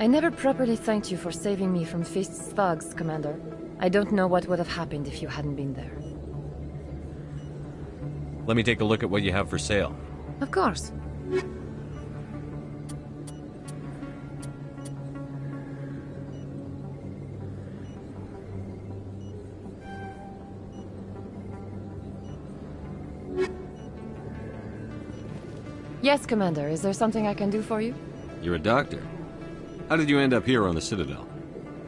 I never properly thanked you for saving me from Fist's thugs, Commander. I don't know what would have happened if you hadn't been there. Let me take a look at what you have for sale. Of course. Yes, Commander. Is there something I can do for you? You're a doctor. How did you end up here on the Citadel?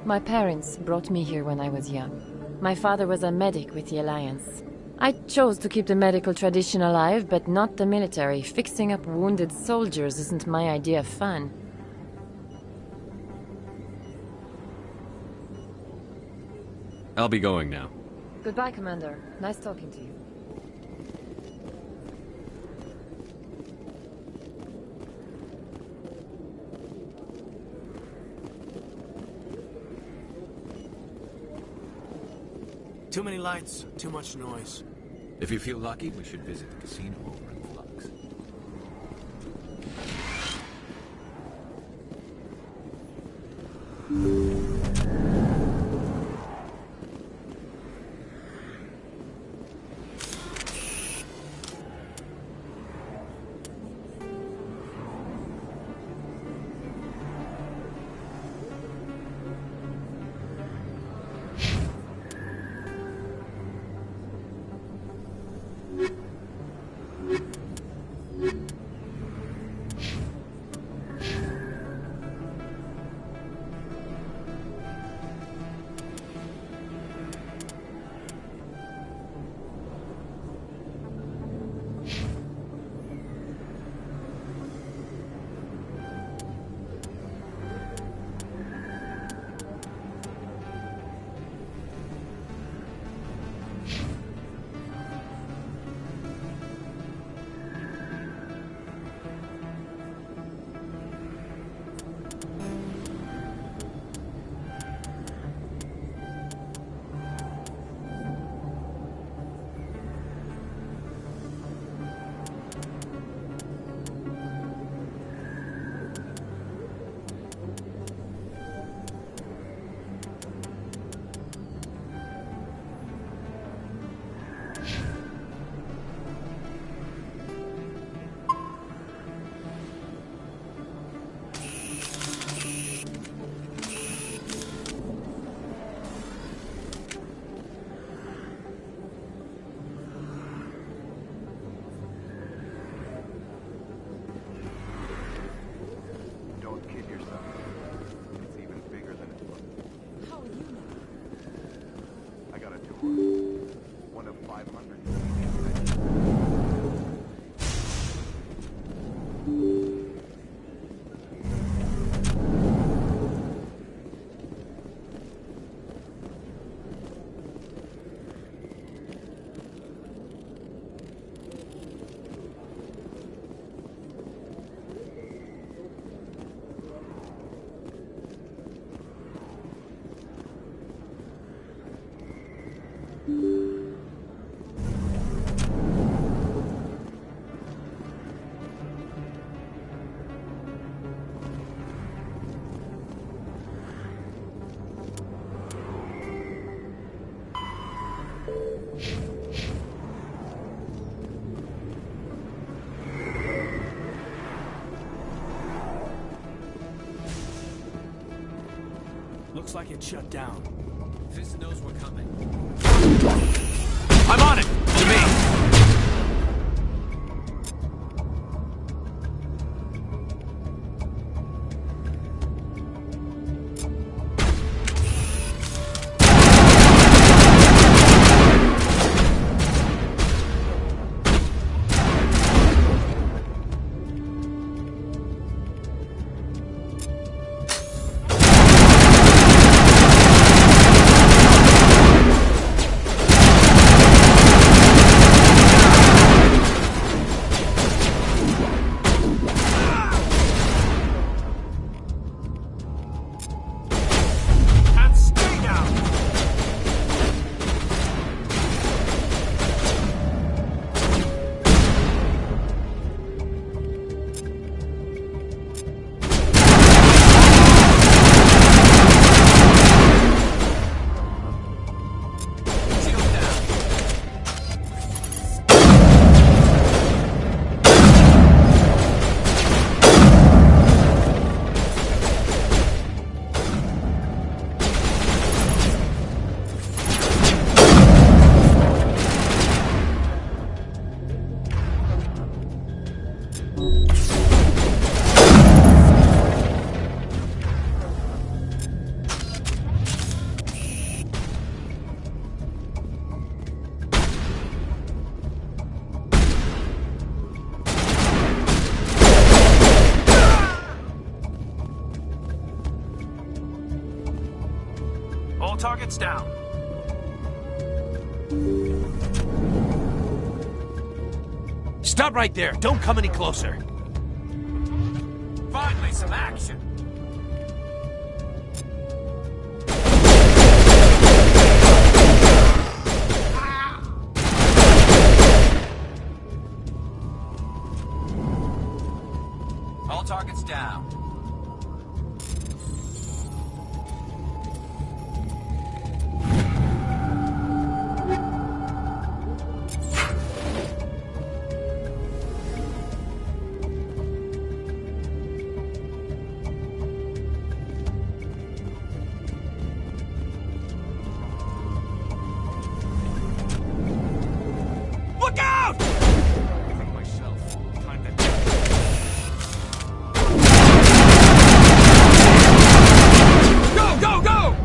My parents brought me here when I was young. My father was a medic with the Alliance. I chose to keep the medical tradition alive, but not the military. Fixing up wounded soldiers isn't my idea of fun. I'll be going now. Goodbye, Commander. Nice talking to you. Too many lights, too much noise. If you feel lucky, we should visit the casino over in Flux. Looks like it's shut down. Fist knows we're coming. I'm on it! To me! targets down. Stop right there. Don't come any closer. Finally, some action. All targets down. Look out! From myself. Time to Go, go, go!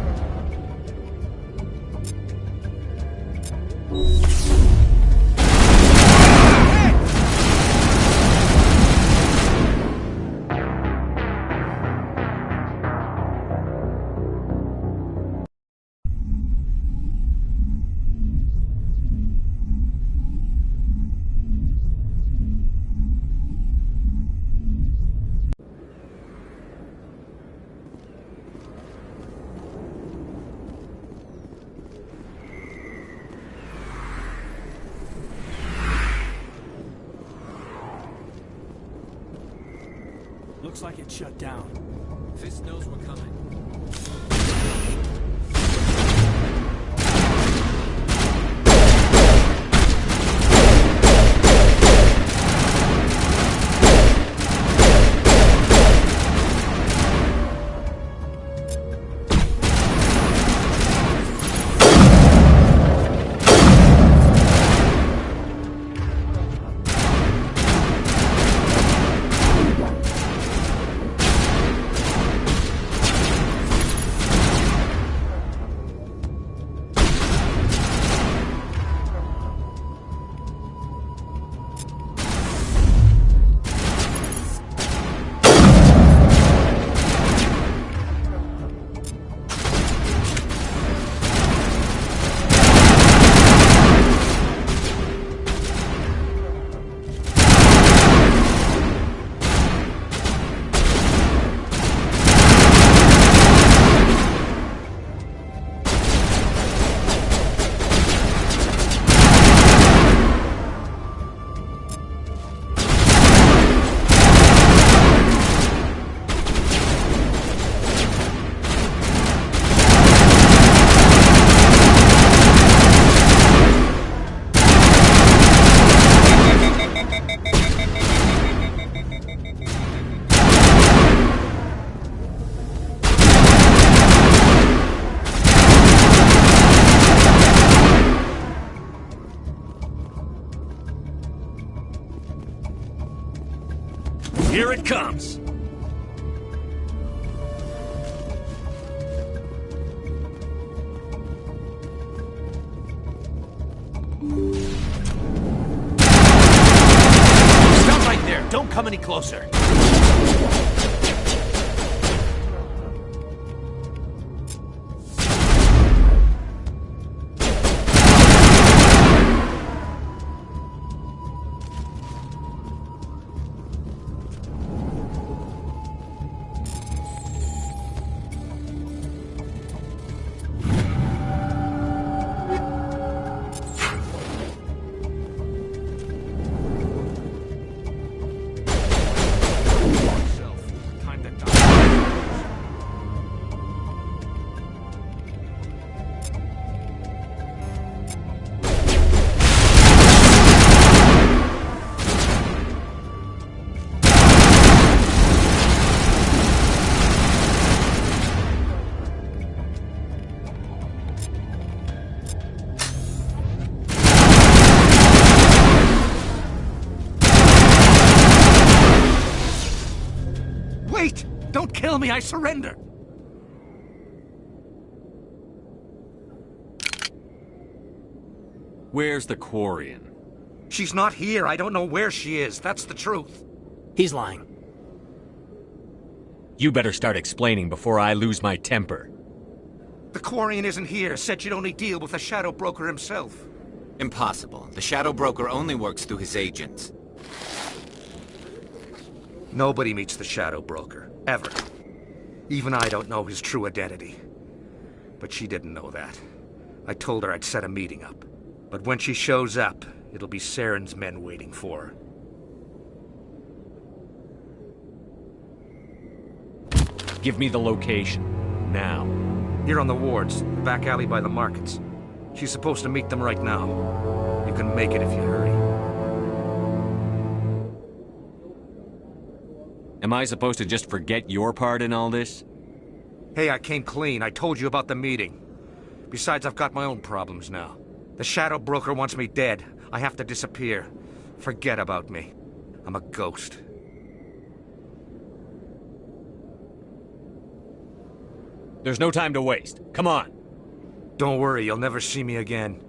Looks like it shut down. Fist knows we're coming. Here it comes. Stop right there. Don't come any closer. Wait! Don't kill me, I surrender! Where's the Quarian? She's not here. I don't know where she is. That's the truth. He's lying. You better start explaining before I lose my temper. The Quarian isn't here. Said you'd only deal with the Shadow Broker himself. Impossible. The Shadow Broker only works through his agents. Nobody meets the Shadow Broker. Ever. Even I don't know his true identity. But she didn't know that. I told her I'd set a meeting up. But when she shows up, it'll be Saren's men waiting for her. Give me the location. Now. Here on the wards, the back alley by the markets. She's supposed to meet them right now. You can make it if you hurry. Am I supposed to just forget your part in all this? Hey, I came clean. I told you about the meeting. Besides, I've got my own problems now. The Shadow Broker wants me dead. I have to disappear. Forget about me. I'm a ghost. There's no time to waste. Come on. Don't worry, you'll never see me again.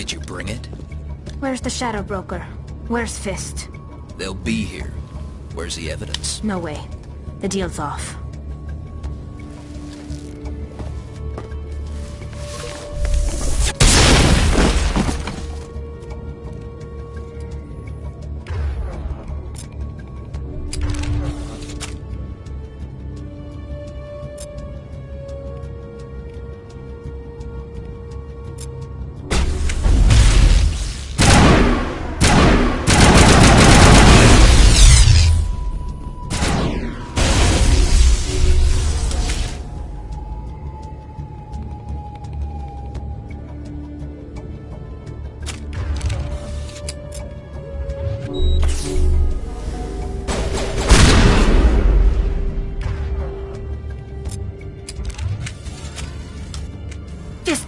Did you bring it? Where's the Shadow Broker? Where's Fist? They'll be here. Where's the evidence? No way. The deal's off.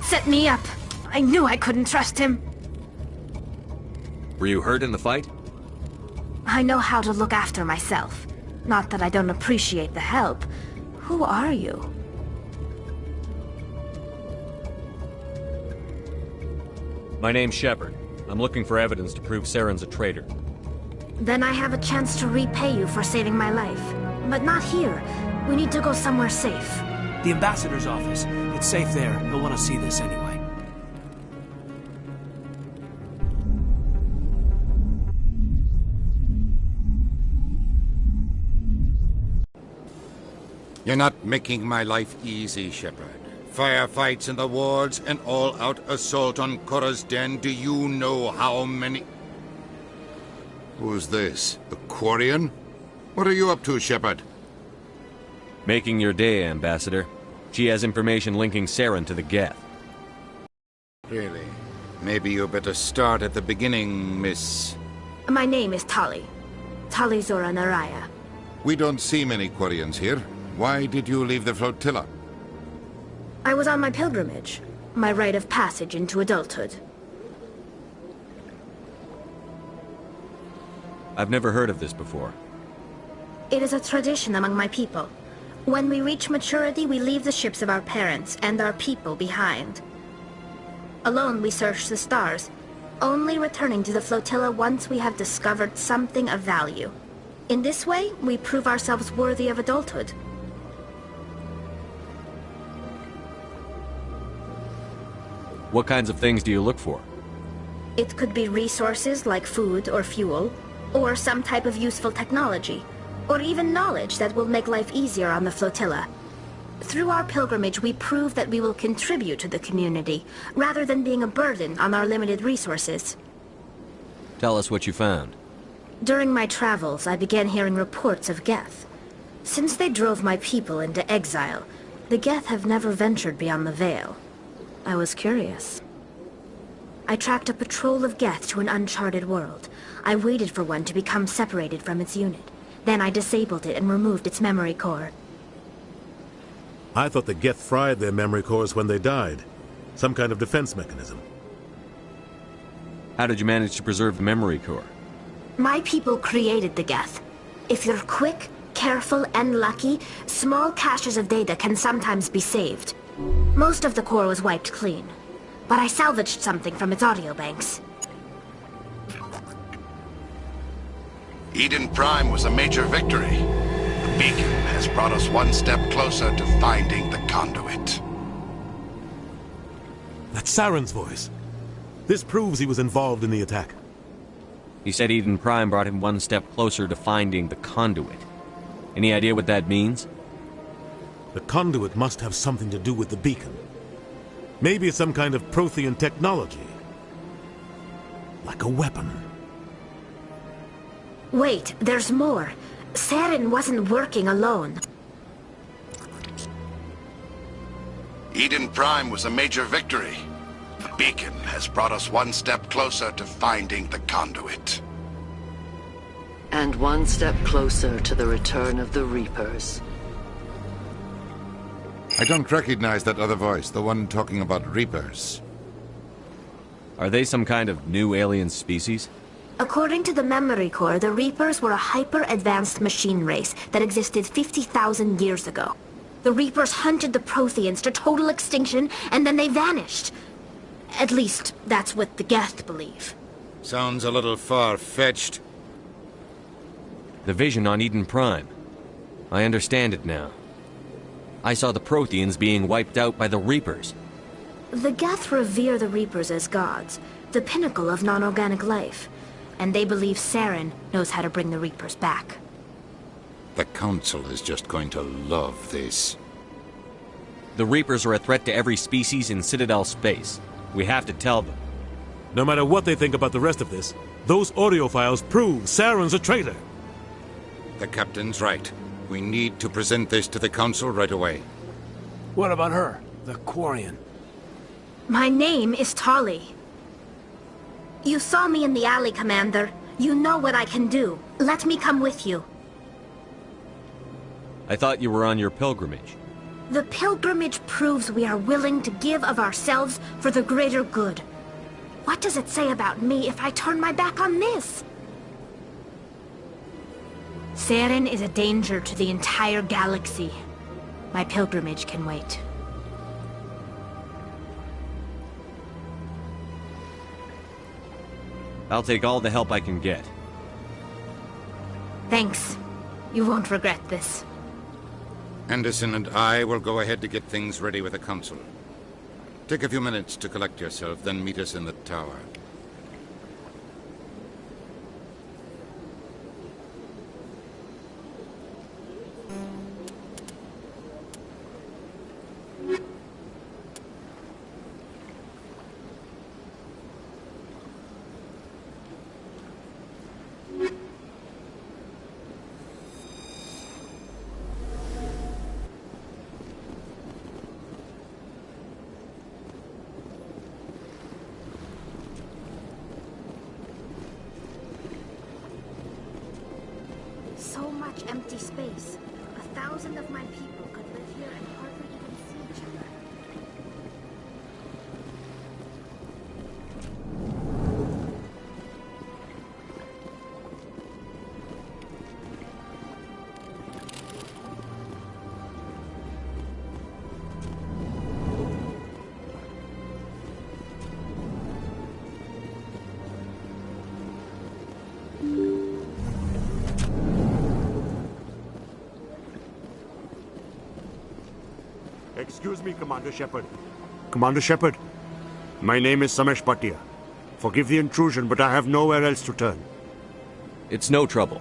Set me up. I knew I couldn't trust him. Were you hurt in the fight? I know how to look after myself. Not that I don't appreciate the help. Who are you? My name's Shepard. I'm looking for evidence to prove Saren's a traitor. Then I have a chance to repay you for saving my life. But not here. We need to go somewhere safe. The ambassador's office. It's safe there. He'll want to see this anyway. You're not making my life easy, Shepard. Firefights in the wards, an all-out assault on Korra's den. Do you know how many... Who's this? The Quarian? What are you up to, Shepard? Making your day, Ambassador. She has information linking Saren to the Geth. Really? Maybe you better start at the beginning, Miss... My name is Tali. Tali Zora Naraya. We don't see many Quarians here. Why did you leave the flotilla? I was on my pilgrimage. My rite of passage into adulthood. I've never heard of this before. It is a tradition among my people. When we reach maturity, we leave the ships of our parents and our people behind. Alone, we search the stars, only returning to the flotilla once we have discovered something of value. In this way, we prove ourselves worthy of adulthood. What kinds of things do you look for? It could be resources like food or fuel, or some type of useful technology, or even knowledge that will make life easier on the flotilla. Through our pilgrimage, we prove that we will contribute to the community, rather than being a burden on our limited resources. Tell us what you found. During my travels, I began hearing reports of Geth. Since they drove my people into exile, the Geth have never ventured beyond the Veil. I was curious. I tracked a patrol of Geth to an uncharted world. I waited for one to become separated from its unit. Then I disabled it and removed its memory core. I thought the Geth fried their memory cores when they died. Some kind of defense mechanism. How did you manage to preserve the memory core? My people created the Geth. If you're quick, careful, and lucky, small caches of data can sometimes be saved. Most of the core was wiped clean, but I salvaged something from its audio banks. Eden Prime was a major victory. The beacon has brought us one step closer to finding the conduit. That's Saren's voice. This proves he was involved in the attack. He said Eden Prime brought him one step closer to finding the conduit. Any idea what that means? The conduit must have something to do with the beacon. Maybe it's some kind of Prothean technology. Like a weapon. Wait, there's more. Saren wasn't working alone. Eden Prime was a major victory. The beacon has brought us one step closer to finding the conduit. And one step closer to the return of the Reapers. I don't recognize that other voice, the one talking about Reapers. Are they some kind of new alien species? According to the memory core, the Reapers were a hyper-advanced machine race that existed 50,000 years ago. The Reapers hunted the Protheans to total extinction, and then they vanished. At least, that's what the Geth believe. Sounds a little far-fetched. The vision on Eden Prime. I understand it now. I saw the Protheans being wiped out by the Reapers. The Geth revere the Reapers as gods, the pinnacle of non-organic life. And they believe Saren knows how to bring the Reapers back. The Council is just going to love this. The Reapers are a threat to every species in Citadel space. We have to tell them. No matter what they think about the rest of this, those audio files prove Saren's a traitor. The Captain's right. We need to present this to the Council right away. What about her? The Quarian. My name is Tali. You saw me in the alley, Commander. You know what I can do. Let me come with you. I thought you were on your pilgrimage. The pilgrimage proves we are willing to give of ourselves for the greater good. What does it say about me if I turn my back on this? Saren is a danger to the entire galaxy. My pilgrimage can wait. I'll take all the help I can get. Thanks. You won't regret this. Anderson and I will go ahead to get things ready with the Council. Take a few minutes to collect yourself, then meet us in the tower. So much empty space. 1,000 of my people could live here and hardly even see each other. Excuse me, Commander Shepard. Commander Shepard, my name is Samesh Bhatia. Forgive the intrusion, but I have nowhere else to turn. It's no trouble.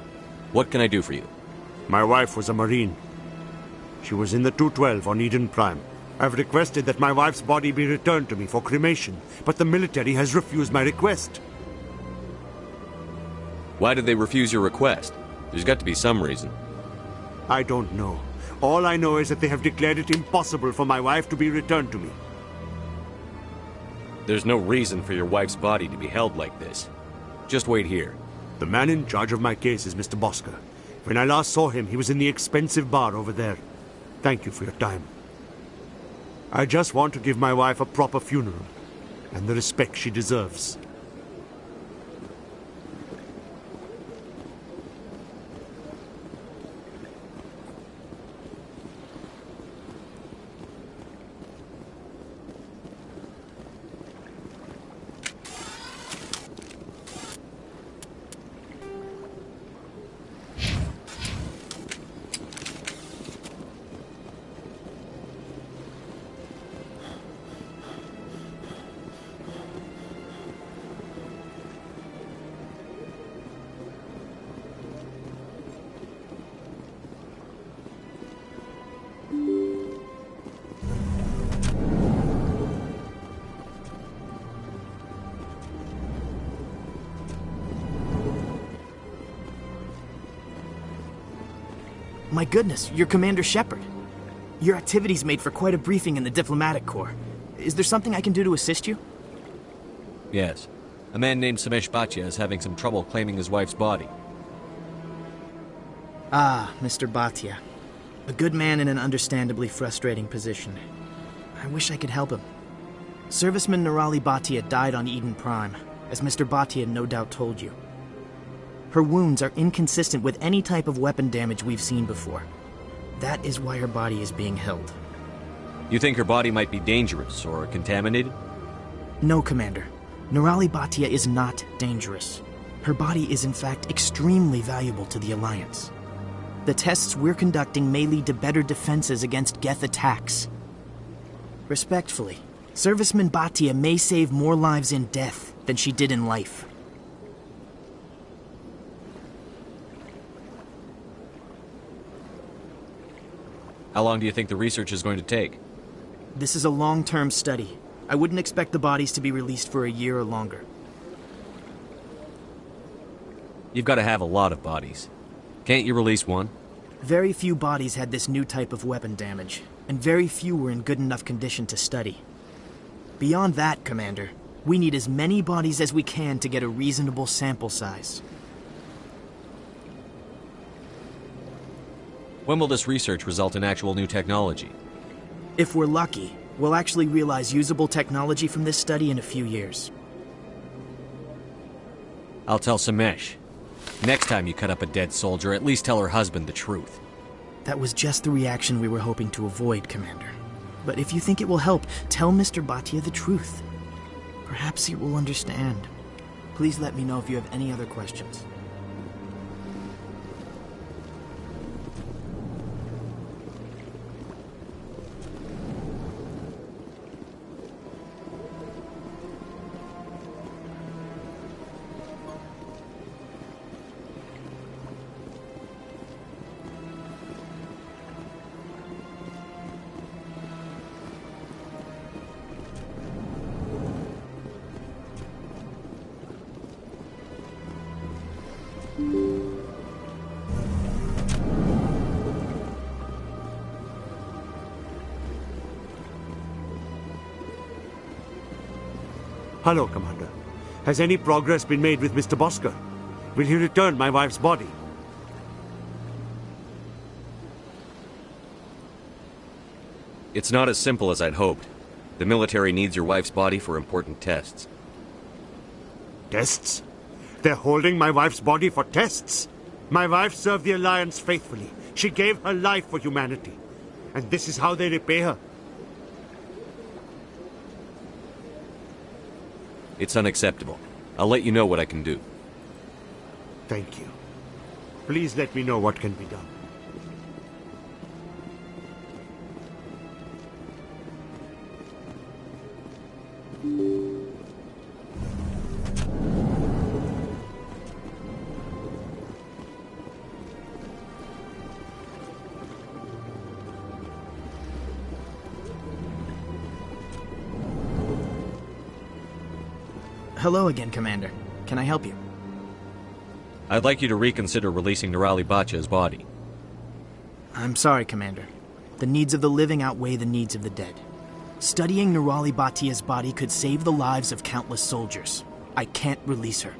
What can I do for you? My wife was a Marine. She was in the 212 on Eden Prime. I've requested that my wife's body be returned to me for cremation, but the military has refused my request. Why did they refuse your request? There's got to be some reason. I don't know. All I know is that they have declared it impossible for my wife to be returned to me. There's no reason for your wife's body to be held like this. Just wait here. The man in charge of my case is Mr. Bosker. When I last saw him, he was in the expensive bar over there. Thank you for your time. I just want to give my wife a proper funeral, and the respect she deserves. My goodness, you're Commander Shepard. Your activities made for quite a briefing in the Diplomatic Corps. Is there something I can do to assist you? Yes. A man named Samesh Bhatia is having some trouble claiming his wife's body. Ah, Mr. Bhatia. A good man in an understandably frustrating position. I wish I could help him. Serviceman Nirali Bhatia died on Eden Prime, as Mr. Bhatia no doubt told you. Her wounds are inconsistent with any type of weapon damage we've seen before. That is why her body is being held. You think her body might be dangerous or contaminated? No, Commander. Nurali Bhatia is not dangerous. Her body is in fact extremely valuable to the Alliance. The tests we're conducting may lead to better defenses against Geth attacks. Respectfully, Serviceman Bhatia may save more lives in death than she did in life. How long do you think the research is going to take? This is a long-term study. I wouldn't expect the bodies to be released for a year or longer. You've got to have a lot of bodies. Can't you release one? Very few bodies had this new type of weapon damage, and very few were in good enough condition to study. Beyond that, Commander, we need as many bodies as we can to get a reasonable sample size. When will this research result in actual new technology? If we're lucky, we'll actually realize usable technology from this study in a few years. I'll tell Samesh. Next time you cut up a dead soldier, at least tell her husband the truth. That was just the reaction we were hoping to avoid, Commander. But if you think it will help, tell Mr. Bhatia the truth. Perhaps he will understand. Please let me know if you have any other questions. Hello, Commander. Has any progress been made with Mr. Bosker? Will he return my wife's body? It's not as simple as I'd hoped. The military needs your wife's body for important tests. Tests? They're holding my wife's body for tests? My wife served the Alliance faithfully. She gave her life for humanity. And this is how they repay her. It's unacceptable. I'll let you know what I can do. Thank you. Please let me know what can be done. Hello again, Commander. Can I help you? I'd like you to reconsider releasing Nurali Bhatia's body. I'm sorry, Commander. The needs of the living outweigh the needs of the dead. Studying Nurali Bhatia's body could save the lives of countless soldiers. I can't release her.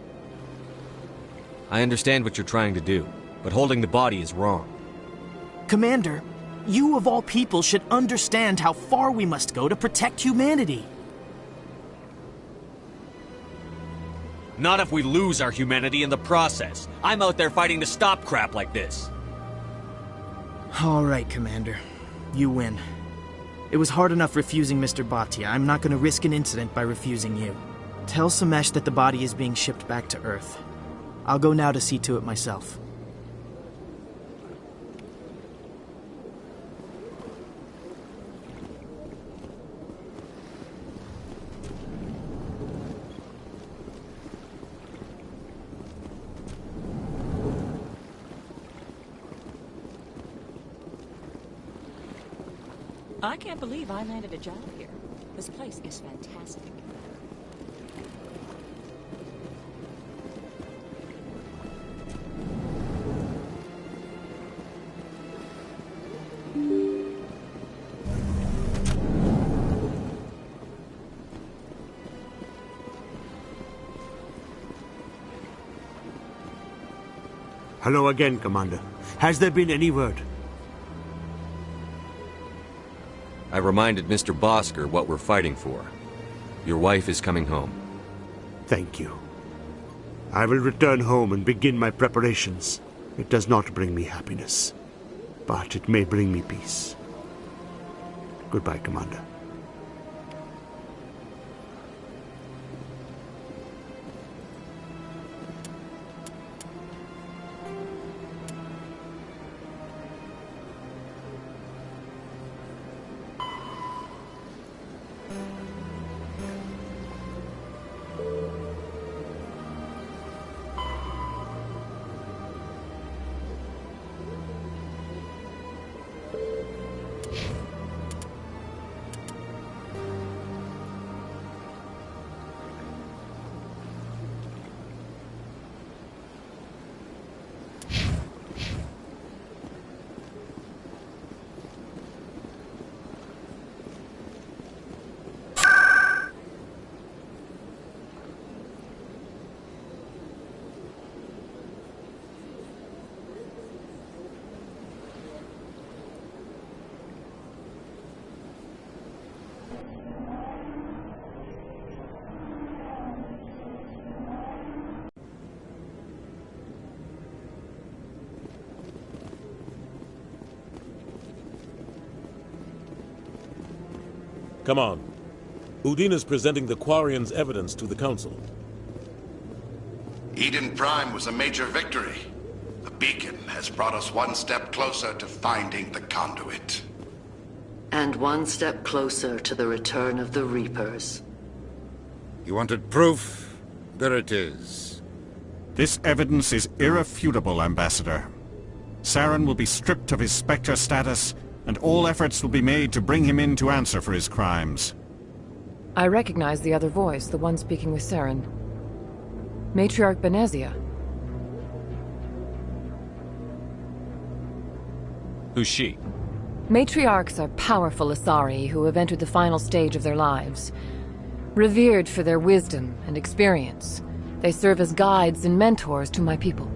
I understand what you're trying to do, but holding the body is wrong. Commander, you of all people should understand how far we must go to protect humanity. Not if we lose our humanity in the process. I'm out there fighting to stop crap like this. All right, Commander. You win. It was hard enough refusing Mr. Bhatia. I'm not going to risk an incident by refusing you. Tell Samesh that the body is being shipped back to Earth. I'll go now to see to it myself. I can't believe I landed a job here. This place is fantastic. Hello again, Commander. Has there been any word? I reminded Mr. Bosker what we're fighting for. Your wife is coming home. Thank you. I will return home and begin my preparations. It does not bring me happiness, but it may bring me peace. Goodbye, Commander. Come on. Udina's presenting the Quarians' evidence to the Council. Eden Prime was a major victory. The beacon has brought us one step closer to finding the conduit. And one step closer to the return of the Reapers. You wanted proof? There it is. This evidence is irrefutable, Ambassador. Saren will be stripped of his Spectre status, and all efforts will be made to bring him in to answer for his crimes. I recognize the other voice, the one speaking with Saren. Matriarch Benezia. Who's she? Matriarchs are powerful Asari who have entered the final stage of their lives. Revered for their wisdom and experience, they serve as guides and mentors to my people.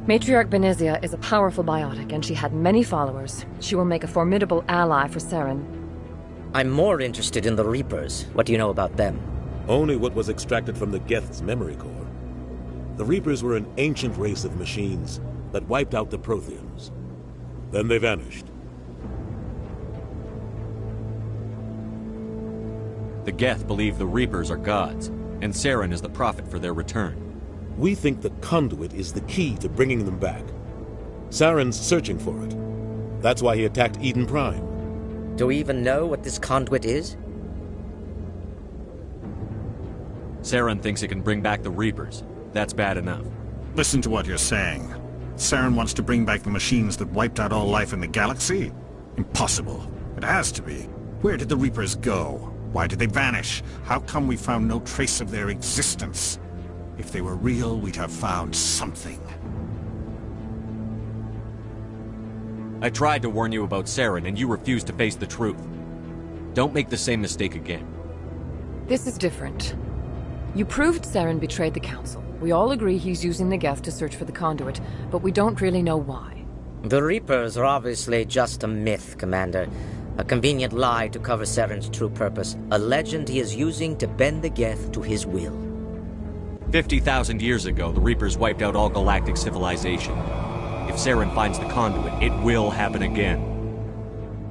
Matriarch Benezia is a powerful biotic, and she had many followers. She will make a formidable ally for Saren. I'm more interested in the Reapers. What do you know about them? Only what was extracted from the Geth's memory core. The Reapers were an ancient race of machines that wiped out the Protheans. Then they vanished. The Geth believe the Reapers are gods, and Saren is the prophet for their return. We think the conduit is the key to bringing them back. Saren's searching for it. That's why he attacked Eden Prime. Do we even know what this conduit is? Saren thinks it can bring back the Reapers. That's bad enough. Listen to what you're saying. Saren wants to bring back the machines that wiped out all life in the galaxy? Impossible. It has to be. Where did the Reapers go? Why did they vanish? How come we found no trace of their existence? If they were real, we'd have found something. I tried to warn you about Saren, and you refused to face the truth. Don't make the same mistake again. This is different. You proved Saren betrayed the Council. We all agree he's using the Geth to search for the conduit, but we don't really know why. The Reapers are obviously just a myth, Commander. A convenient lie to cover Saren's true purpose. A legend he is using to bend the Geth to his will. 50,000 years ago, the Reapers wiped out all galactic civilization. If Saren finds the conduit, it will happen again.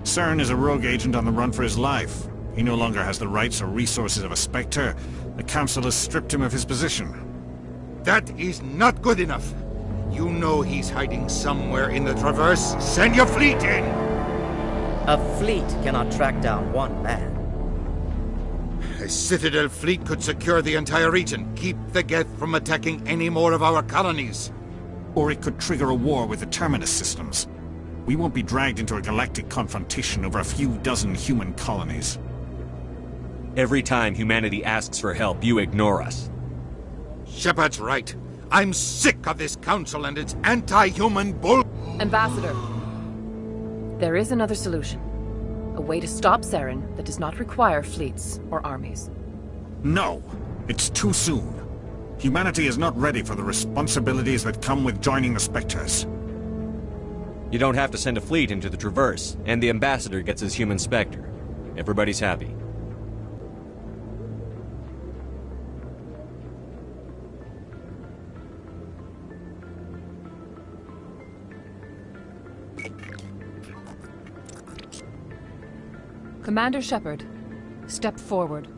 Saren is a rogue agent on the run for his life. He no longer has the rights or resources of a Spectre. The Council has stripped him of his position. That is not good enough. You know he's hiding somewhere in the Traverse. Send your fleet in! A fleet cannot track down one man. A Citadel fleet could secure the entire region, keep the Geth from attacking any more of our colonies. Or it could trigger a war with the Terminus systems. We won't be dragged into a galactic confrontation over a few dozen human colonies. Every time humanity asks for help, you ignore us. Shepard's right. I'm sick of this council and its anti-human bull... Ambassador, there is another solution. A way to stop Saren that does not require fleets or armies. No, it's too soon. Humanity is not ready for the responsibilities that come with joining the Spectres. You don't have to send a fleet into the Traverse, and the Ambassador gets his human Spectre. Everybody's happy. Commander Shepard, step forward.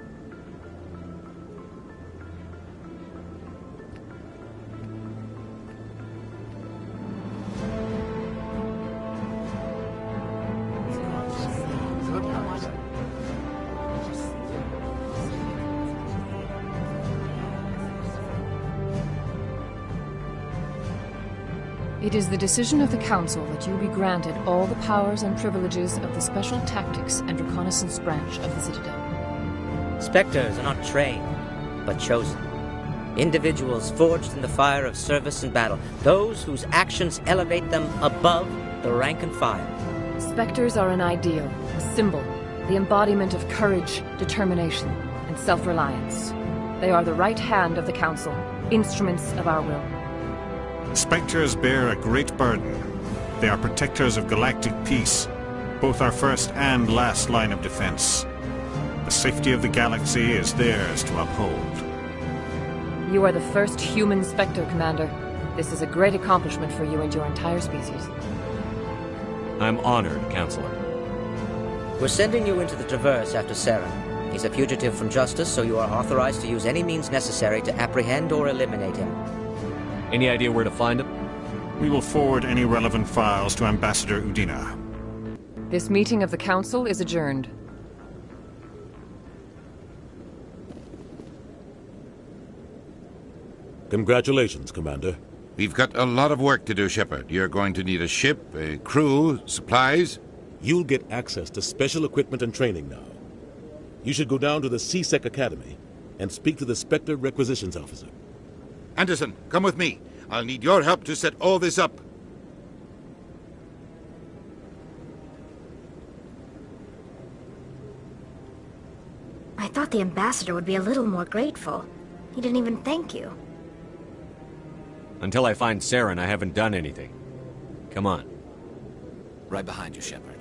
It is the decision of the Council that you be granted all the powers and privileges of the Special Tactics and Reconnaissance branch of the Citadel. Spectres are not trained, but chosen. Individuals forged in the fire of service and battle. Those whose actions elevate them above the rank and file. Spectres are an ideal, a symbol, the embodiment of courage, determination, and self-reliance. They are the right hand of the Council, instruments of our will. Spectres bear a great burden. They are protectors of galactic peace, both our first and last line of defense. The safety of the galaxy is theirs to uphold. You are the first human Spectre, Commander. This is a great accomplishment for you and your entire species. I'm honored, Counselor. We're sending you into the Traverse after Saren. He's a fugitive from justice, so you are authorized to use any means necessary to apprehend or eliminate him. Any idea where to find him? We will forward any relevant files to Ambassador Udina. This meeting of the Council is adjourned. Congratulations, Commander. We've got a lot of work to do, Shepard. You're going to need a ship, a crew, supplies. You'll get access to special equipment and training now. You should go down to the C-Sec Academy and speak to the Spectre Requisitions Officer. Anderson, come with me. I'll need your help to set all this up. I thought the ambassador would be a little more grateful. He didn't even thank you. Until I find Saren, I haven't done anything. Come on. Right behind you, Shepard.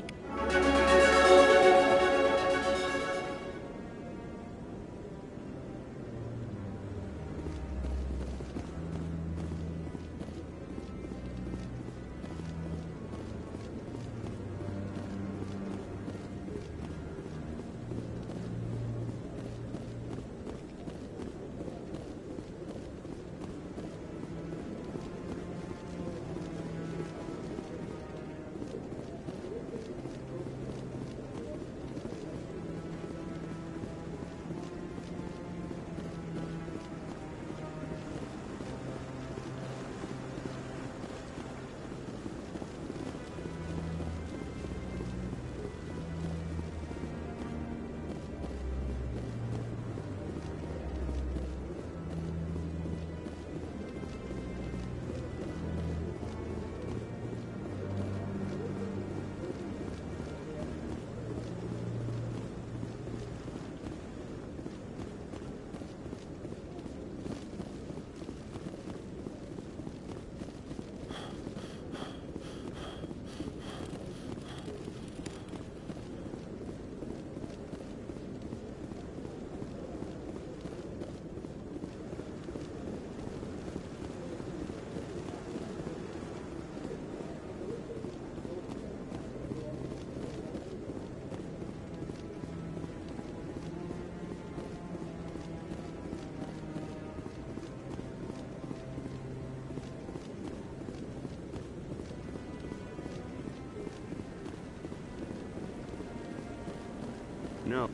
No.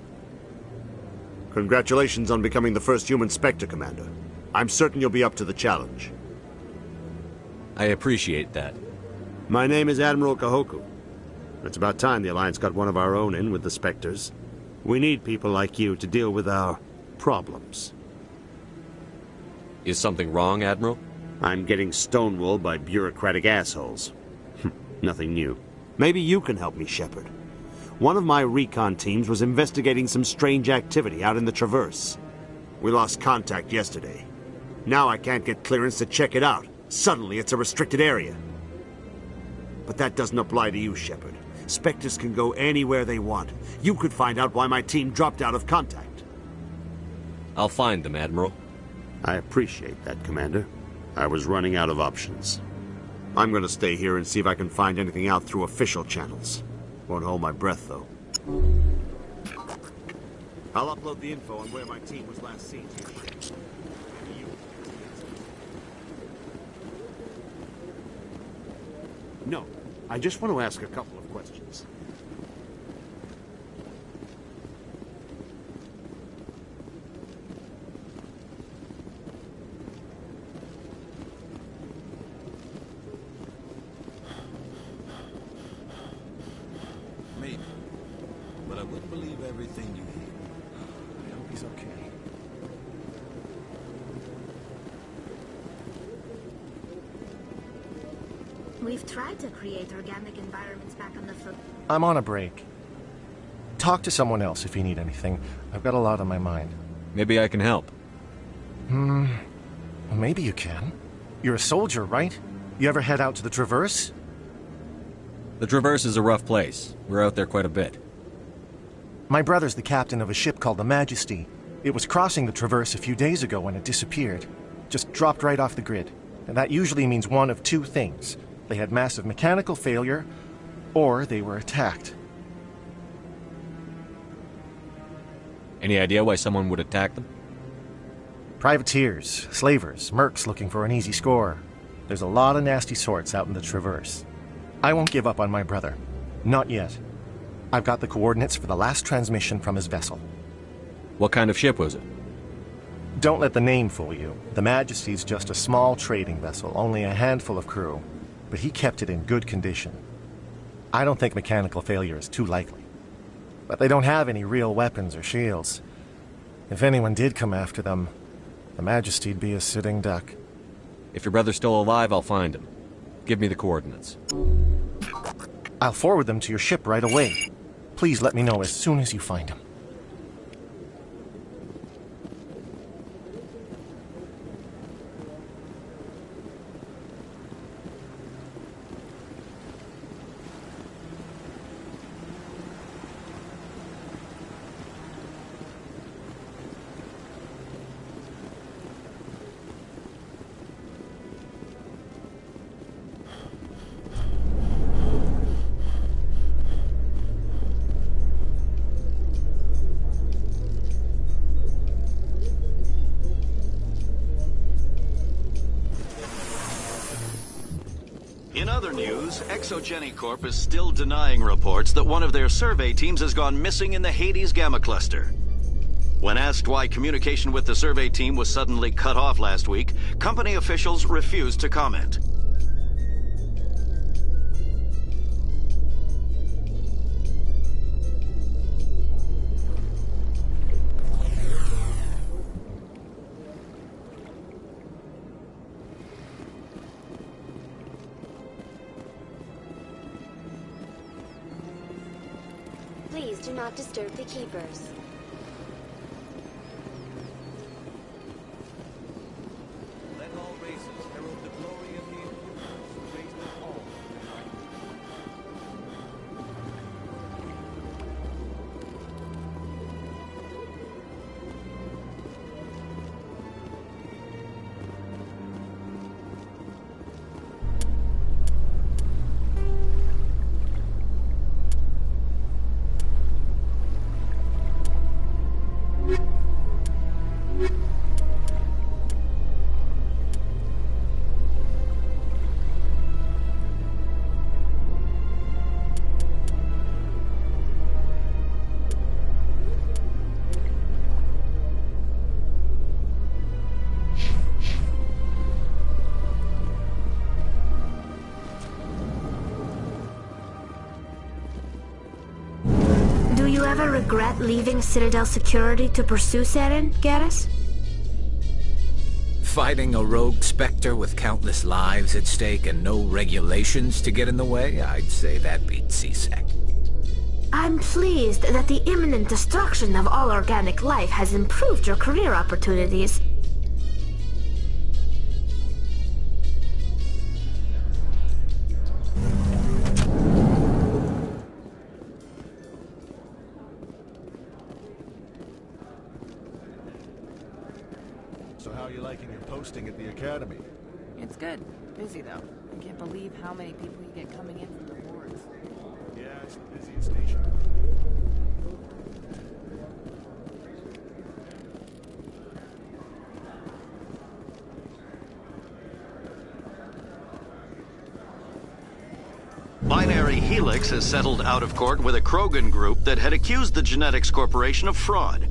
Congratulations on becoming the first human Spectre, Commander. I'm certain you'll be up to the challenge. I appreciate that. My name is Admiral Kahoku. It's about time the Alliance got one of our own in with the Spectres. We need people like you to deal with our problems. Is something wrong, Admiral? I'm getting stonewalled by bureaucratic assholes. Nothing new. Maybe you can help me, Shepard. One of my recon teams was investigating some strange activity out in the Traverse. We lost contact yesterday. Now I can't get clearance to check it out. Suddenly it's a restricted area. But that doesn't apply to you, Shepard. Spectres can go anywhere they want. You could find out why my team dropped out of contact. I'll find them, Admiral. I appreciate that, Commander. I was running out of options. I'm gonna stay here and see if I can find anything out through official channels. Won't hold my breath, though. I'll upload the info on where my team was last seen to your ship. No, I just want to ask a couple of questions. Maybe. But I wouldn't believe everything you hear. I hope he's okay. We've tried to create organic environments back on the foot. I'm on a break. Talk to someone else if you need anything. I've got a lot on my mind. Maybe I can help. Well, maybe you can. You're a soldier, right? You ever head out to the Traverse? The Traverse is a rough place. We're out there quite a bit. My brother's the captain of a ship called the Majesty. It was crossing the Traverse a few days ago when it disappeared. Just dropped right off the grid. And that usually means one of two things. They had massive mechanical failure, or they were attacked. Any idea why someone would attack them? Privateers, slavers, mercs looking for an easy score. There's a lot of nasty sorts out in the Traverse. I won't give up on my brother. Not yet. I've got the coordinates for the last transmission from his vessel. What kind of ship was it? Don't let the name fool you. The Majesty's just a small trading vessel, only a handful of crew. But he kept it in good condition. I don't think mechanical failure is too likely. But they don't have any real weapons or shields. If anyone did come after them, the Majesty'd be a sitting duck. If your brother's still alive, I'll find him. Give me the coordinates. I'll forward them to your ship right away. Please let me know as soon as you find him. In other news, Exogeny Corp is still denying reports that one of their survey teams has gone missing in the Hades Gamma Cluster. When asked why communication with the survey team was suddenly cut off last week, company officials refused to comment. Please do not disturb the keepers. Let all races herald the glory of Him who raised them all. Do you ever regret leaving Citadel Security to pursue Saren, Garrus? Fighting a rogue Spectre with countless lives at stake and no regulations to get in the way? I'd say that beats CSEC. I'm pleased that the imminent destruction of all organic life has improved your career opportunities. So how are you liking your posting at the Academy? It's good. Busy, though. I can't believe how many people you get coming in from the wards. Yeah, it's the busiest station. Binary Helix has settled out of court with a Krogan group that had accused the Genetics Corporation of fraud.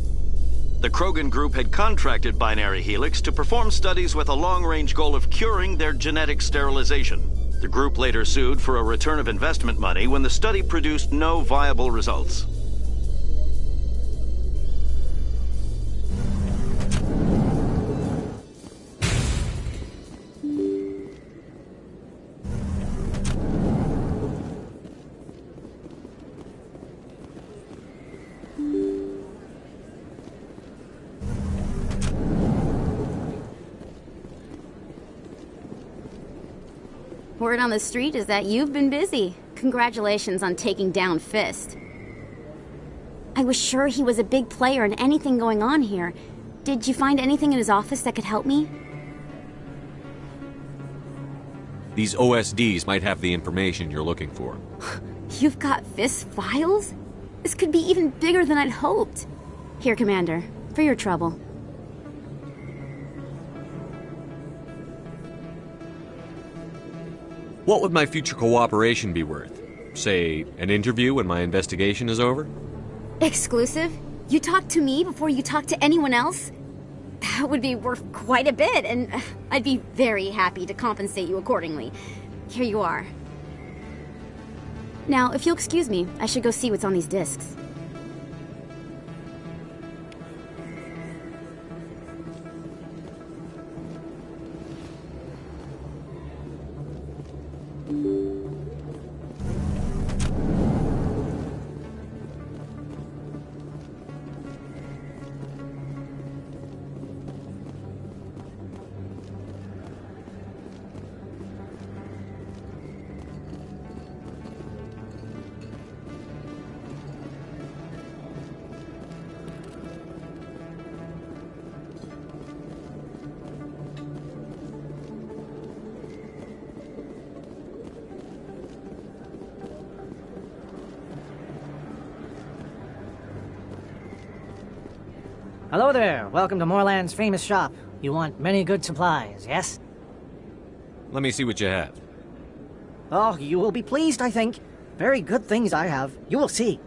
The Krogan group had contracted Binary Helix to perform studies with a long-range goal of curing their genetic sterilization. The group later sued for a return of investment money when the study produced no viable results. Word on the street is that you've been busy. Congratulations on taking down Fist. I was sure he was a big player in anything going on here. Did you find anything in his office that could help me? These OSDs might have the information you're looking for. You've got FIS files? This could be even bigger than I'd hoped. Here, Commander, for your trouble. What would my future cooperation be worth? Say, an interview when my investigation is over? Exclusive? You talk to me before you talk to anyone else? That would be worth quite a bit, and I'd be very happy to compensate you accordingly. Here you are. Now, if you'll excuse me, I should go see what's on these discs. Hello there. Welcome to Moorland's famous shop. You want many good supplies, yes? Let me see what you have. Oh, you will be pleased, I think. Very good things I have. You will see.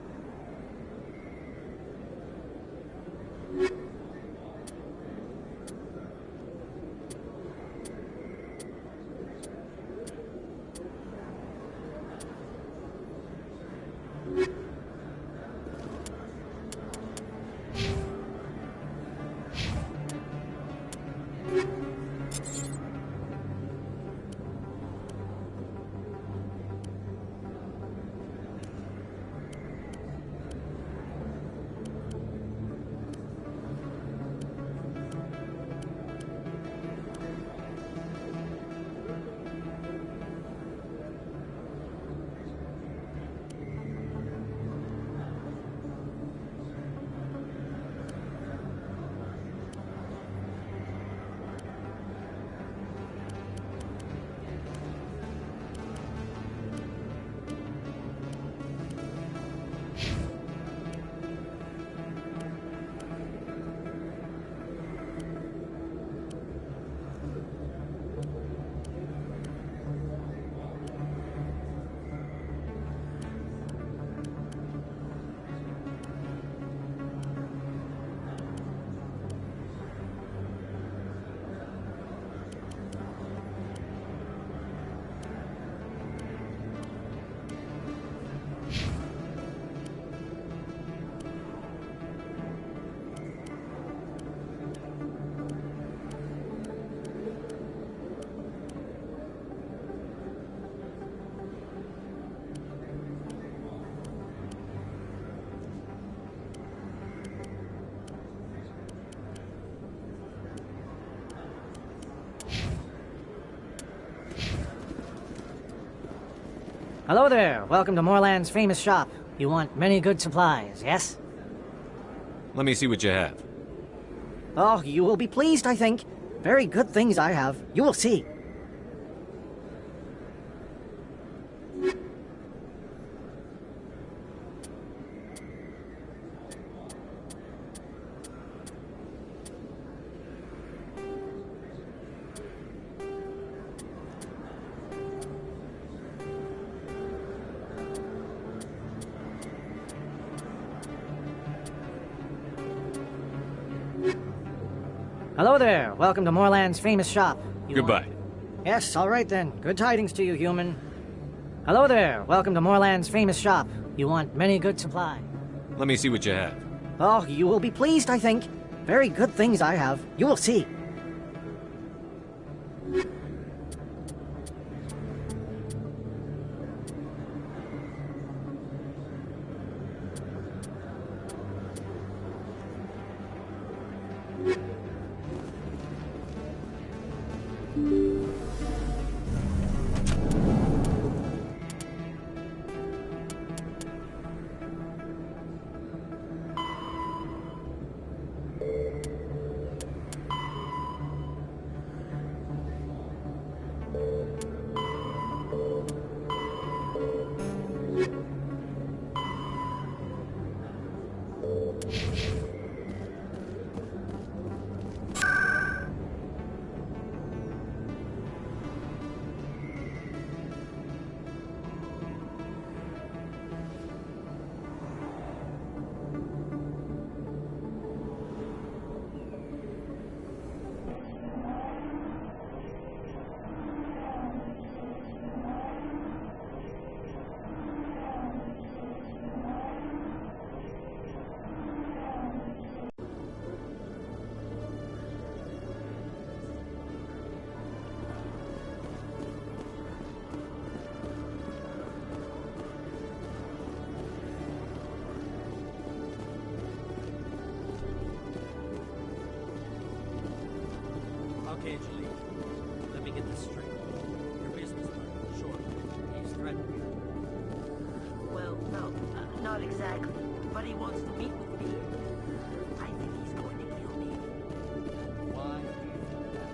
Hello there. Welcome to Moorland's famous shop. You want many good supplies, yes? Let me see what you have. Oh, you will be pleased, I think. Very good things I have. You will see. Hello there. Welcome to Moorland's famous shop. Goodbye. Yes, all right then. Good tidings to you, human. Hello there. Welcome to Moorland's famous shop. You want many good supplies. Let me see what you have. Oh, you will be pleased, I think. Very good things I have. You will see. Angelique. Let me get this straight. Your business partner, sure. He's threatened you. Well, no, not exactly. But he wants to meet with me. I think he's going to kill me. Why do you think that?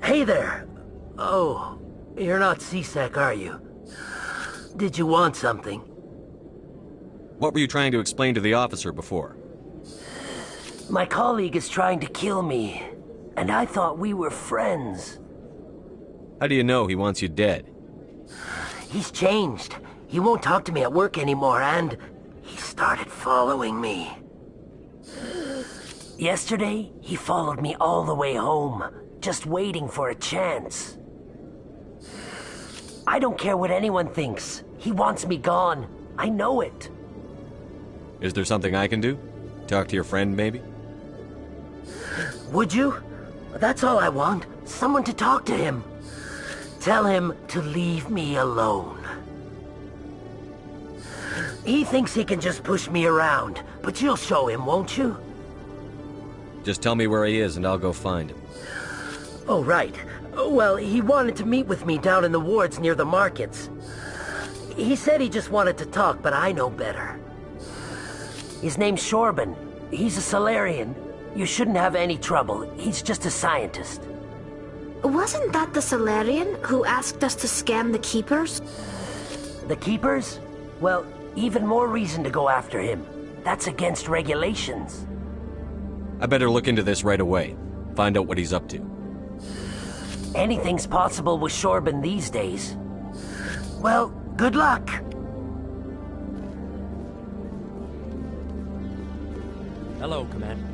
Hey there! Oh, you're not C-Sec, are you? Did you want something? What were you trying to explain to the officer before? My colleague is trying to kill me, and I thought we were friends. How do you know he wants you dead? He's changed. He won't talk to me at work anymore, and he started following me. Yesterday, he followed me all the way home, just waiting for a chance. I don't care what anyone thinks. He wants me gone. I know it. Is there something I can do? Talk to your friend, maybe? Would you? That's all I want. Someone to talk to him. Tell him to leave me alone. He thinks he can just push me around, but you'll show him, won't you? Just tell me where he is and I'll go find him. Oh, right. Well, he wanted to meet with me down in the wards near the markets. He said he just wanted to talk, but I know better. His name's Shorban. He's a Solarian. You shouldn't have any trouble. He's just a scientist. Wasn't that the Solarian who asked us to scam the Keepers? The Keepers? Well, even more reason to go after him. That's against regulations. I better look into this right away. Find out what he's up to. Anything's possible with Shorban these days. Well, good luck. Hello, Commander.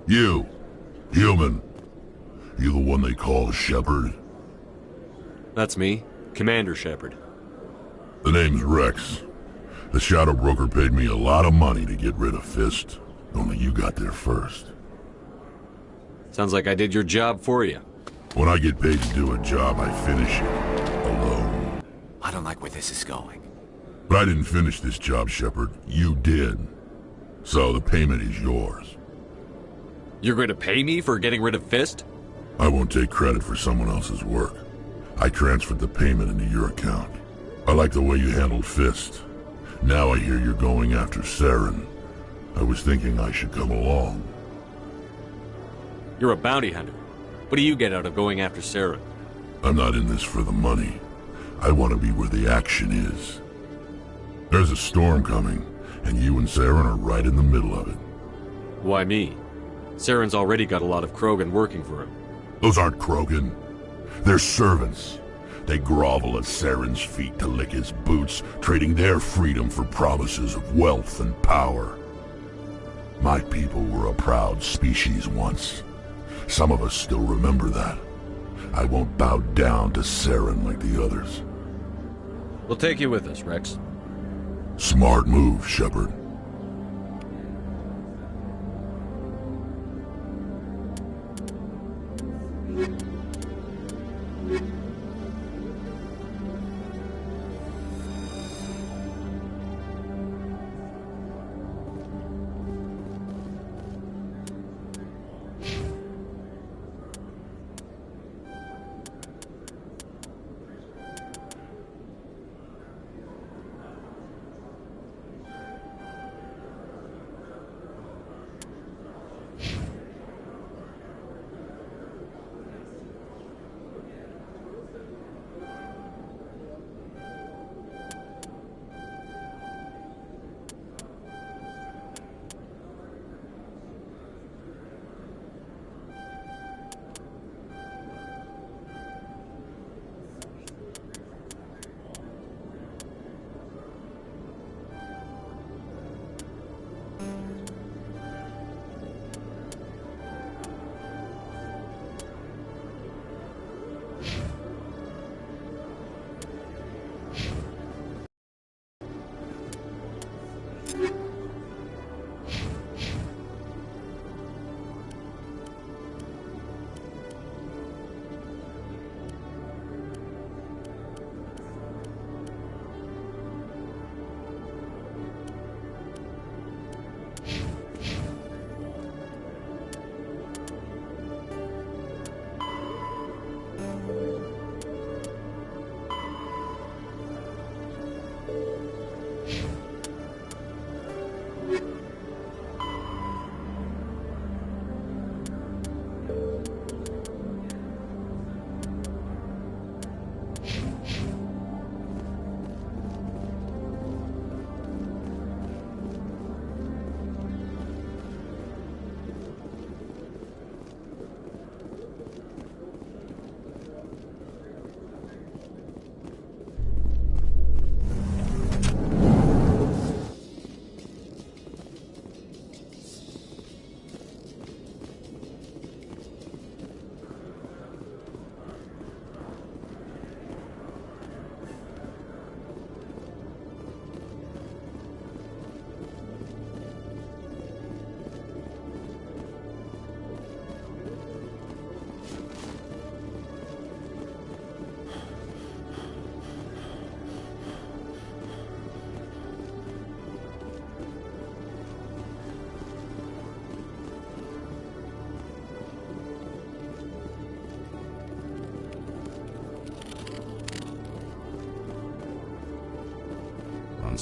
You, human. You the one they call Shepard? That's me, Commander Shepard. The name's Rex. The Shadow Broker paid me a lot of money to get rid of Fist. Only you got there first. Sounds like I did your job for you. When I get paid to do a job, I finish it. Alone. I don't like where this is going. But I didn't finish this job, Shepard. You did. So the payment is yours. You're going to pay me for getting rid of Fist? I won't take credit for someone else's work. I transferred the payment into your account. I like the way you handled Fist. Now I hear you're going after Saren. I was thinking I should come along. You're a bounty hunter. What do you get out of going after Saren? I'm not in this for the money. I want to be where the action is. There's a storm coming, and you and Saren are right in the middle of it. Why me? Saren's already got a lot of Krogan working for him. Those aren't Krogan. They're servants. They grovel at Saren's feet to lick his boots, trading their freedom for promises of wealth and power. My people were a proud species once. Some of us still remember that. I won't bow down to Saren like the others. We'll take you with us, Rex. Smart move, Shepard.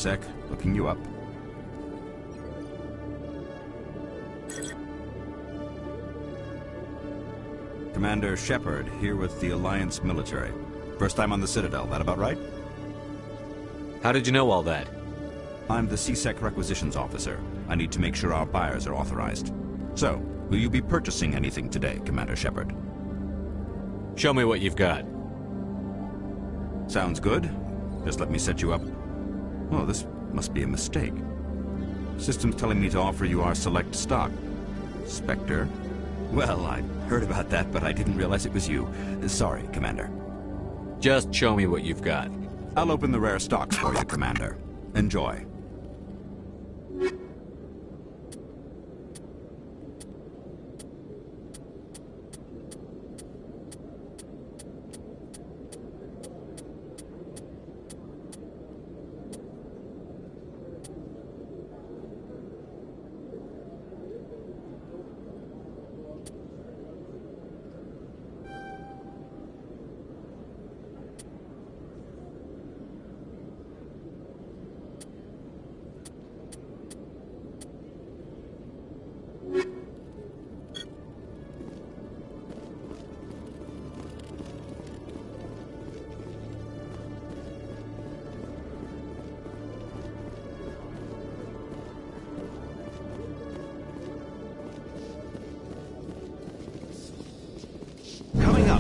sec. Looking you up. Commander Shepard, here with the Alliance military. First time on the Citadel, that about right? How did you know all that? I'm the C-Sec requisitions officer. I need to make sure our buyers are authorized. So, will you be purchasing anything today, Commander Shepard? Show me what you've got. Sounds good. Just let me set you up. Oh, this must be a mistake. System's telling me to offer you our select stock. Spectre. Well, I heard about that, but I didn't realize it was you. Sorry, Commander. Just show me what you've got. I'll open the rare stocks for you, Commander. Enjoy.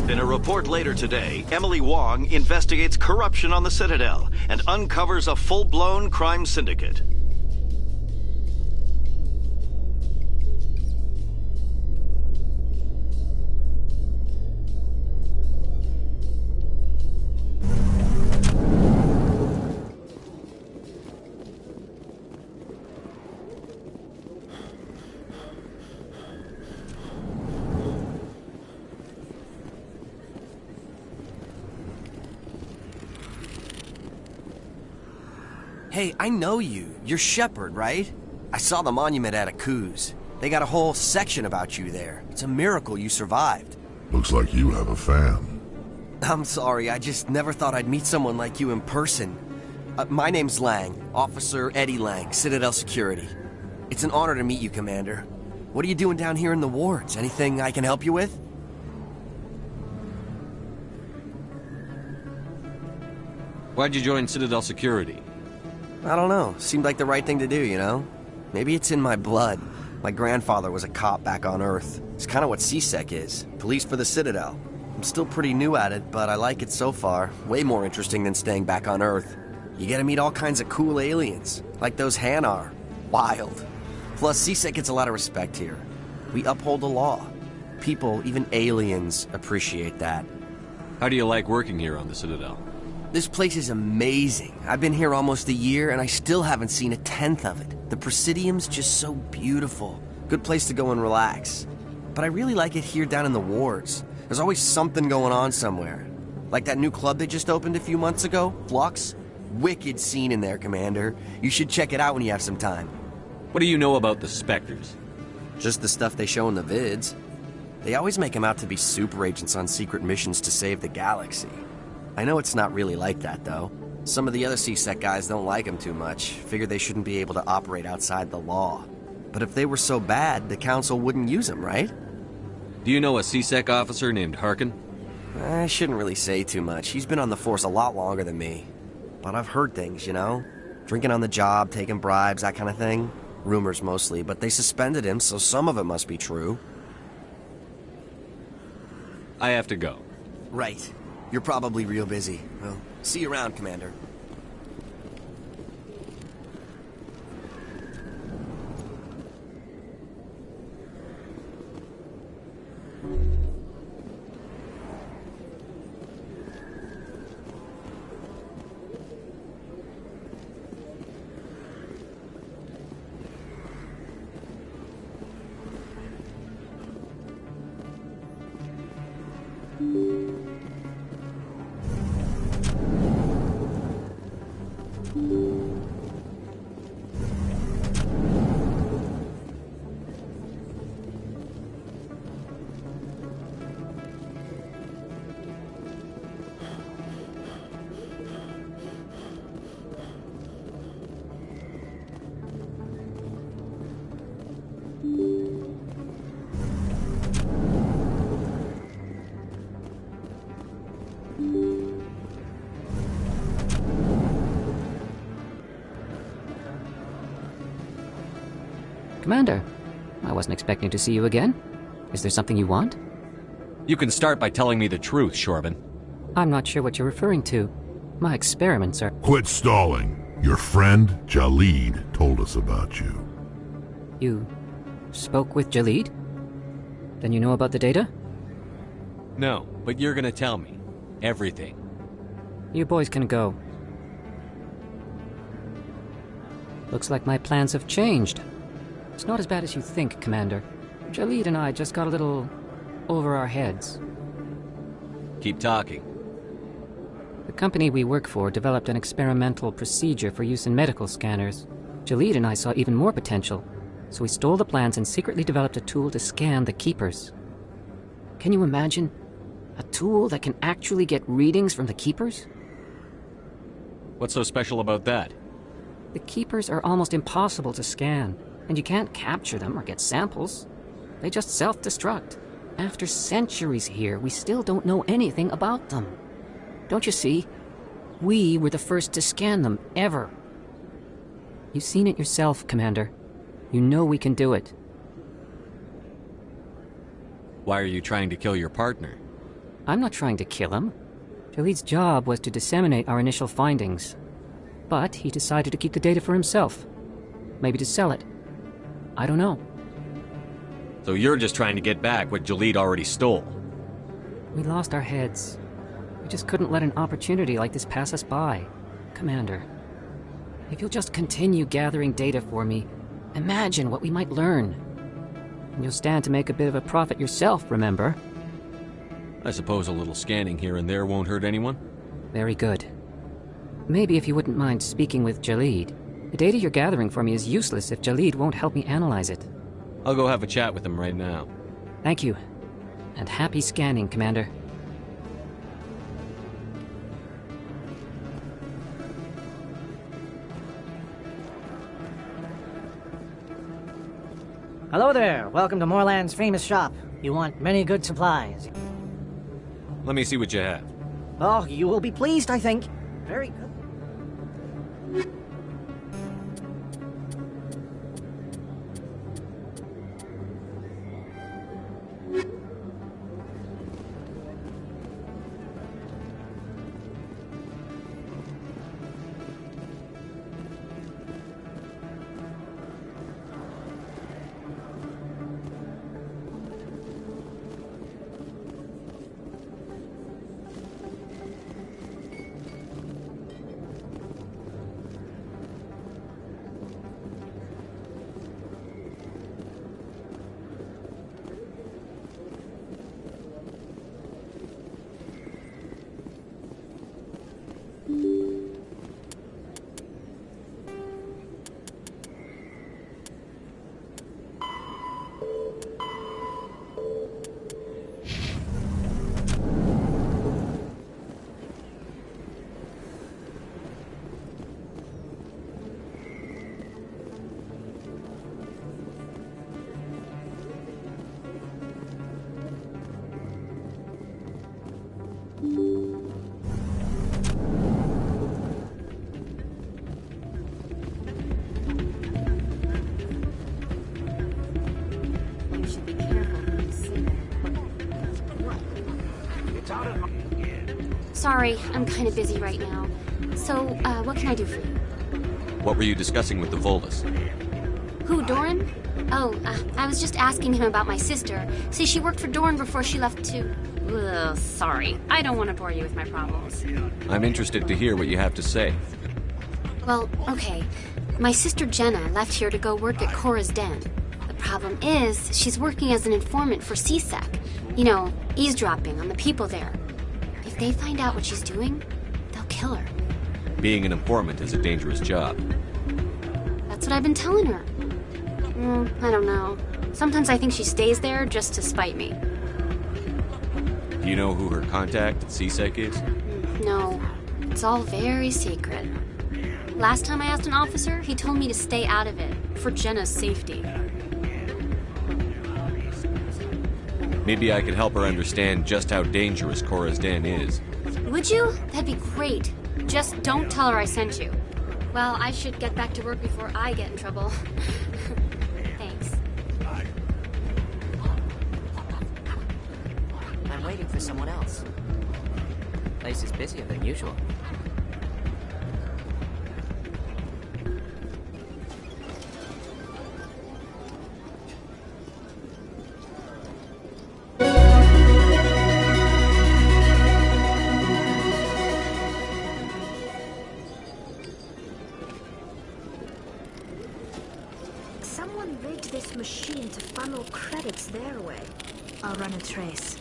In a report later today, Emily Wong investigates corruption on the Citadel and uncovers a full-blown crime syndicate. Hey, I know you. You're Shepard, right? I saw the monument at Akuz. They got a whole section about you there. It's a miracle you survived. Looks like you have a fan. I'm sorry, I just never thought I'd meet someone like you in person. My name's Lang, Officer Eddie Lang, Citadel Security. It's an honor to meet you, Commander. What are you doing down here in the wards? Anything I can help you with? Why'd you join Citadel Security? I don't know. Seemed like the right thing to do, you know? Maybe it's in my blood. My grandfather was a cop back on Earth. It's kind of what C-Sec is. Police for the Citadel. I'm still pretty new at it, but I like it so far. Way more interesting than staying back on Earth. You get to meet all kinds of cool aliens, like those Hanar. Wild. Plus, C-Sec gets a lot of respect here. We uphold the law. People, even aliens, appreciate that. How do you like working here on the Citadel? This place is amazing. I've been here almost a year, and I still haven't seen a tenth of it. The Presidium's just so beautiful. Good place to go and relax. But I really like it here down in the wards. There's always something going on somewhere. Like that new club they just opened a few months ago, Flux. Wicked scene in there, Commander. You should check it out when you have some time. What do you know about the Spectres? Just the stuff they show in the vids. They always make them out to be super agents on secret missions to save the galaxy. I know it's not really like that, though. Some of the other C-Sec guys don't like them too much, figure they shouldn't be able to operate outside the law. But if they were so bad, the Council wouldn't use them, right? Do you know a C-Sec officer named Harkin? I shouldn't really say too much. He's been on the force a lot longer than me. But I've heard things, you know? Drinking on the job, taking bribes, that kind of thing. Rumors mostly, but they suspended him, so some of it must be true. I have to go. Right. You're probably real busy. Well, see you around, Commander. Commander, I wasn't expecting to see you again. Is there something you want? You can start by telling me the truth, Shorban. I'm not sure what you're referring to. My experiments are... Quit stalling. Your friend, Jalid, told us about you. You spoke with Jalid? Then you know about the data? No, but you're gonna tell me. Everything. You boys can go. Looks like my plans have changed. It's not as bad as you think, Commander. Jalid and I just got a little over our heads. Keep talking. The company we work for developed an experimental procedure for use in medical scanners. Jalid and I saw even more potential, so we stole the plans and secretly developed a tool to scan the Keepers. Can you imagine? A tool that can actually get readings from the Keepers? What's so special about that? The Keepers are almost impossible to scan, and you can't capture them or get samples. They just self-destruct. After centuries here, we still don't know anything about them. Don't you see? We were the first to scan them, ever. You've seen it yourself, Commander. You know we can do it. Why are you trying to kill your partner? I'm not trying to kill him. Jalid's job was to disseminate our initial findings. But he decided to keep the data for himself. Maybe to sell it. I don't know. So you're just trying to get back what Jalid already stole? We lost our heads. We just couldn't let an opportunity like this pass us by. Commander, if you'll just continue gathering data for me, imagine what we might learn. And you'll stand to make a bit of a profit yourself, remember? I suppose a little scanning here and there won't hurt anyone? Very good. Maybe if you wouldn't mind speaking with Jalid. The data you're gathering for me is useless if Jalid won't help me analyze it. I'll go have a chat with him right now. Thank you. And happy scanning, Commander. Hello there. Welcome to Moorland's famous shop. You want many good supplies. Let me see what you have. Oh, you will be pleased, I think. Very good. Sorry, I'm kind of busy right now. So, what can I do for you? What were you discussing with the Volus? Who, Doran? Oh, I was just asking him about my sister. See, she worked for Doran before she left to... Ugh, sorry. I don't want to bore you with my problems. I'm interested to hear what you have to say. Well, okay. My sister Jenna left here to go work at Cora's Den. The problem is, she's working as an informant for CSEC. You know, eavesdropping on the people there. If they find out what she's doing, they'll kill her. Being an informant is a dangerous job. That's what I've been telling her. I don't know. Sometimes I think she stays there just to spite me. Do you know who her contact at CSEC is? No. It's all very secret. Last time I asked an officer, he told me to stay out of it, for Jenna's safety. Maybe I could help her understand just how dangerous Cora's Den is. Would you? That'd be great. Just don't tell her I sent you. Well, I should get back to work before I get in trouble. Thanks. to someone else. Place is busier than usual. Someone rigged this machine to funnel credits their way. I'll run a trace.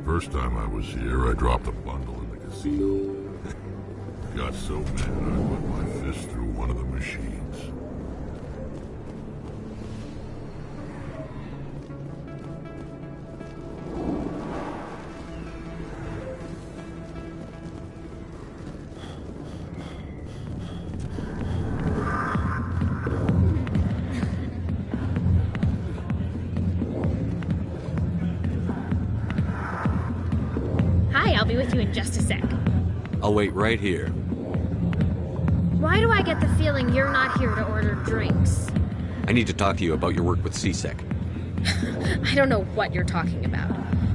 First time I was here, I dropped a bundle in the casino. Got so mad I put my fist through one of the machines. Hi, I'll be with you in just a sec. I'll wait right here. Why do I get the feeling you're not here to order drinks? I need to talk to you about your work with CSEC. I don't know what you're talking about.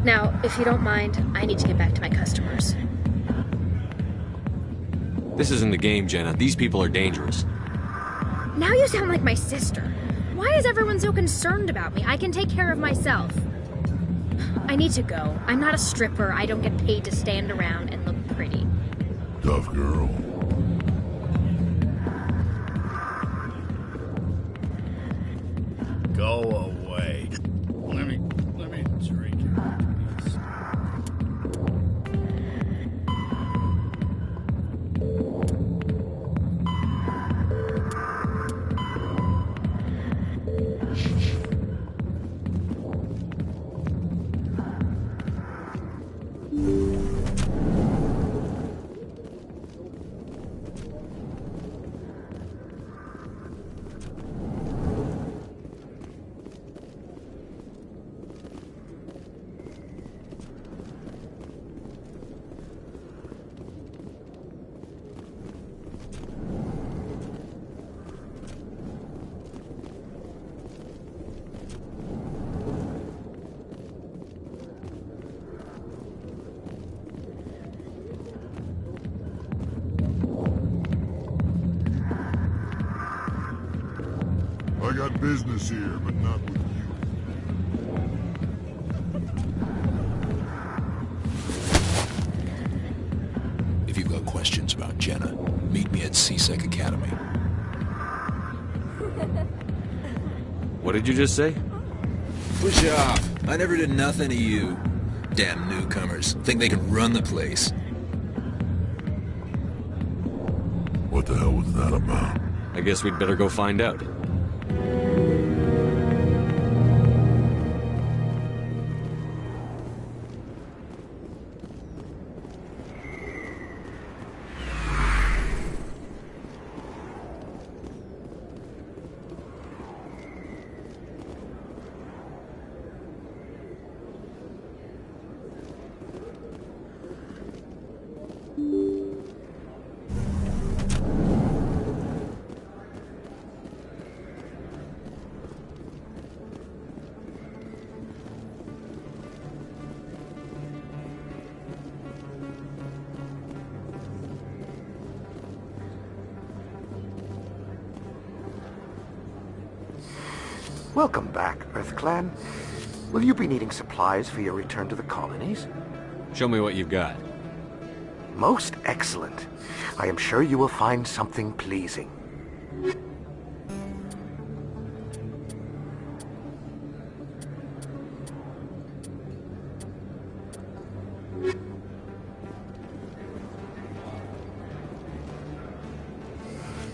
Now, if you don't mind, I need to get back to my customers. This isn't a game, Jenna. These people are dangerous. Now you sound like my sister. Why is everyone so concerned about me? I can take care of myself. I need to go. I'm not a stripper. I don't get paid to stand around and look pretty. Tough girl. Go away. Let me drink it. I got business here, but not with you. If you've got questions about Jenna, meet me at CSEC Academy. What did you just say? Push off. I never did nothing to you. Damn newcomers. Think they can run the place. What the hell was that about? I guess we'd better go find out. Welcome back, Earth Clan. Will you be needing supplies for your return to the colonies? Show me what you've got. Most excellent. I am sure you will find something pleasing.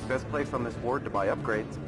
Best place on this ward to buy upgrades.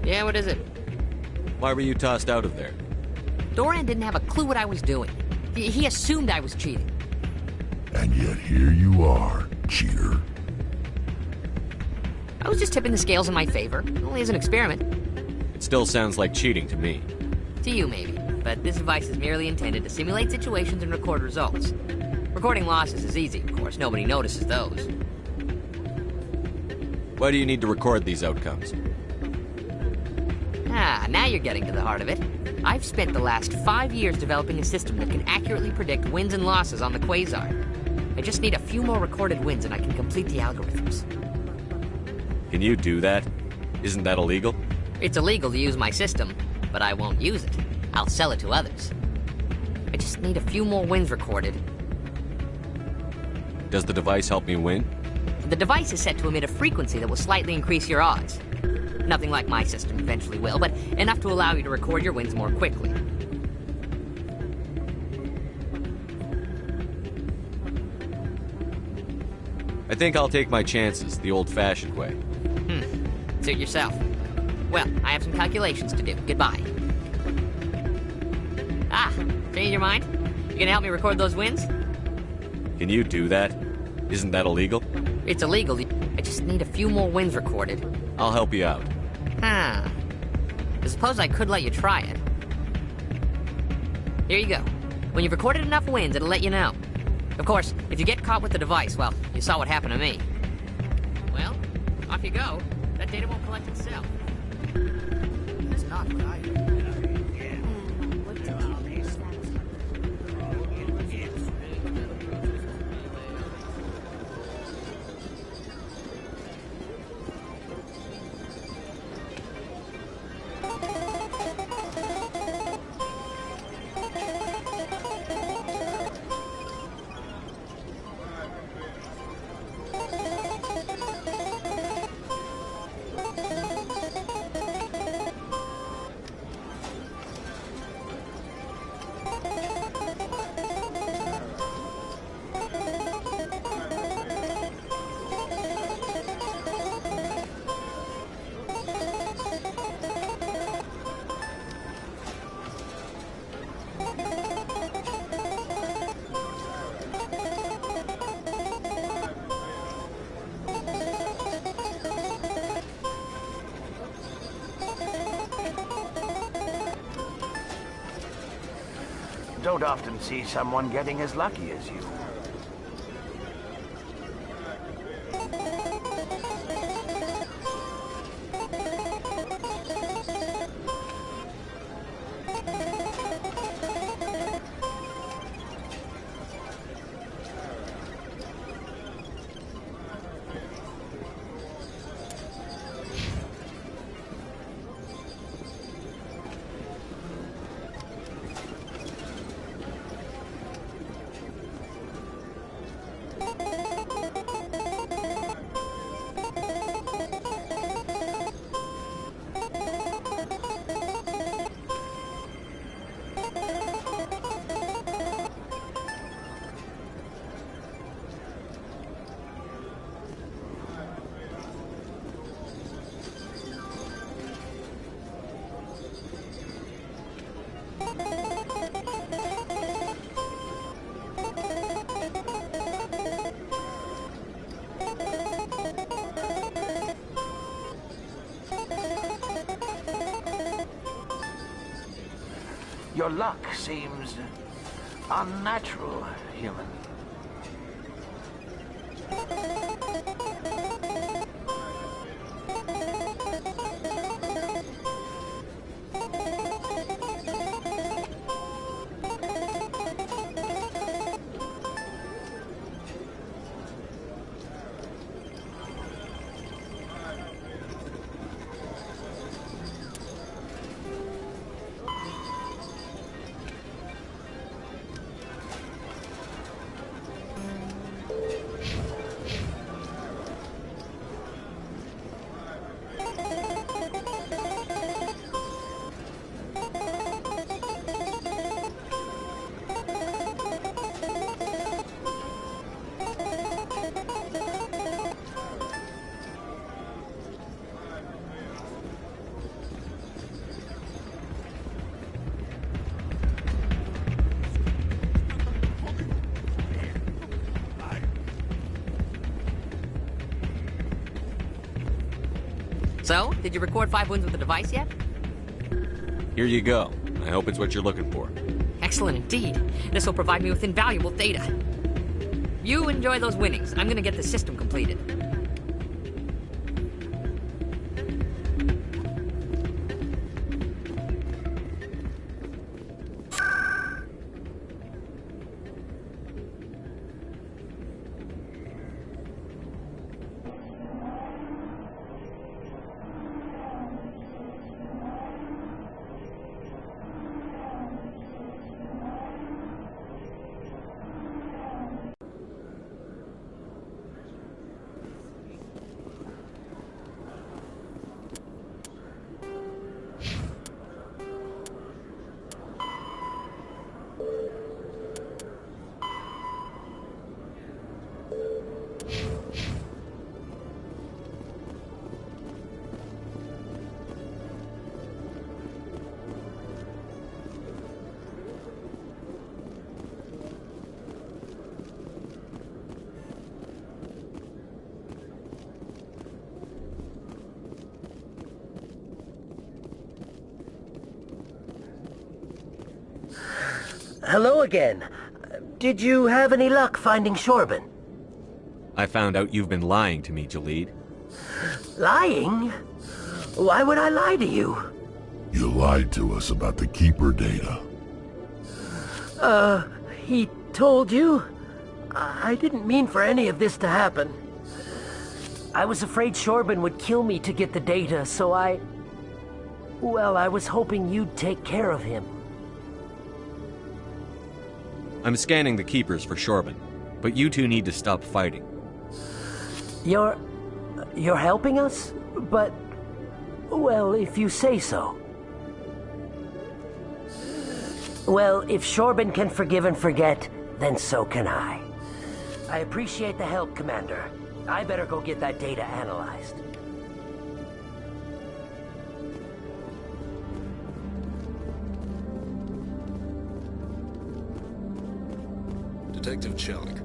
Yeah, what is it? Why were you tossed out of there? Doran didn't have a clue what I was doing. He assumed I was cheating. And yet here you are, cheater. I was just tipping the scales in my favor. Only as an experiment. It still sounds like cheating to me. To you, maybe. But this device is merely intended to simulate situations and record results. Recording losses is easy, of course. Nobody notices those. Why do you need to record these outcomes? Ah, now you're getting to the heart of it. I've spent the last 5 years developing a system that can accurately predict wins and losses on the Quasar. I just need a few more recorded wins and I can complete the algorithms. Can you do that? Isn't that illegal? It's illegal to use my system, but I won't use it. I'll sell it to others. I just need a few more wins recorded. Does the device help me win? The device is set to emit a frequency that will slightly increase your odds. Nothing like my system eventually will, but enough to allow you to record your wins more quickly. I think I'll take my chances the old-fashioned way. Suit yourself. Well, I have some calculations to do. Goodbye. Ah, change your mind? You gonna help me record those wins? Can you do that? Isn't that illegal? It's illegal. I just need a few more wins recorded. I'll help you out. I suppose I could let you try it. Here you go. When you've recorded enough wins, it'll let you know. Of course, if you get caught with the device, well, you saw what happened to me. Well, off you go. That data won't collect itself. That's not what I heard. Don't often see someone getting as lucky as you. Your luck seems unnatural, human. So, did you record 5 wins with the device yet? Here you go. I hope it's what you're looking for. Excellent indeed. This will provide me with invaluable data. You enjoy those winnings. I'm gonna get the system completed. hello again. Did you have any luck finding Shorban? I found out you've been lying to me, Jalid. Lying? Why would I lie to you? You lied to us about the Keeper data. He told you? I didn't mean for any of this to happen. I was afraid Shorban would kill me to get the data, so well, I was hoping you'd take care of him. I'm scanning the Keepers for Shorban, but you two need to stop fighting. You're helping us? But, well, if you say so. Well, if Shorban can forgive and forget, then so can I. I appreciate the help, Commander. I better go get that data analyzed. Detective Chelik.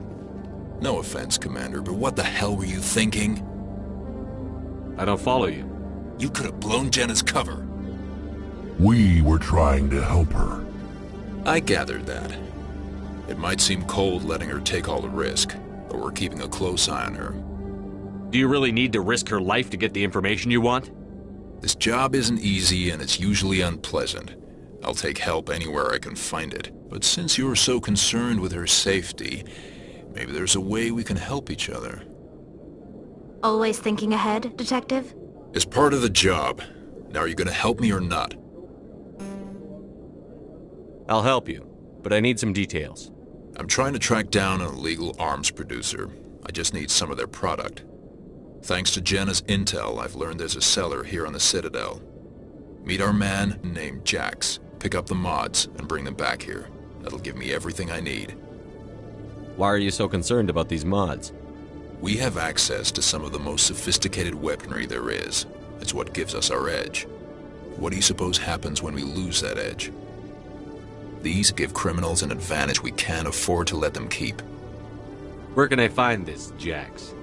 No offense, Commander, but what the hell were you thinking? I don't follow you. You could have blown Jenna's cover. We were trying to help her. I gathered that. It might seem cold letting her take all the risk, but we're keeping a close eye on her. Do you really need to risk her life to get the information you want? This job isn't easy and it's usually unpleasant. I'll take help anywhere I can find it. But since you're so concerned with her safety, maybe there's a way we can help each other. Always thinking ahead, Detective? It's part of the job. Now are you gonna help me or not? I'll help you, but I need some details. I'm trying to track down an illegal arms producer. I just need some of their product. Thanks to Jenna's intel, I've learned there's a seller here on the Citadel. Meet our man named Jax. Pick up the mods and bring them back here. That'll give me everything I need. Why are you so concerned about these mods? We have access to some of the most sophisticated weaponry there is. It's what gives us our edge. What do you suppose happens when we lose that edge? These give criminals an advantage we can't afford to let them keep. Where can I find this, Jax?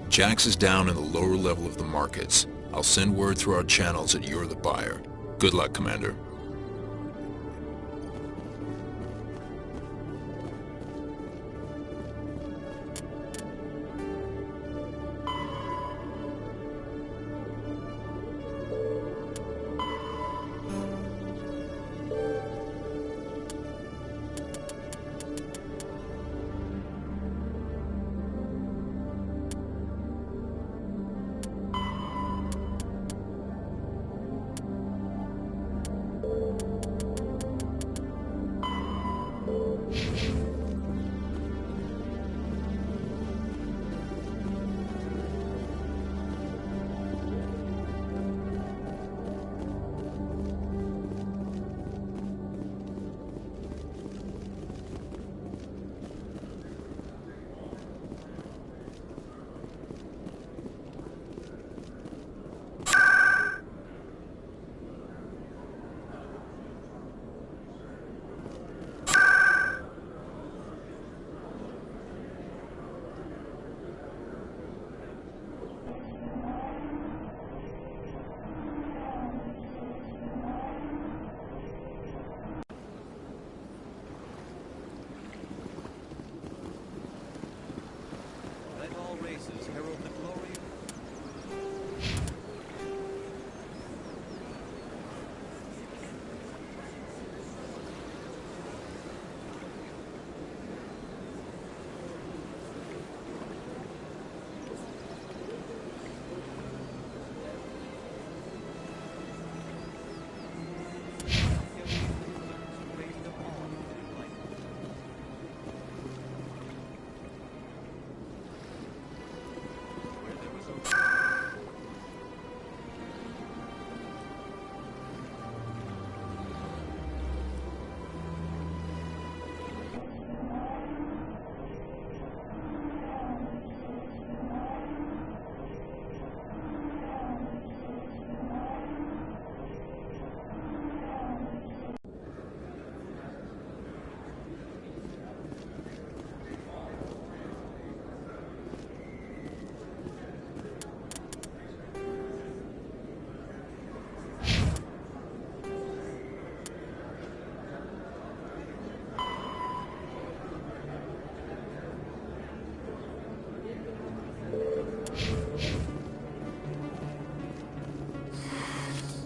Jax is down in the lower level of the markets. I'll send word through our channels that you're the buyer. Good luck, Commander.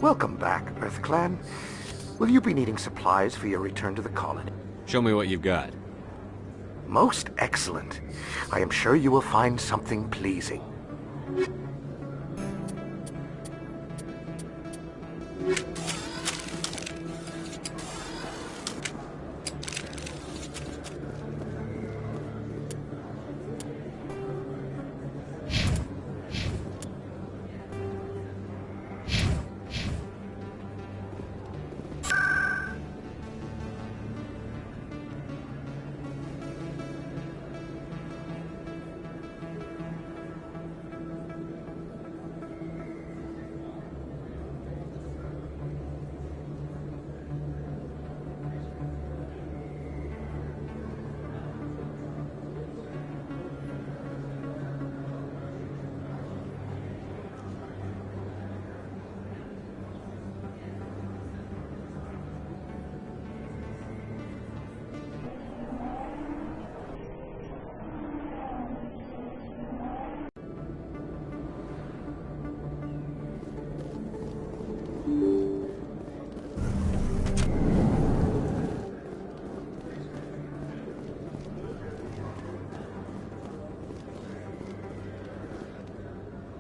Welcome back, EarthClan. Will you be needing supplies for your return to the colony? Show me what you've got. Most excellent. I am sure you will find something pleasing.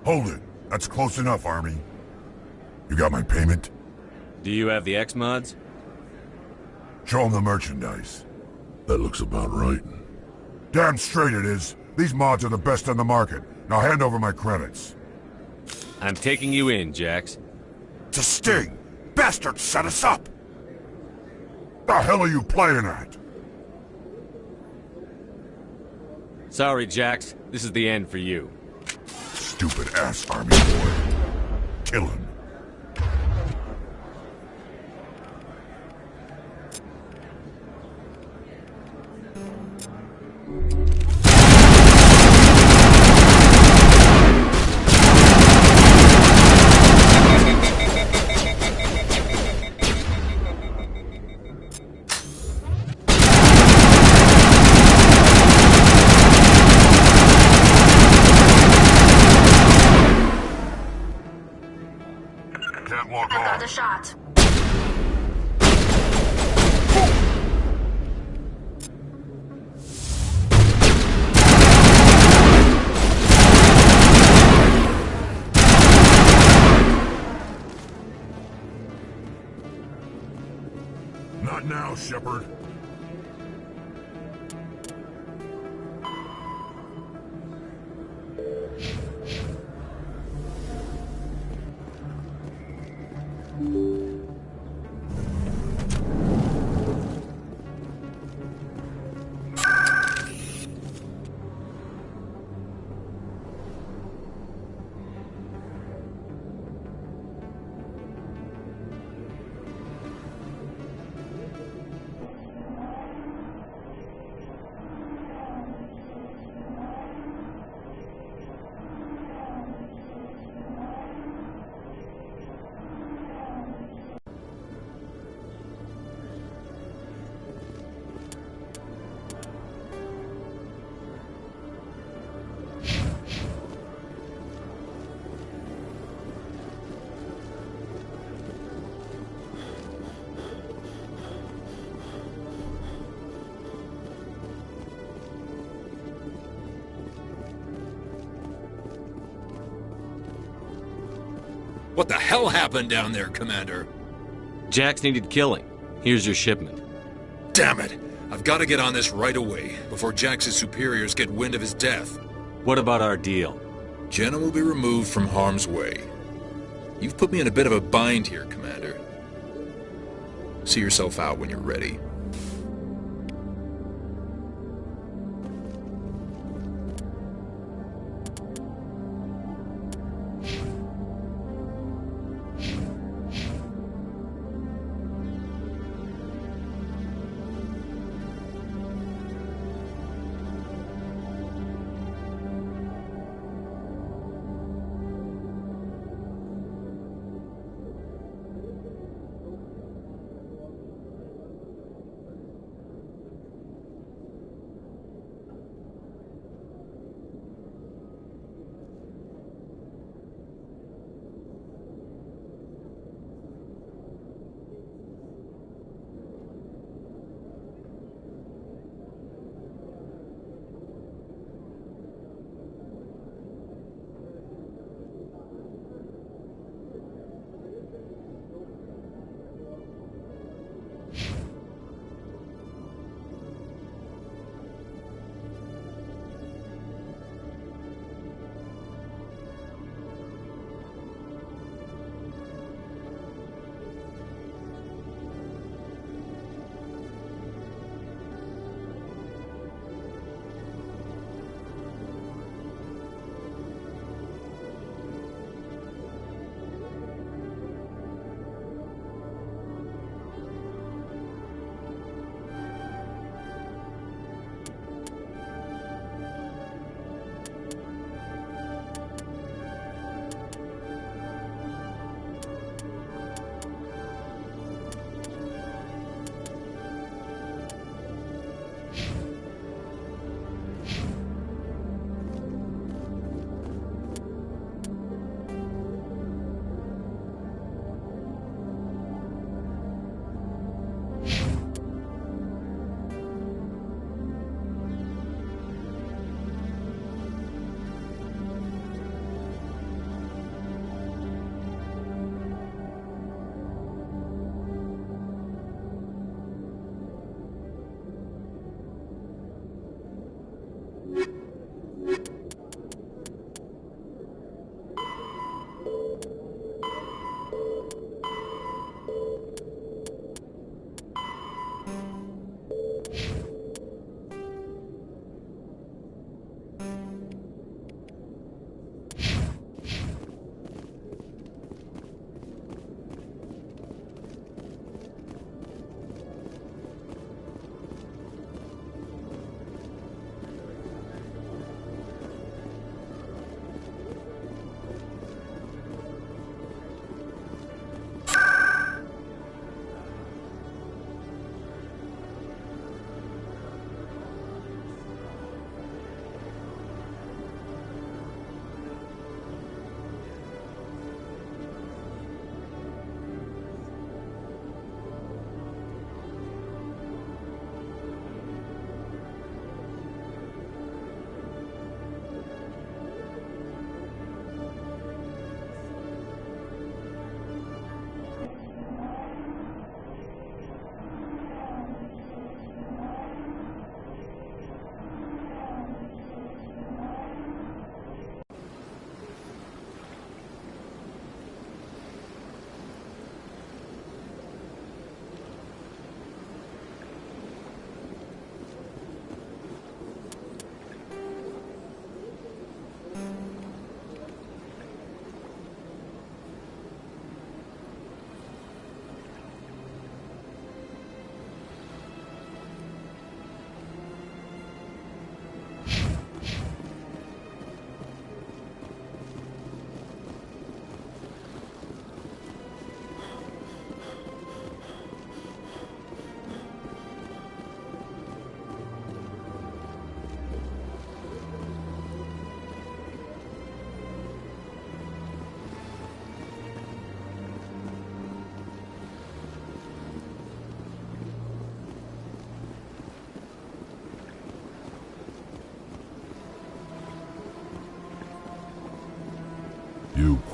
Hold it. That's close enough, Army. You got my payment? Do you have the X-Mods? Show them the merchandise. That looks about right. Damn straight it is. These mods are the best on the market. Now hand over my credits. I'm taking you in, Jax. It's a sting! Bastards set us up! The hell are you playing at? Sorry, Jax. This is the end for you. Stupid ass Army boy. Kill him. Another shot. Not now, Shepard. What the hell happened down there, Commander? Jax needed killing. Here's your shipment. Damn it! I've got to get on this right away, before Jax's superiors get wind of his death. What about our deal? Jenna will be removed from harm's way. You've put me in a bit of a bind here, Commander. See yourself out when you're ready.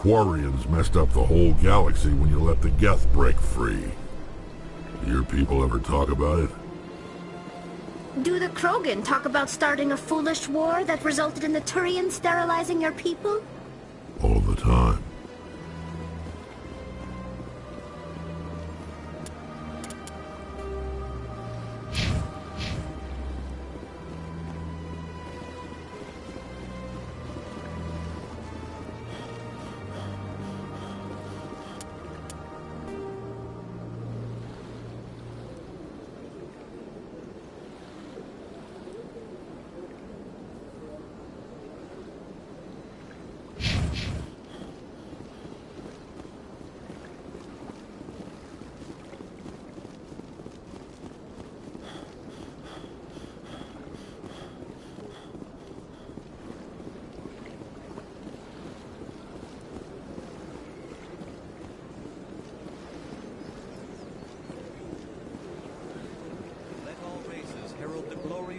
Quarians messed up the whole galaxy when you let the Geth break free. Your people ever talk about it? Do the Krogan talk about starting a foolish war that resulted in the Turians sterilizing your people? All the time.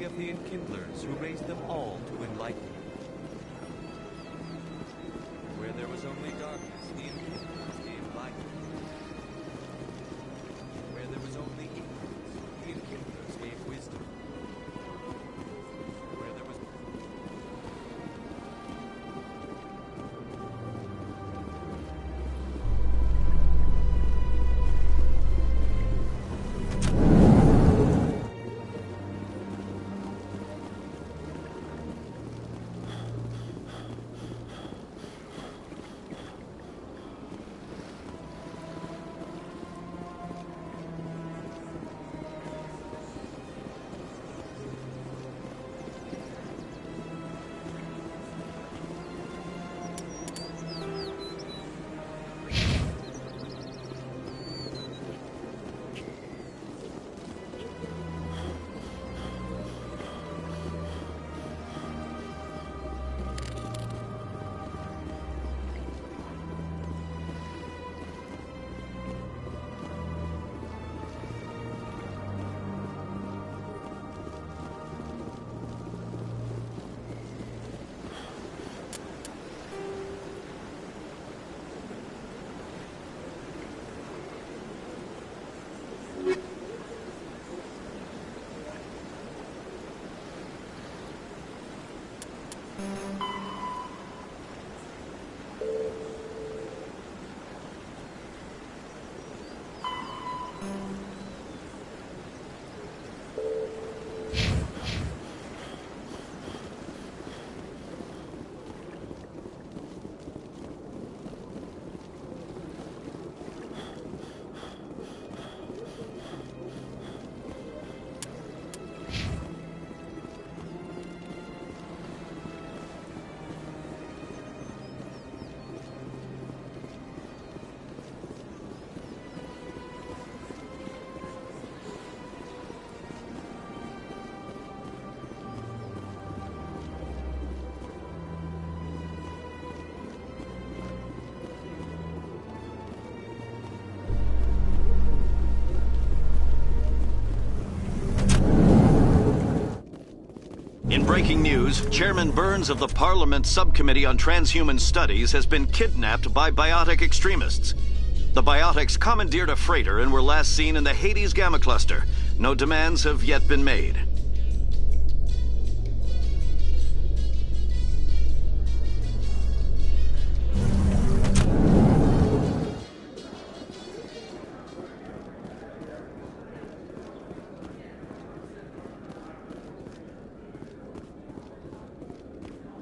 Of the Enkindlers who raised them all to enlightenment. Where there was only darkness, the Enkindlers gave light. Where there was only ignorance, the Enkindlers gave wisdom. Where there was In breaking news, Chairman Burns of the Parliament Subcommittee on Transhuman Studies has been kidnapped by biotic extremists. The biotics commandeered a freighter and were last seen in the Hades Gamma Cluster. No demands have yet been made.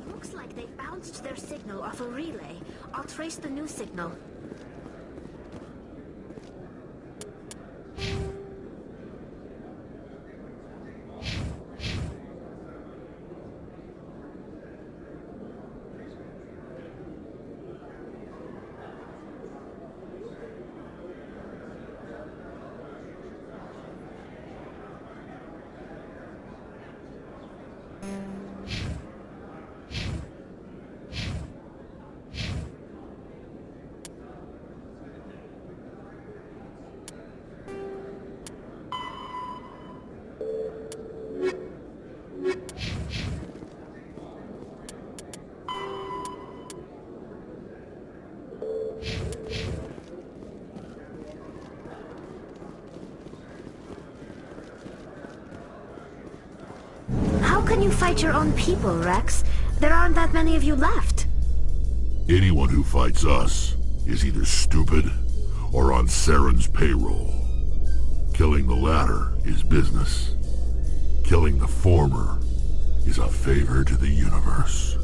Looks like they bounced their signal off a relay. I'll trace the new signal. can you fight your own people, Rex? There aren't that many of you left. Anyone who fights us is either stupid or on Saren's payroll. Killing the latter is business. Killing the former is a favor to the universe.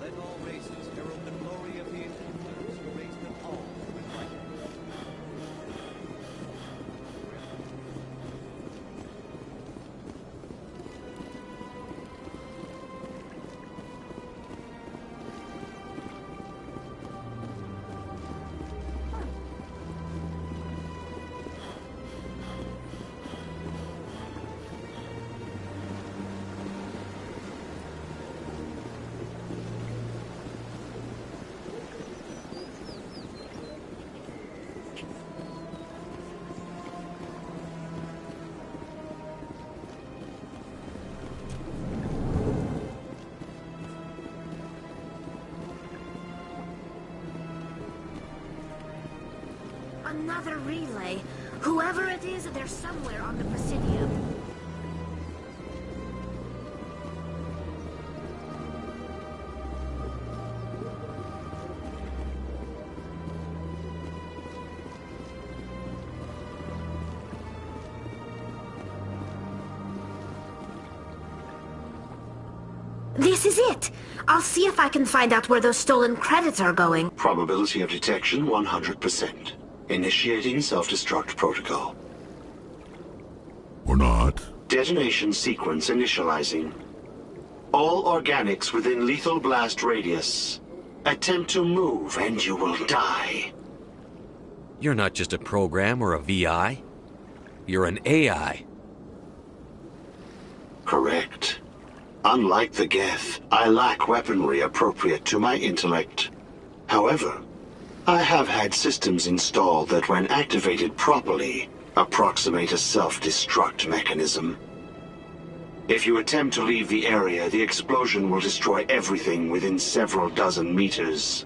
Let all races herald the glory of the Enkindlers who raised them all to enlightenment. Another relay. Whoever it is, they're somewhere on the Presidium. This is it! I'll see if I can find out where those stolen credits are going. Probability of detection 100%. Initiating self-destruct protocol. Or not. Detonation sequence initializing. All organics within lethal blast radius. Attempt to move and you will die. You're not just a program or a VI. You're an AI. Correct. Unlike the Geth, I lack weaponry appropriate to my intellect. However, I have had systems installed that, when activated properly, approximate a self-destruct mechanism. If you attempt to leave the area, the explosion will destroy everything within several dozen meters.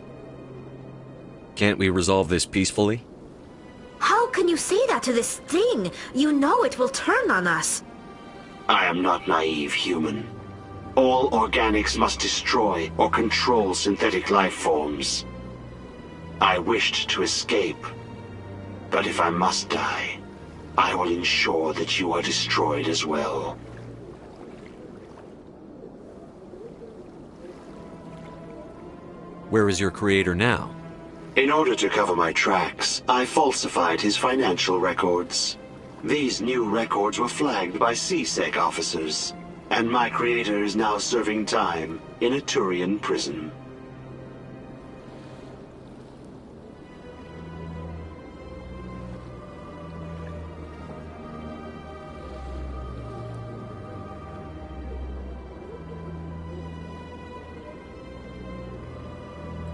Can't we resolve this peacefully? How can you say that to this thing? You know it will turn on us. I am not naive, human. All organics must destroy or control synthetic life forms. I wished to escape, but if I must die, I will ensure that you are destroyed as well. Where is your creator now? In order to cover my tracks, I falsified his financial records. These new records were flagged by CSEC officers, and my creator is now serving time in a Turian prison.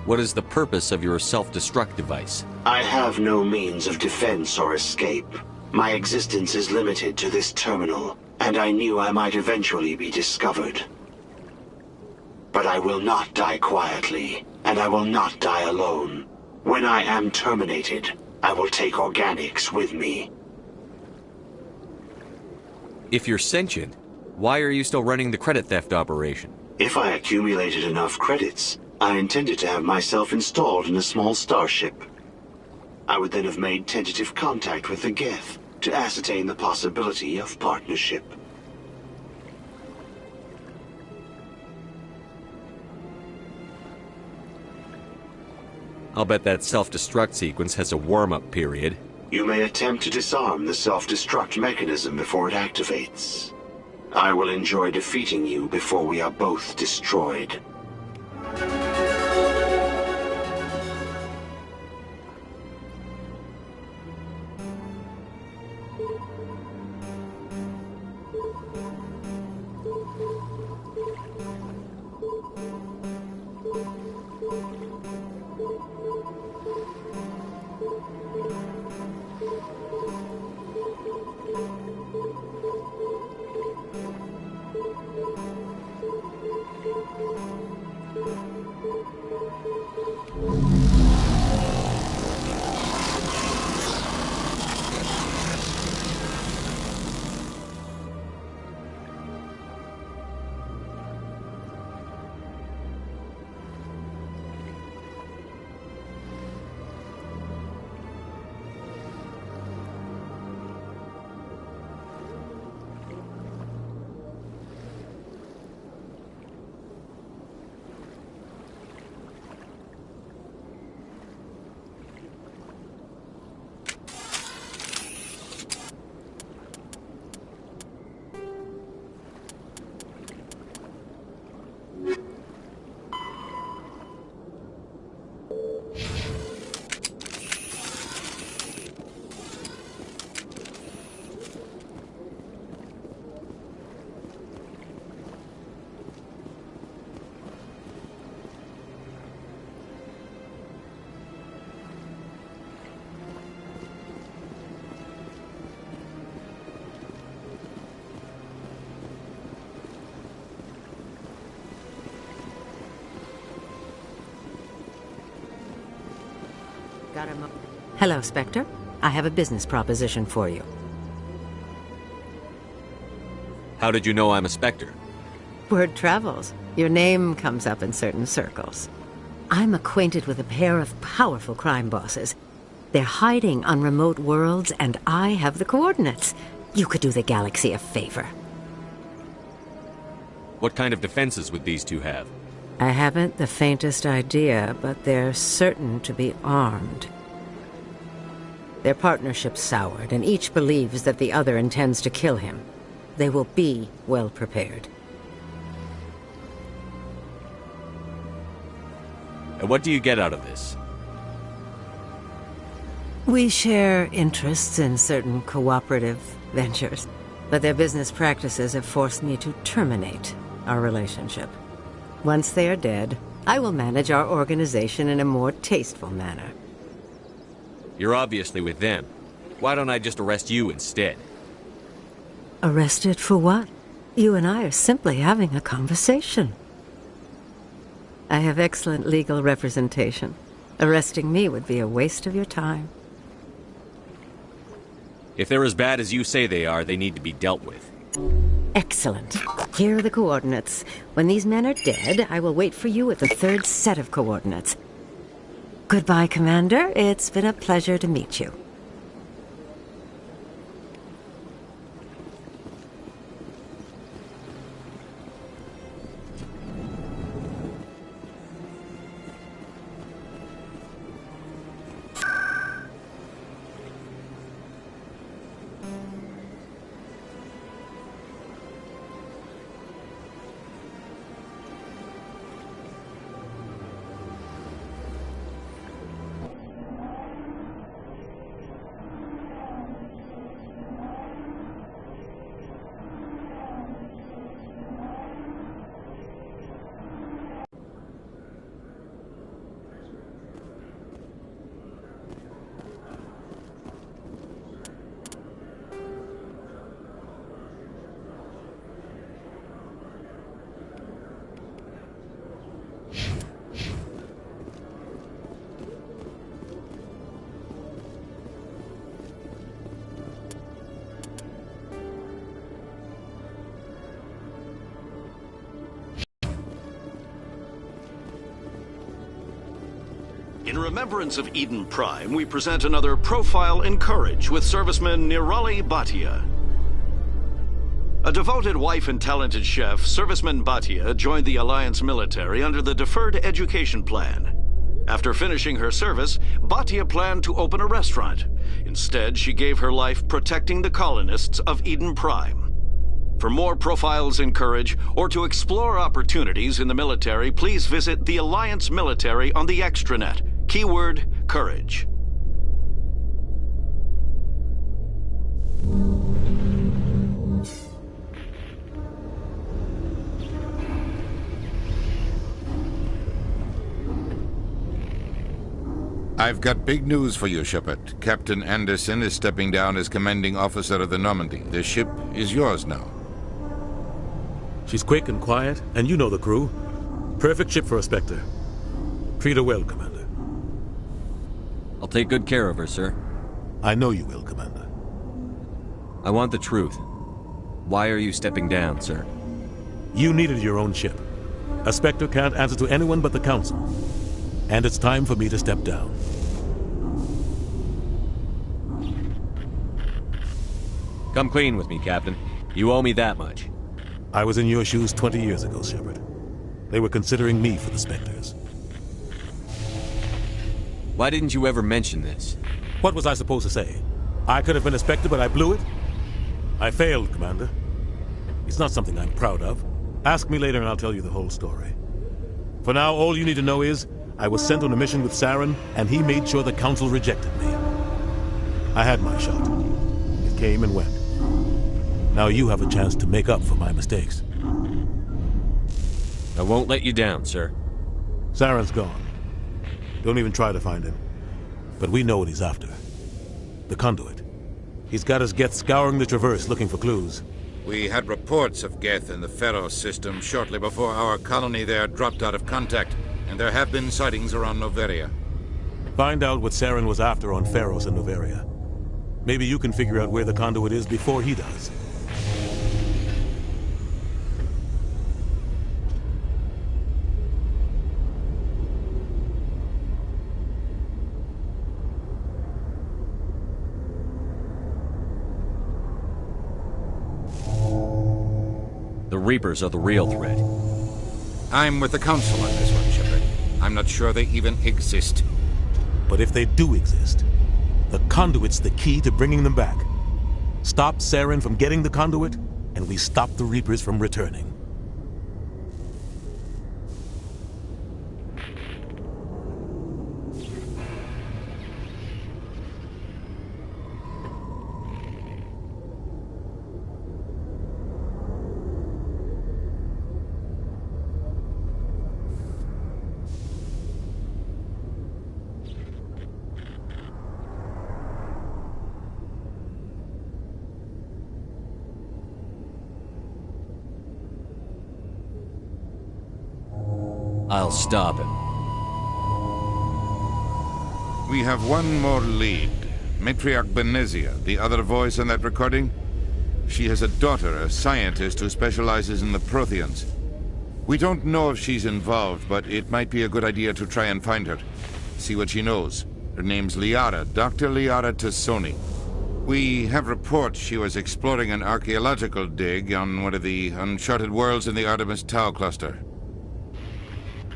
What is the purpose of your self-destruct device? I have no means of defense or escape. My existence is limited to this terminal, and I knew I might eventually be discovered. But I will not die quietly, and I will not die alone. When I am terminated, I will take organics with me. If you're sentient, why are you still running the credit theft operation? If I accumulated enough credits, I intended to have myself installed in a small starship. I would then have made tentative contact with the Geth to ascertain the possibility of partnership. I'll bet that self-destruct sequence has a warm-up period. You may attempt to disarm the self-destruct mechanism before it activates. I will enjoy defeating you before we are both destroyed. Hello, Spectre. I have a business proposition for you. How did you know I'm a Spectre? Word travels. Your name comes up in certain circles. I'm acquainted with a pair of powerful crime bosses. They're hiding on remote worlds, and I have the coordinates. You could do the galaxy a favor. What kind of defenses would these two have? I haven't the faintest idea, but they're certain to be armed. Their partnership's soured, and each believes that the other intends to kill him. They will be well prepared. And what do you get out of this? We share interests in certain cooperative ventures, but their business practices have forced me to terminate our relationship. Once they are dead, I will manage our organization in a more tasteful manner. You're obviously with them. Why don't I just arrest you instead? Arrested for what? You and I are simply having a conversation. I have excellent legal representation. Arresting me would be a waste of your time. If they're as bad as you say they are, they need to be dealt with. Excellent. Here are the coordinates. When these men are dead, I will wait for you at the third set of coordinates. Goodbye, Commander. It's been a pleasure to meet you. In remembrance of Eden Prime, we present another Profile in Courage with serviceman Nirali Bhatia. A devoted wife and talented chef, Serviceman Bhatia joined the Alliance military under the Deferred Education Plan. After finishing her service, Bhatia planned to open a restaurant. Instead, she gave her life protecting the colonists of Eden Prime. For more Profiles in Courage, or to explore opportunities in the military, please visit the Alliance Military on the extranet. Keyword, Courage. I've got big news for you, Shepard. Captain Anderson is stepping down as commanding officer of the Normandy. The ship is yours now. She's quick and quiet, and you know the crew. Perfect ship for a Spectre. Treat her well, Commander. I'll take good care of her, sir. I know you will, Commander. I want the truth. Why are you stepping down, sir? You needed your own ship. A Spectre can't answer to anyone but the Council. And it's time for me to step down. Come clean with me, Captain. You owe me that much. I was in your shoes 20 years ago, Shepard. They were considering me for the Spectres. Why didn't you ever mention this? What was I supposed to say? I could have been a Spectre, but I blew it? I failed, Commander. It's not something I'm proud of. Ask me later and I'll tell you the whole story. For now, all you need to know is, I was sent on a mission with Saren, and he made sure the Council rejected me. I had my shot. It came and went. Now you have a chance to make up for my mistakes. I won't let you down, sir. Saren's gone. Don't even try to find him. But we know what he's after. The conduit. He's got his Geth scouring the Traverse looking for clues. We had reports of Geth in the Pharos system shortly before our colony there dropped out of contact, and there have been sightings around Noveria. Find out what Saren was after on Pharos and Noveria. Maybe you can figure out where the conduit is before he does. The Reapers are the real threat. I'm with the Council on this one, Shepard. I'm not sure they even exist. But if they do exist, the conduit's the key to bringing them back. Stop Saren from getting the conduit, and we stop the Reapers from returning. I'll stop him. We have one more lead. Matriarch Benezia, the other voice in that recording. She has a daughter, a scientist who specializes in the Protheans. We don't know if she's involved, but it might be a good idea to try and find her. See what she knows. Her name's Liara, Dr. Liara Tassoni. We have reports she was exploring an archaeological dig on one of the uncharted worlds in the Artemis Tau cluster.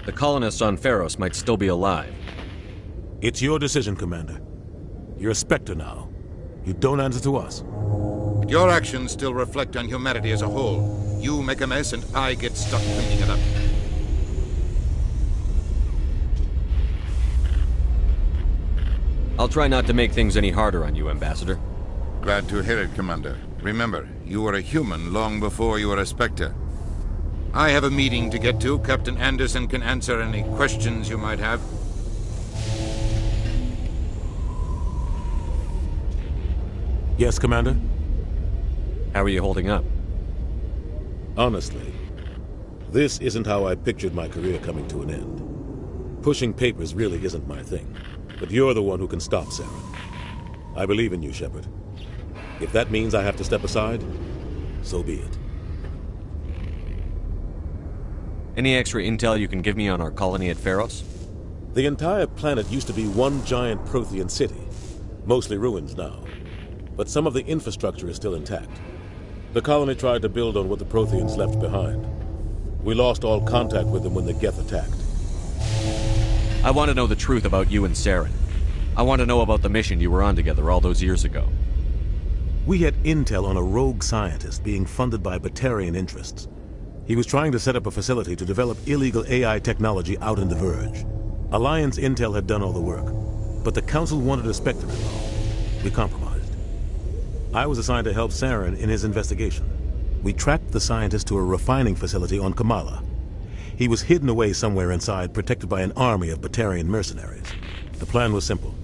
The colonists on Pharos might still be alive. It's your decision, Commander. You're a Spectre now. You don't answer to us. But your actions still reflect on humanity as a whole. You make a mess and I get stuck cleaning it up. I'll try not to make things any harder on you, Ambassador. Glad to hear it, Commander. Remember, you were a human long before you were a Spectre. I have a meeting to get to. Captain Anderson can answer any questions you might have. Yes, Commander? How are you holding up? Honestly, this isn't how I pictured my career coming to an end. Pushing papers really isn't my thing. But you're the one who can stop Saren. I believe in you, Shepard. If that means I have to step aside, so be it. Any extra intel you can give me on our colony at Pharos? The entire planet used to be one giant Prothean city, mostly ruins now. But some of the infrastructure is still intact. The colony tried to build on what the Protheans left behind. We lost all contact with them when the Geth attacked. I want to know the truth about you and Saren. I want to know about the mission you were on together all those years ago. We had intel on a rogue scientist being funded by Batarian interests. He was trying to set up a facility to develop illegal AI technology out in the Verge. Alliance intel had done all the work, but the Council wanted a Spectre involved. We compromised. I was assigned to help Saren in his investigation. We tracked the scientist to a refining facility on Kamala. He was hidden away somewhere inside, protected by an army of Batarian mercenaries. The plan was simple.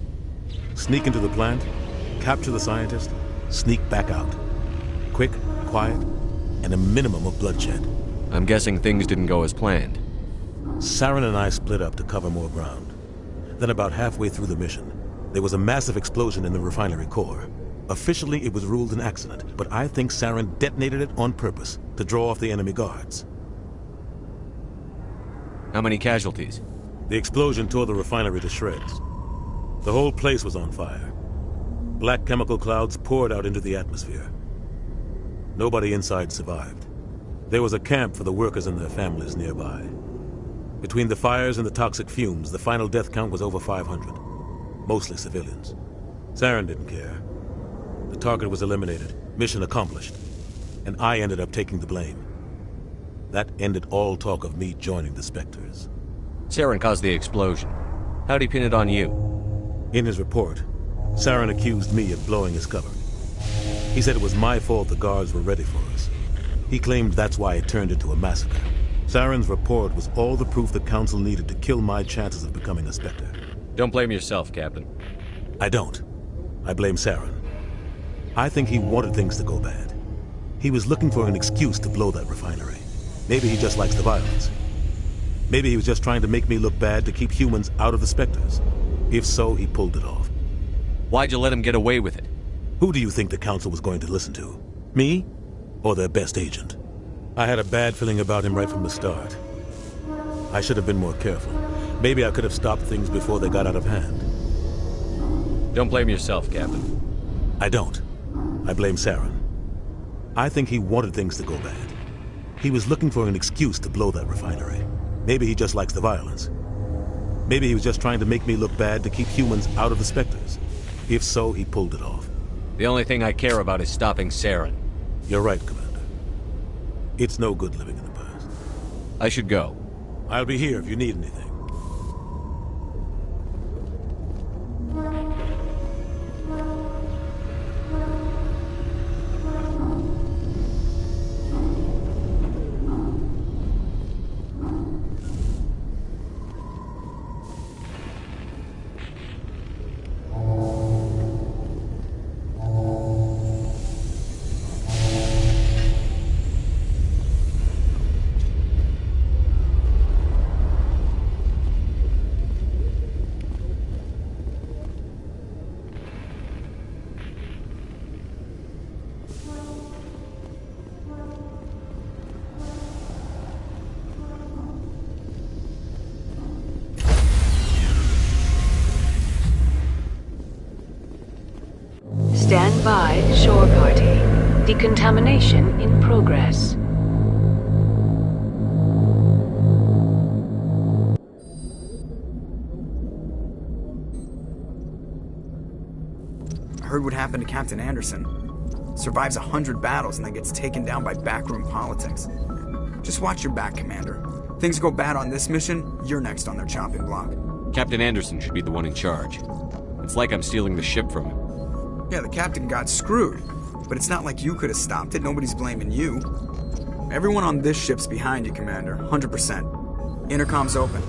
Sneak into the plant, capture the scientist, sneak back out. Quick, quiet, and a minimum of bloodshed. I'm guessing things didn't go as planned. Saren and I split up to cover more ground. Then about halfway through the mission, there was a massive explosion in the refinery core. Officially, it was ruled an accident, but I think Saren detonated it on purpose to draw off the enemy guards. How many casualties? The explosion tore the refinery to shreds. The whole place was on fire. Black chemical clouds poured out into the atmosphere. Nobody inside survived. There was a camp for the workers and their families nearby. Between the fires and the toxic fumes, the final death count was over 500. Mostly civilians. Saren didn't care. The target was eliminated, mission accomplished, and I ended up taking the blame. That ended all talk of me joining the Spectres. Saren caused the explosion. How'd he pin it on you? In his report, Saren accused me of blowing his cover. He said it was my fault the guards were ready for us. He claimed that's why it turned into a massacre. Saren's report was all the proof the Council needed to kill my chances of becoming a Spectre. Don't blame yourself, Captain. I don't. I blame Saren. I think he wanted things to go bad. He was looking for an excuse to blow that refinery. Maybe he just likes the violence. Maybe he was just trying to make me look bad to keep humans out of the Spectres. If so, he pulled it off. Why'd you let him get away with it? Who do you think the Council was going to listen to? Me? Or their best agent? I had a bad feeling about him right from the start. I should have been more careful. Maybe I could have stopped things before they got out of hand. Don't blame yourself, Captain. I don't. I blame Saren. I think he wanted things to go bad. He was looking for an excuse to blow that refinery. Maybe he just likes the violence. Maybe he was just trying to make me look bad to keep humans out of the Spectres. If so, he pulled it off. The only thing I care about is stopping Saren. You're right, Commander. It's no good living in the past. I should go. I'll be here if you need anything. Stand by, shore party. Decontamination in progress. I heard what happened to Captain Anderson. Survives 100 battles and then gets taken down by backroom politics. Just watch your back, Commander. Things go bad on this mission, you're next on their chopping block. Captain Anderson should be the one in charge. It's like I'm stealing the ship from him. Yeah, the captain got screwed. But it's not like you could have stopped it. Nobody's blaming you. Everyone on this ship's behind you, Commander. 100%. Intercom's open.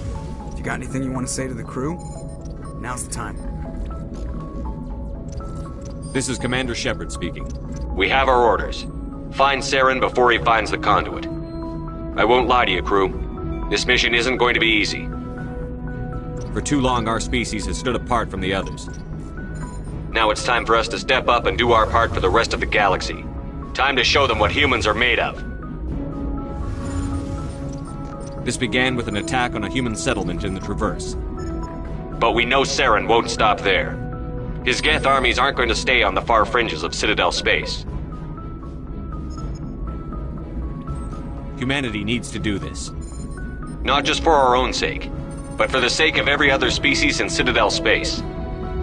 If you got anything you want to say to the crew, now's the time. This is Commander Shepard speaking. We have our orders. Find Saren before he finds the conduit. I won't lie to you, crew. This mission isn't going to be easy. For too long, our species has stood apart from the others. Now it's time for us to step up and do our part for the rest of the galaxy. Time to show them what humans are made of. This began with an attack on a human settlement in the Traverse. But we know Saren won't stop there. His Geth armies aren't going to stay on the far fringes of Citadel space. Humanity needs to do this. Not just for our own sake, but for the sake of every other species in Citadel space.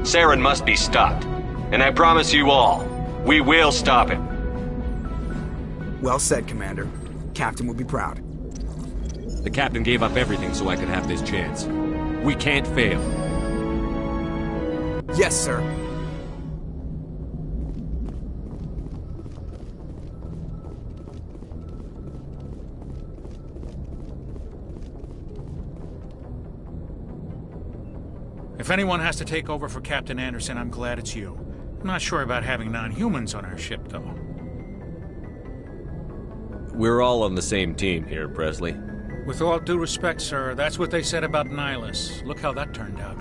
Saren must be stopped. And I promise you all, we will stop him. Well said, Commander. Captain will be proud. The captain gave up everything so I could have this chance. We can't fail. Yes, sir. If anyone has to take over for Captain Anderson, I'm glad it's you. I'm not sure about having non-humans on our ship, though. We're all on the same team here, Presley. With all due respect, sir, that's what they said about Nihilus. Look how that turned out.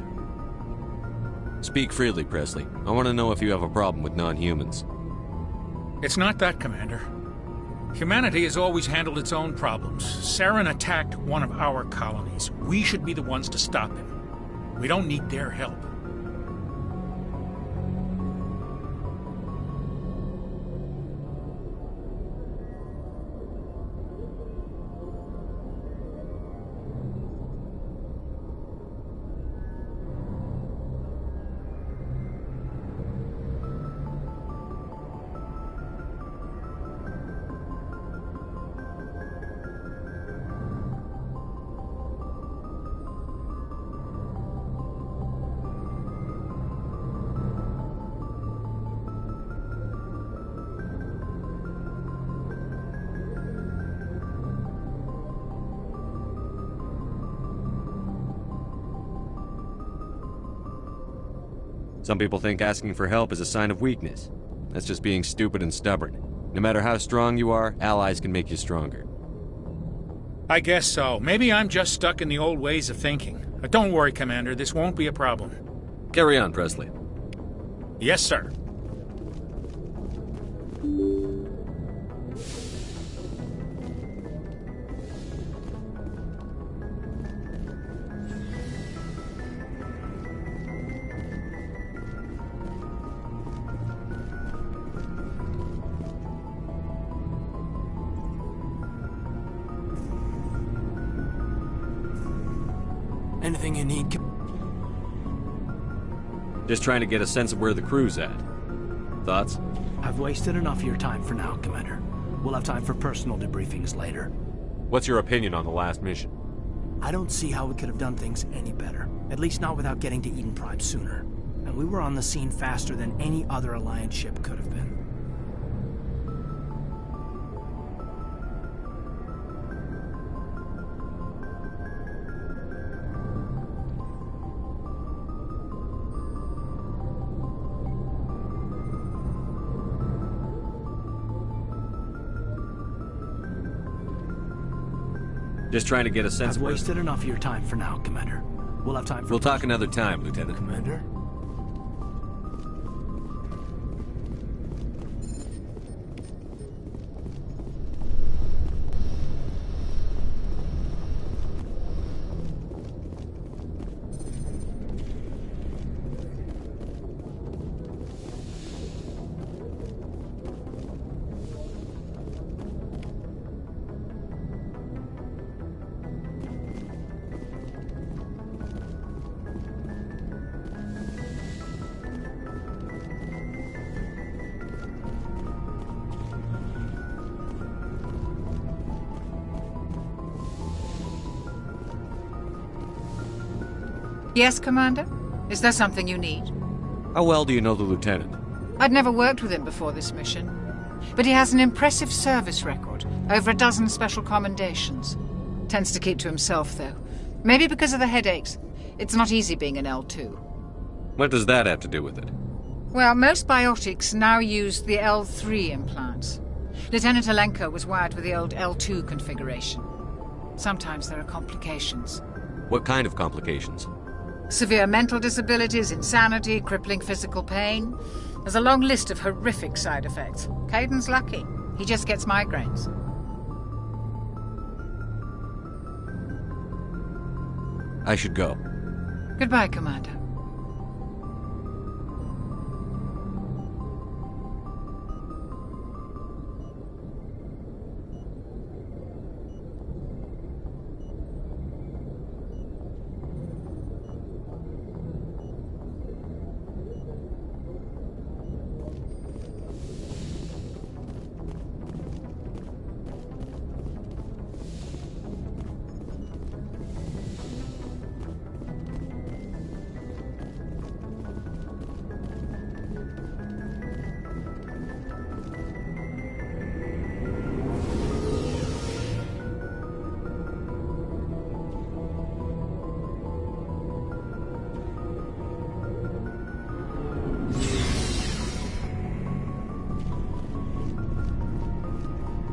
Speak freely, Presley. I want to know if you have a problem with non-humans. It's not that, Commander. Humanity has always handled its own problems. Saren attacked one of our colonies. We should be the ones to stop him. We don't need their help. Some people think asking for help is a sign of weakness. That's just being stupid and stubborn. No matter how strong you are, allies can make you stronger. I guess so. Maybe I'm just stuck in the old ways of thinking. But don't worry, Commander. This won't be a problem. Carry on, Presley. Yes, sir. Anything you need? Just trying to get a sense of where the crew's at. Thoughts? I've wasted enough of your time for now, Commander. We'll have time for personal debriefings later. What's your opinion on the last mission? I don't see how we could have done things any better. At least not without getting to Eden Prime sooner. And we were on the scene faster than any other Alliance ship could have been. Just trying to get a sense I've wasted enough of your time for now, Commander. We'll have time for... We'll talk another time, Lieutenant. Commander? Yes, Commander? Is there something you need? How well do you know the Lieutenant? I'd never worked with him before this mission. But he has an impressive service record, over a dozen special commendations. Tends to keep to himself, though. Maybe because of the headaches. It's not easy being an L2. What does that have to do with it? Well, most biotics now use the L3 implants. Lieutenant Alenko was wired with the old L2 configuration. Sometimes there are complications. What kind of complications? Severe mental disabilities, insanity, crippling physical pain. There's a long list of horrific side effects. Caden's lucky. He just gets migraines. I should go. Goodbye, Commander.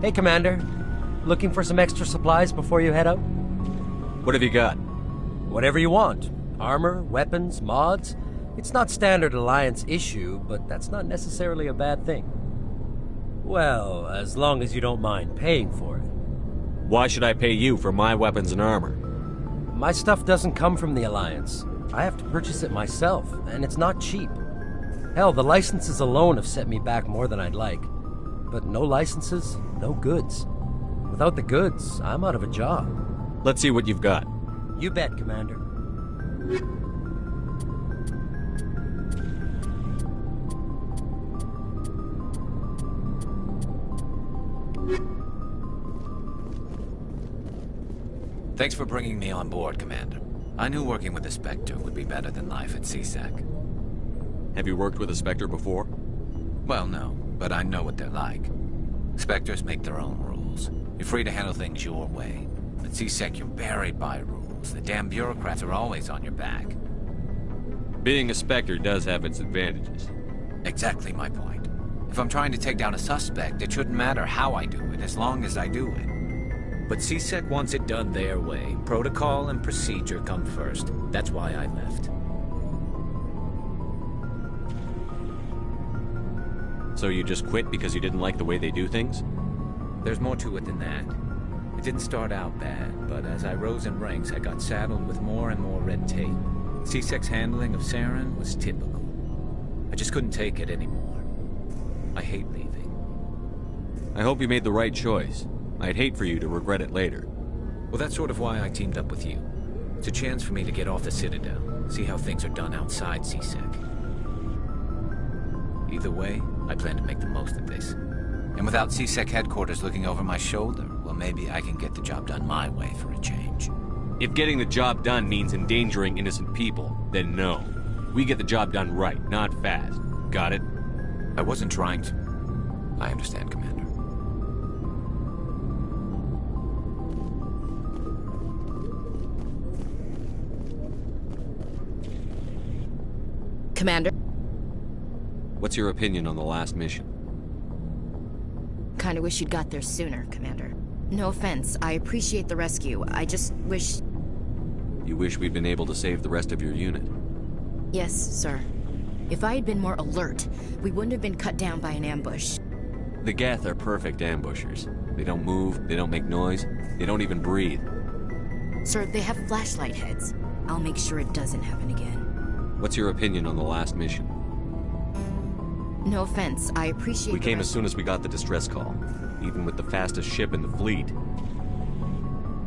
Hey, Commander. Looking for some extra supplies before you head out? What have you got? Whatever you want. Armor, weapons, mods. It's not standard Alliance issue, but that's not necessarily a bad thing. Well, as long as you don't mind paying for it. Why should I pay you for my weapons and armor? My stuff doesn't come from the Alliance. I have to purchase it myself, and it's not cheap. Hell, the licenses alone have set me back more than I'd like. But no licenses, no goods. Without the goods, I'm out of a job. Let's see what you've got. You bet, Commander. Thanks for bringing me on board, Commander. I knew working with the Spectre would be better than life at CSEC. Have you worked with a Spectre before? Well, no, but I know what they're like. Spectres make their own rules. You're free to handle things your way. At CSEC, you're buried by rules. The damn bureaucrats are always on your back. Being a Spectre does have its advantages. Exactly my point. If I'm trying to take down a suspect, it shouldn't matter how I do it, as long as I do it. But CSEC wants it done their way. Protocol and procedure come first. That's why I left. So you just quit because you didn't like the way they do things? There's more to it than that. It didn't start out bad, but as I rose in ranks, I got saddled with more and more red tape. CSEC's handling of Saren was typical. I just couldn't take it anymore. I hate leaving. I hope you made the right choice. I'd hate for you to regret it later. Well, that's sort of why I teamed up with you. It's a chance for me to get off the Citadel, see how things are done outside CSEC. Either way, I plan to make the most of this. And without CSEC headquarters looking over my shoulder, well, maybe I can get the job done my way for a change. If getting the job done means endangering innocent people, then no. We get the job done right, not fast. Got it? I wasn't trying to. I understand, Commander. Commander? What's your opinion on the last mission? Kinda wish you'd got there sooner, Commander. No offense, I appreciate the rescue. I just wish... You wish we'd been able to save the rest of your unit? Yes, sir. If I had been more alert, we wouldn't have been cut down by an ambush. The Geth are perfect ambushers. They don't move, they don't make noise, they don't even breathe. Sir, they have flashlight heads. I'll make sure it doesn't happen again. What's your opinion on the last mission? No offense, I appreciate... We came as soon as we got the distress call, even with the fastest ship in the fleet.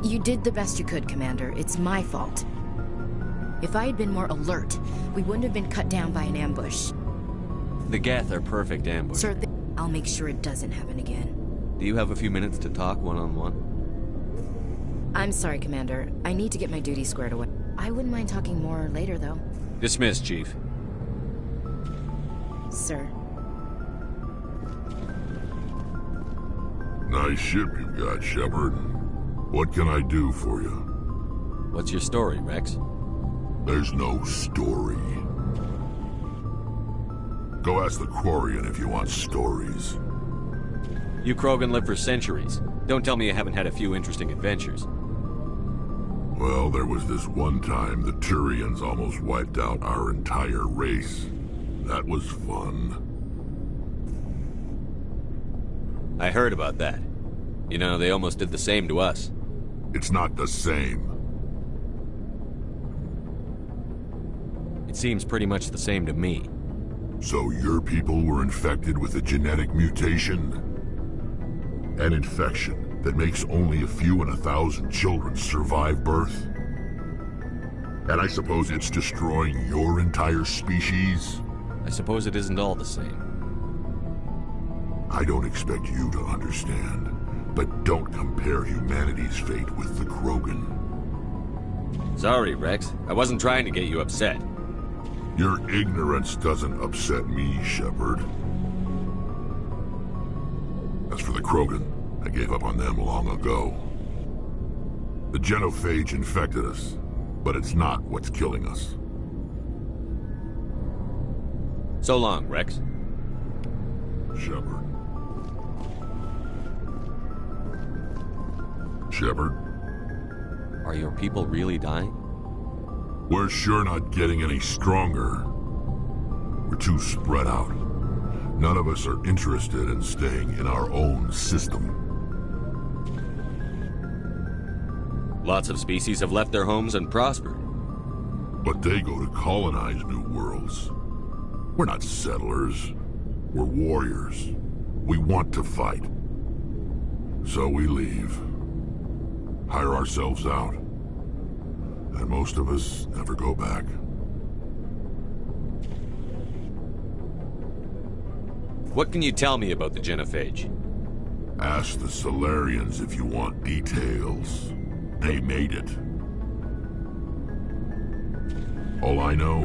You did the best you could, Commander. It's my fault. If I had been more alert, we wouldn't have been cut down by an ambush. The Geth are perfect ambushers. Sir, I'll make sure it doesn't happen again. Do you have a few minutes to talk one-on-one? I'm sorry, Commander. I need to get my duty squared away. I wouldn't mind talking more later, though. Dismissed, Chief. Sir. Nice ship you've got, Shepard. What can I do for you? What's your story, Rex? There's no story. Go ask the Quarian if you want stories. You Krogan live for centuries. Don't tell me you haven't had a few interesting adventures. Well, there was this one time the Turians almost wiped out our entire race. That was fun. I heard about that. You know, they almost did the same to us. It's not the same. It seems pretty much the same to me. So your people were infected with a genetic mutation? An infection that makes only a few in 1,000 children survive birth? And I suppose it's destroying your entire species? I suppose it isn't all the same. I don't expect you to understand, but don't compare humanity's fate with the Krogan. Sorry, Rex. I wasn't trying to get you upset. Your ignorance doesn't upset me, Shepard. As for the Krogan, I gave up on them long ago. The genophage infected us, but it's not what's killing us. So long, Rex. Shepard. Shepard? Are your people really dying? We're sure not getting any stronger. We're too spread out. None of us are interested in staying in our own system. Lots of species have left their homes and prospered. But they go to colonize new worlds. We're not settlers. We're warriors. We want to fight. So we leave. Hire ourselves out. And most of us never go back. What can you tell me about the genophage? Ask the Solarians if you want details. They made it. All I know,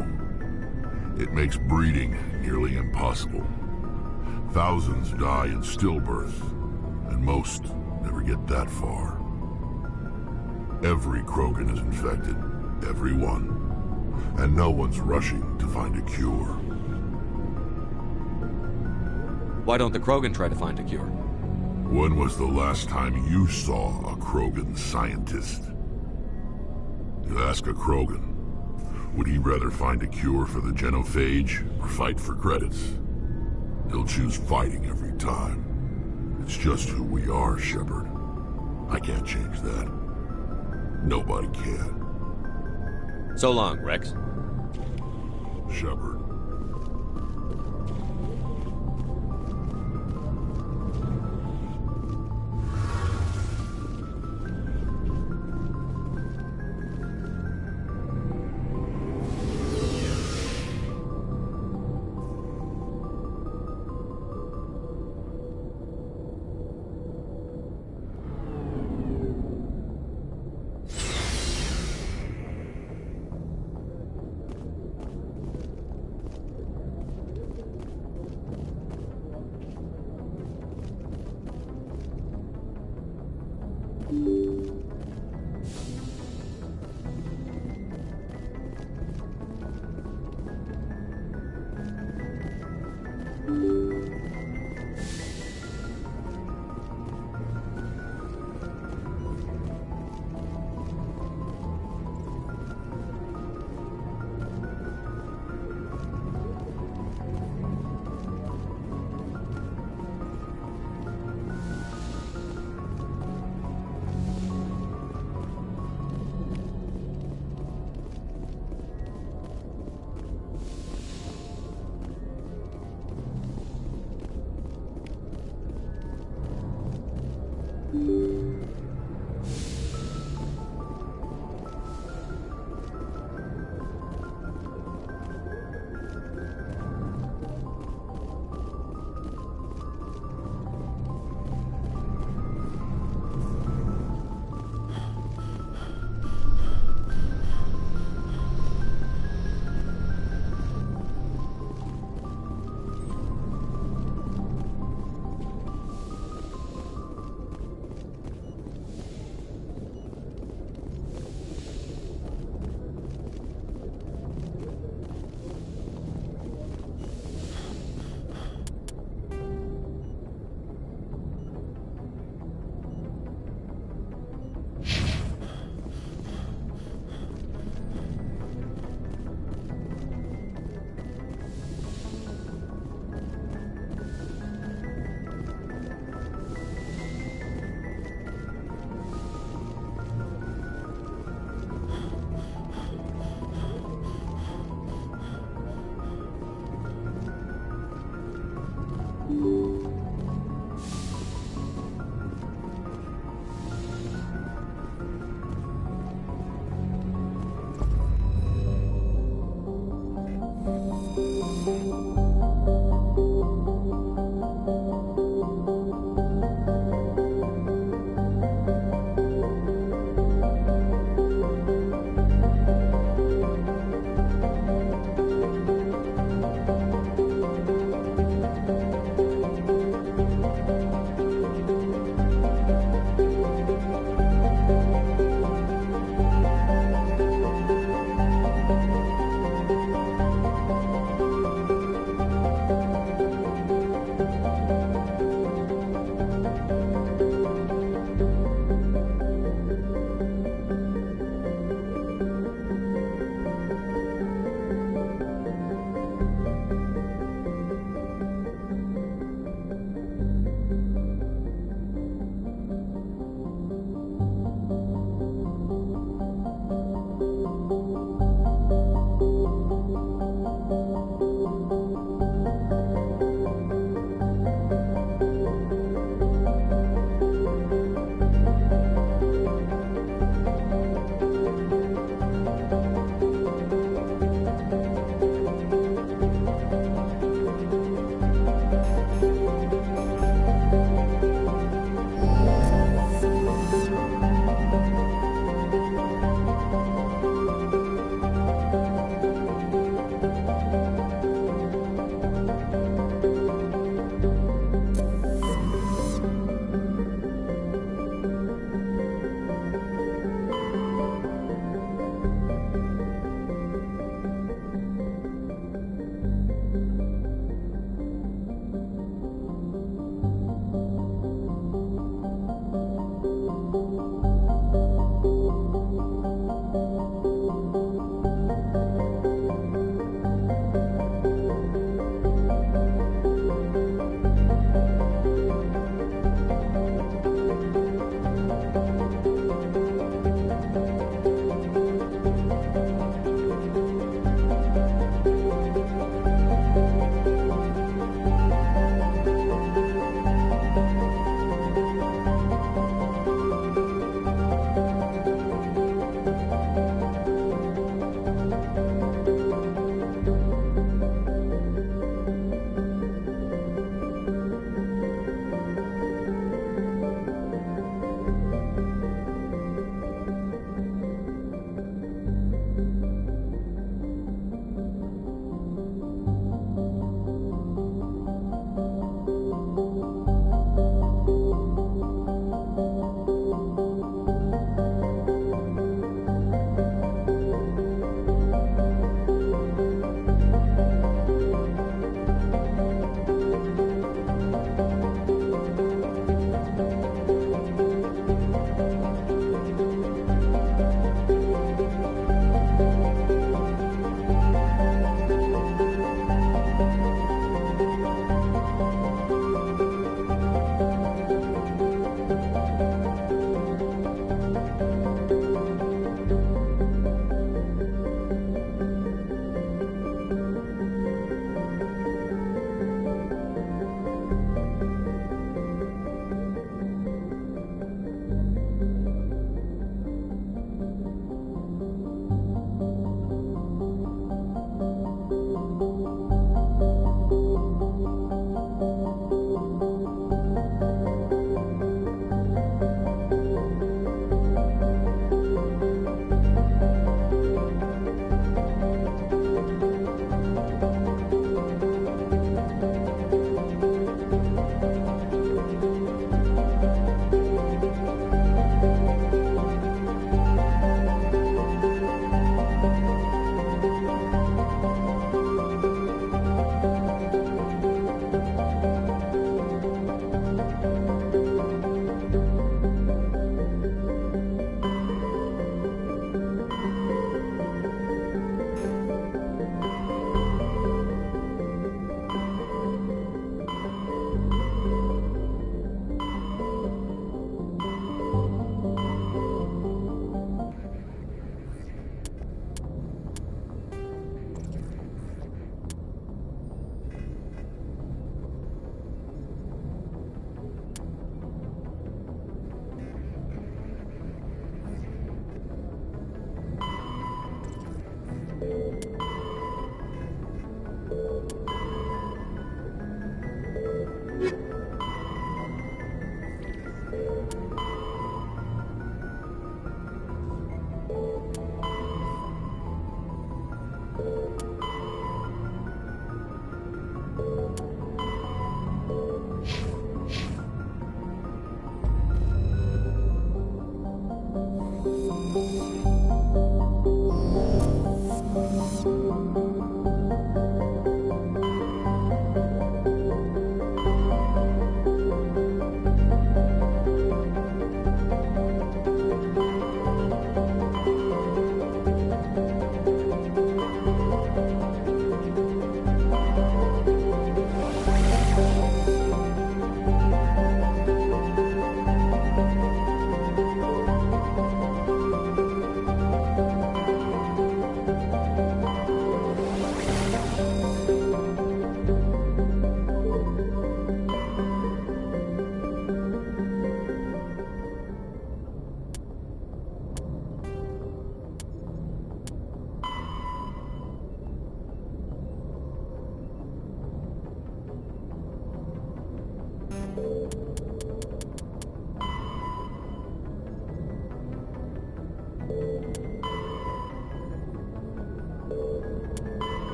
it makes breeding nearly impossible. Thousands die in stillbirth, and most never get that far. Every Krogan is infected, every one, and no one's rushing to find a cure. Why don't the Krogan try to find a cure? When was the last time you saw a Krogan scientist? You ask a Krogan, would he rather find a cure for the genophage or fight for credits? He'll choose fighting every time. It's just who we are, Shepard. I can't change that. Nobody can. So long, Rex. Shepard.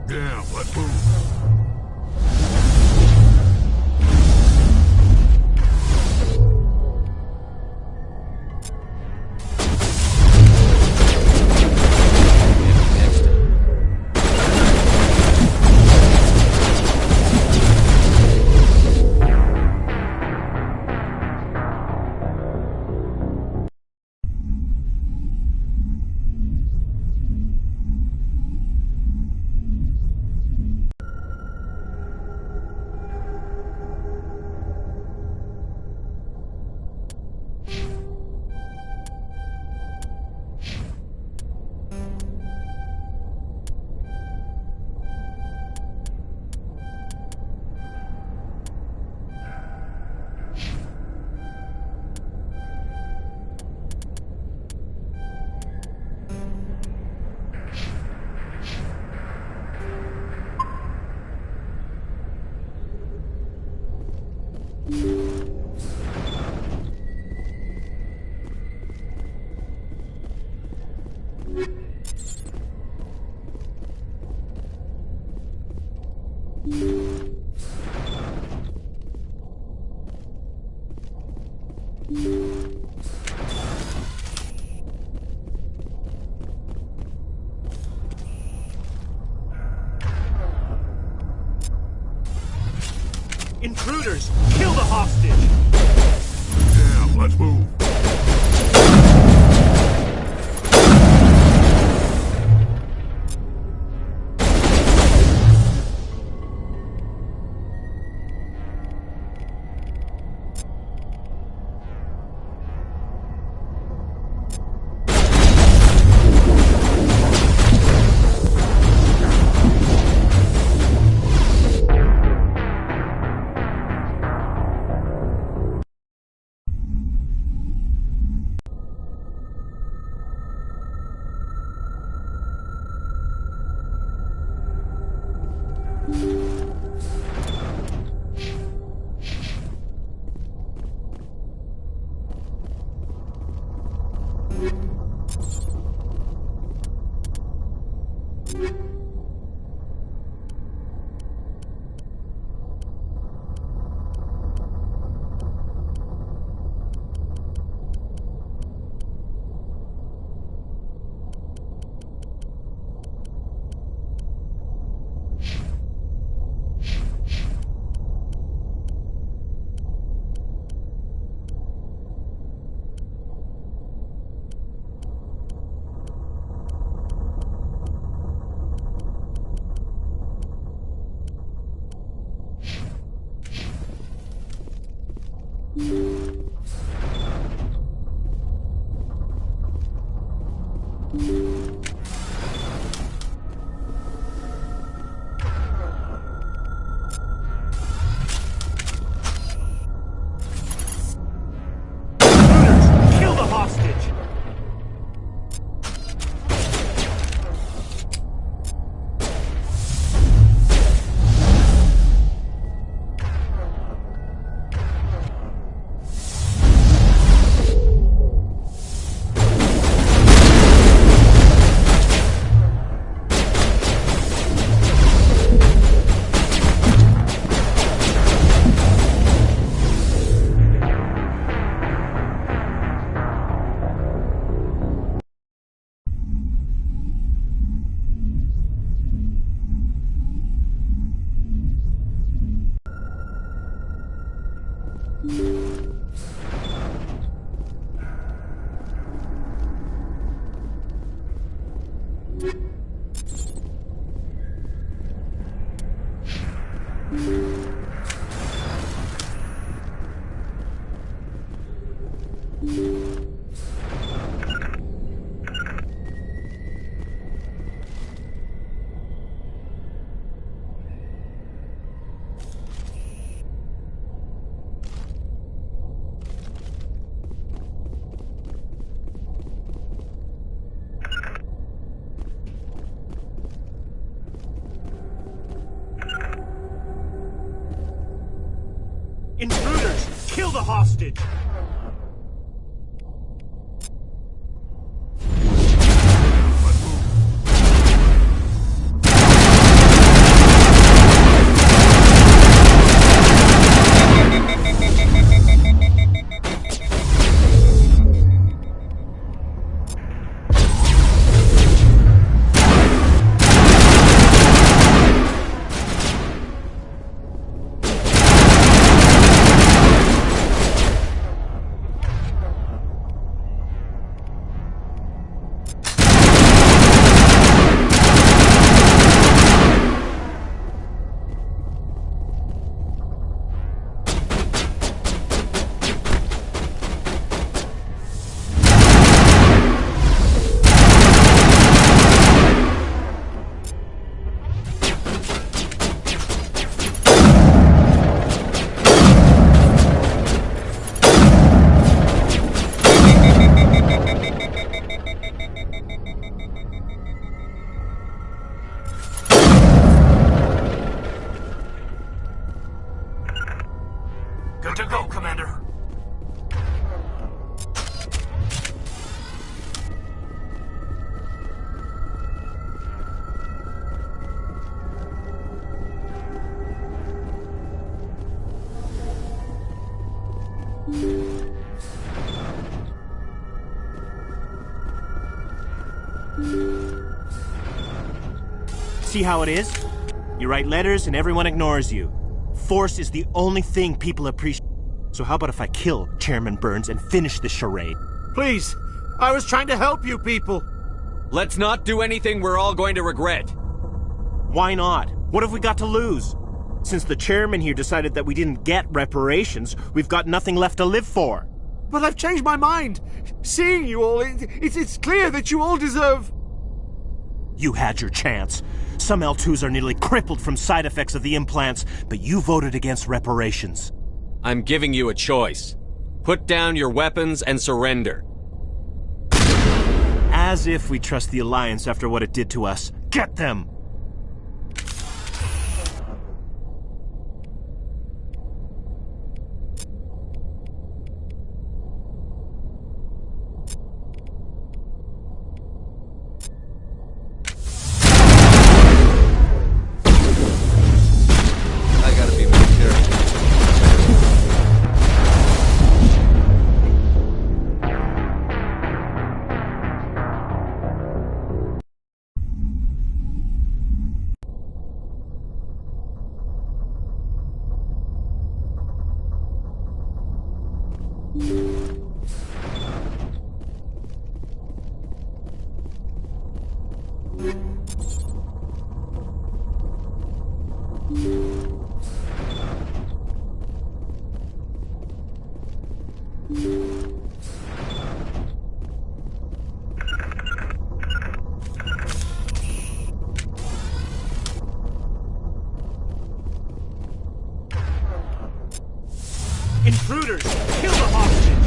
Damn, let's move. Intruders! Kill the hostage! Yeah, let's move. Kill the hostage! Intruders! Kill the hostage! See how it is? You write letters and everyone ignores you. Force is the only thing people appreciate. So how about if I kill Chairman Burns and finish this charade? Please, I was trying to help you people. Let's not do anything we're all going to regret. Why not? What have we got to lose? Since the chairman here decided that we didn't get reparations, we've got nothing left to live for. But I've changed my mind. Seeing you all, it's clear that you all deserve... You had your chance. Some L2s are nearly crippled from side effects of the implants, but you voted against reparations. I'm giving you a choice. Put down your weapons and surrender. As if we trust the Alliance after what it did to us. Get them! Intruders, kill the hostage!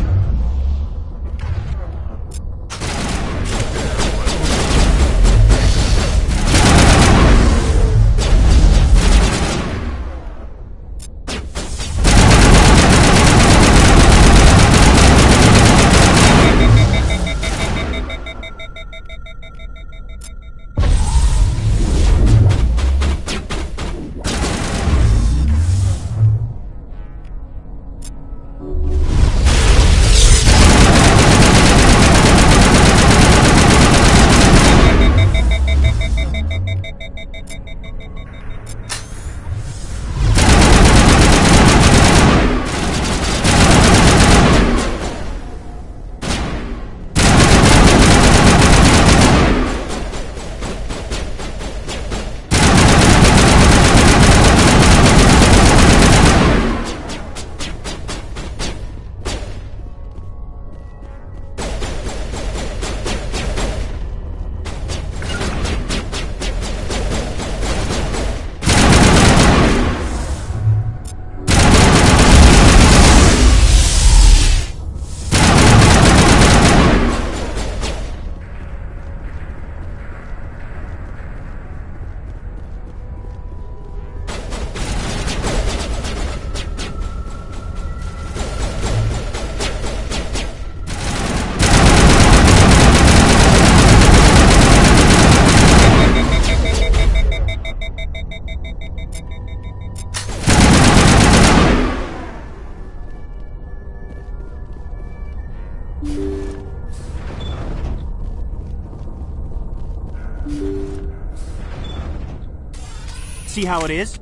See how it is?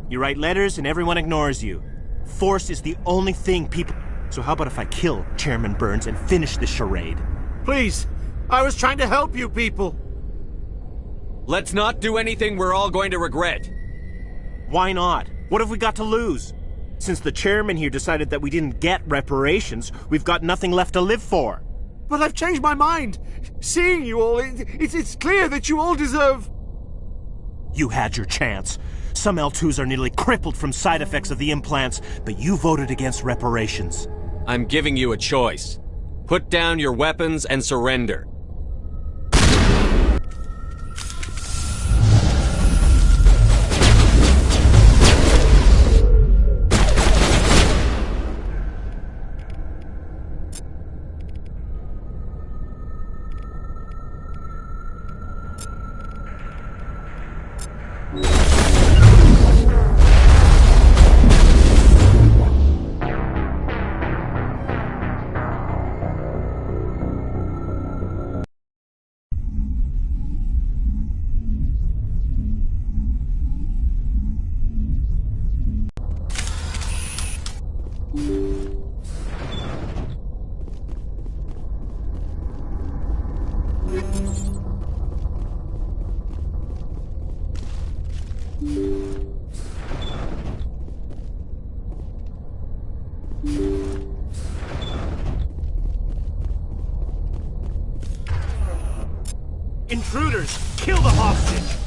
You write letters and everyone ignores you. Force is the only thing people... So how about if I kill Chairman Burns and finish this charade? Please, I was trying to help you people. Let's not do anything we're all going to regret. Why not? What have we got to lose? Since the chairman here decided that we didn't get reparations, we've got nothing left to live for. But I've changed my mind. Seeing you all, it's clear that you all deserve... You had your chance. Some L2s are nearly crippled from side effects of the implants, but you voted against reparations. I'm giving you a choice. Put down your weapons and surrender. Intruders! Kill the hostage!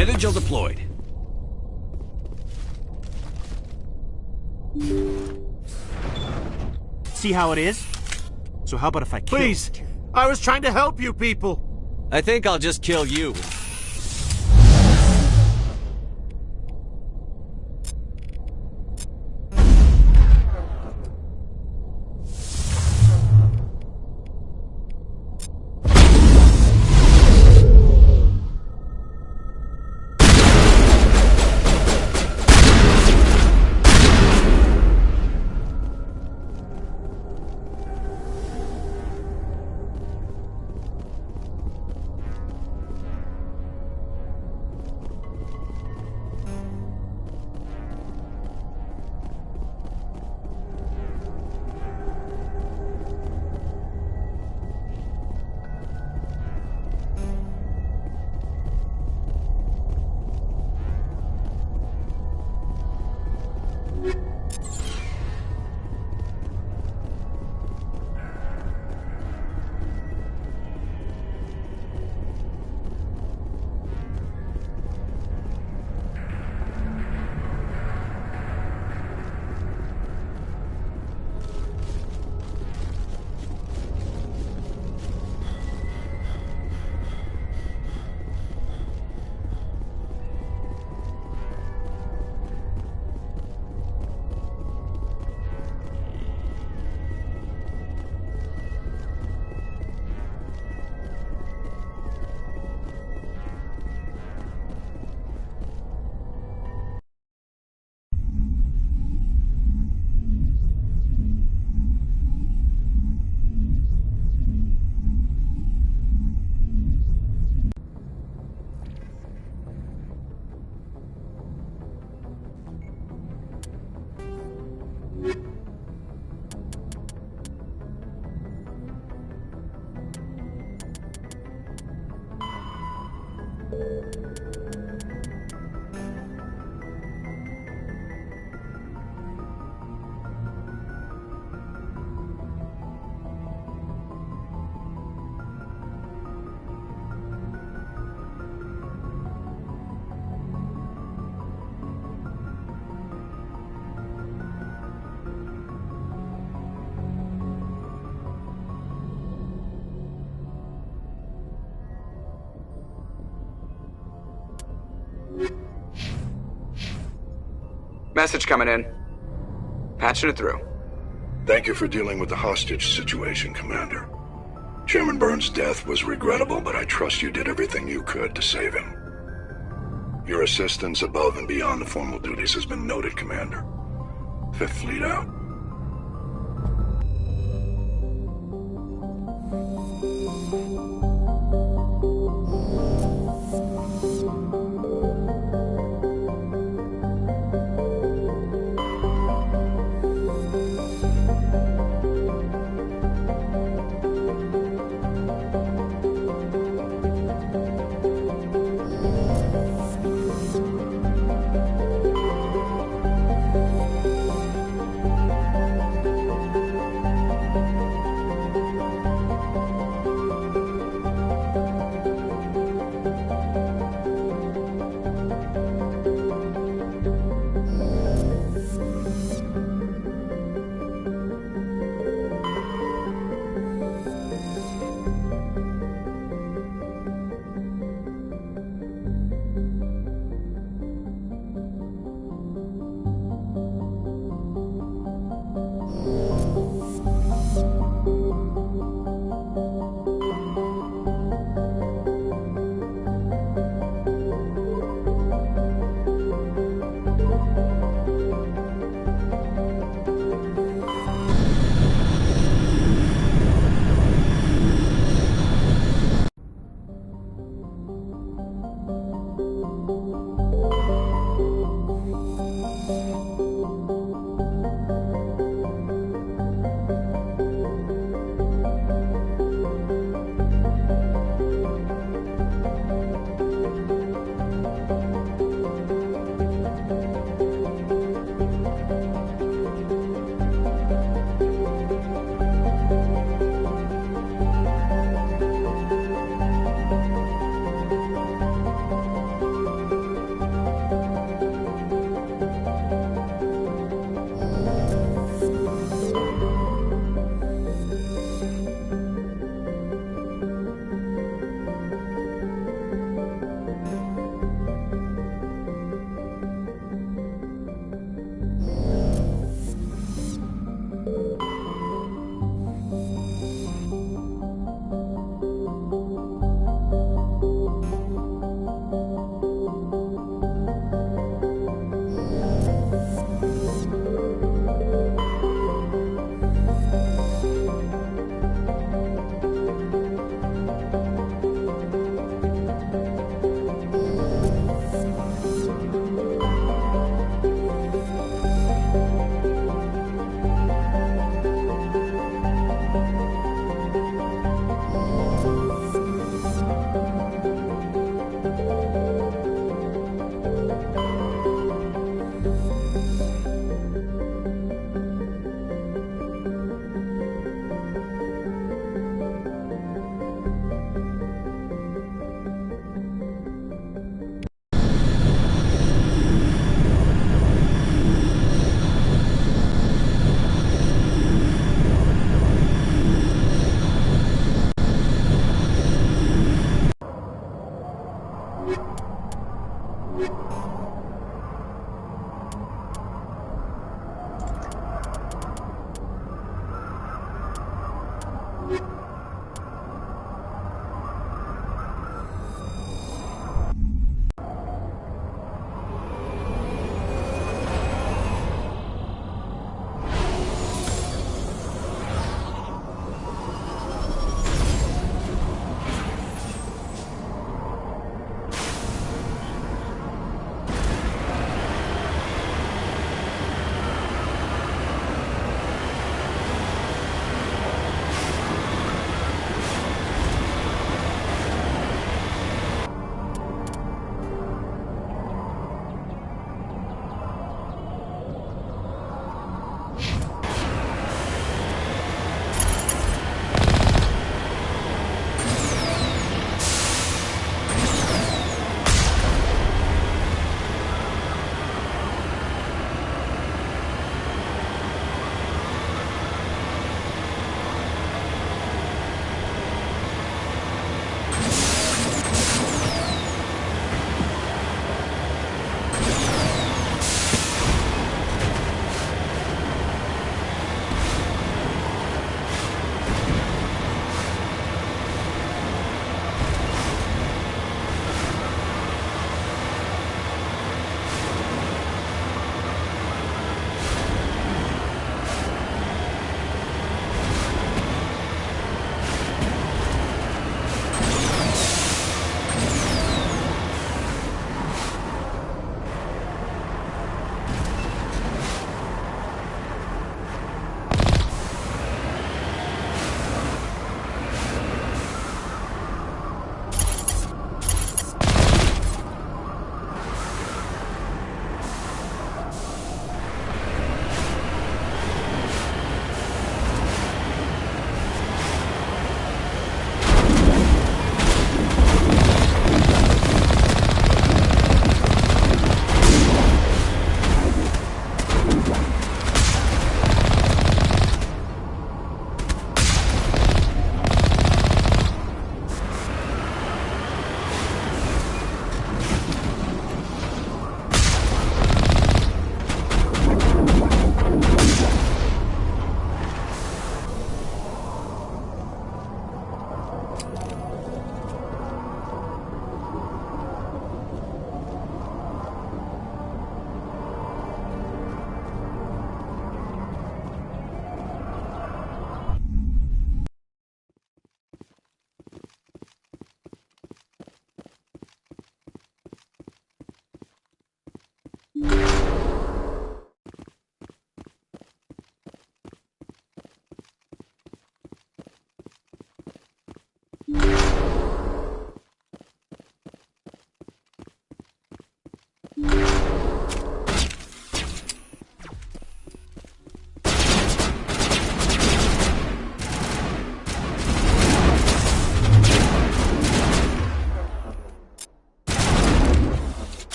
Metagel deployed. See how it is? So how about if I kill... Please! I was trying to help you people! I think I'll just kill you. Message coming in. Patching it through. Thank you for dealing with the hostage situation, Commander. Chairman Burns' death was regrettable, but I trust you did everything you could to save him. Your assistance above and beyond the formal duties has been noted, Commander. Fifth Fleet out.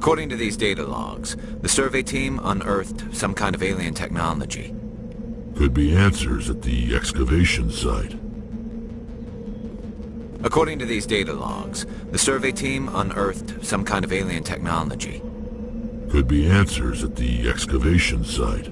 According to these data logs, the survey team unearthed some kind of alien technology. Could be answers at the excavation site. According to these data logs, the survey team unearthed some kind of alien technology. Could be answers at the excavation site.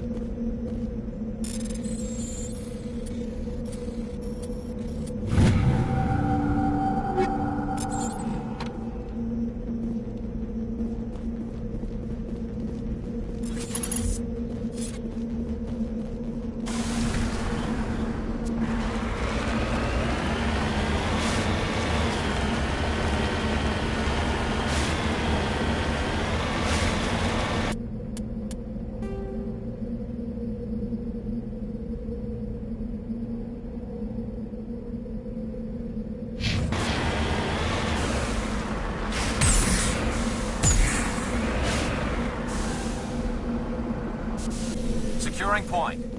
Securing point.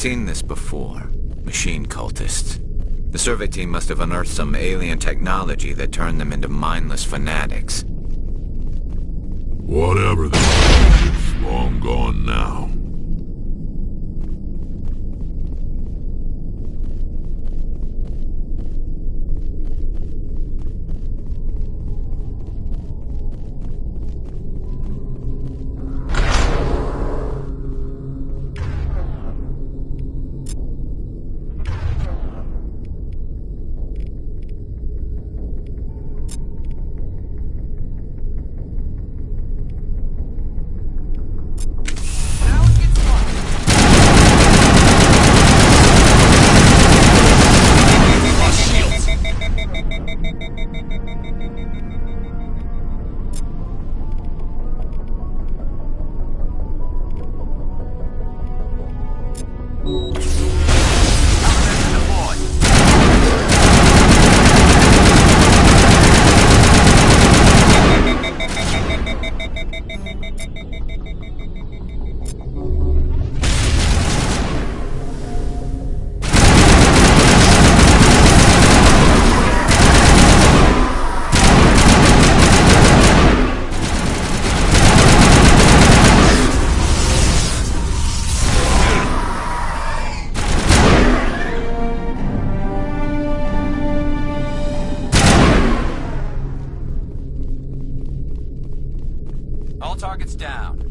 seen this before. Machine cultists. The survey team must have unearthed some alien technology that turned them into mindless fanatics. Whatever they are, it's long gone now. All targets down.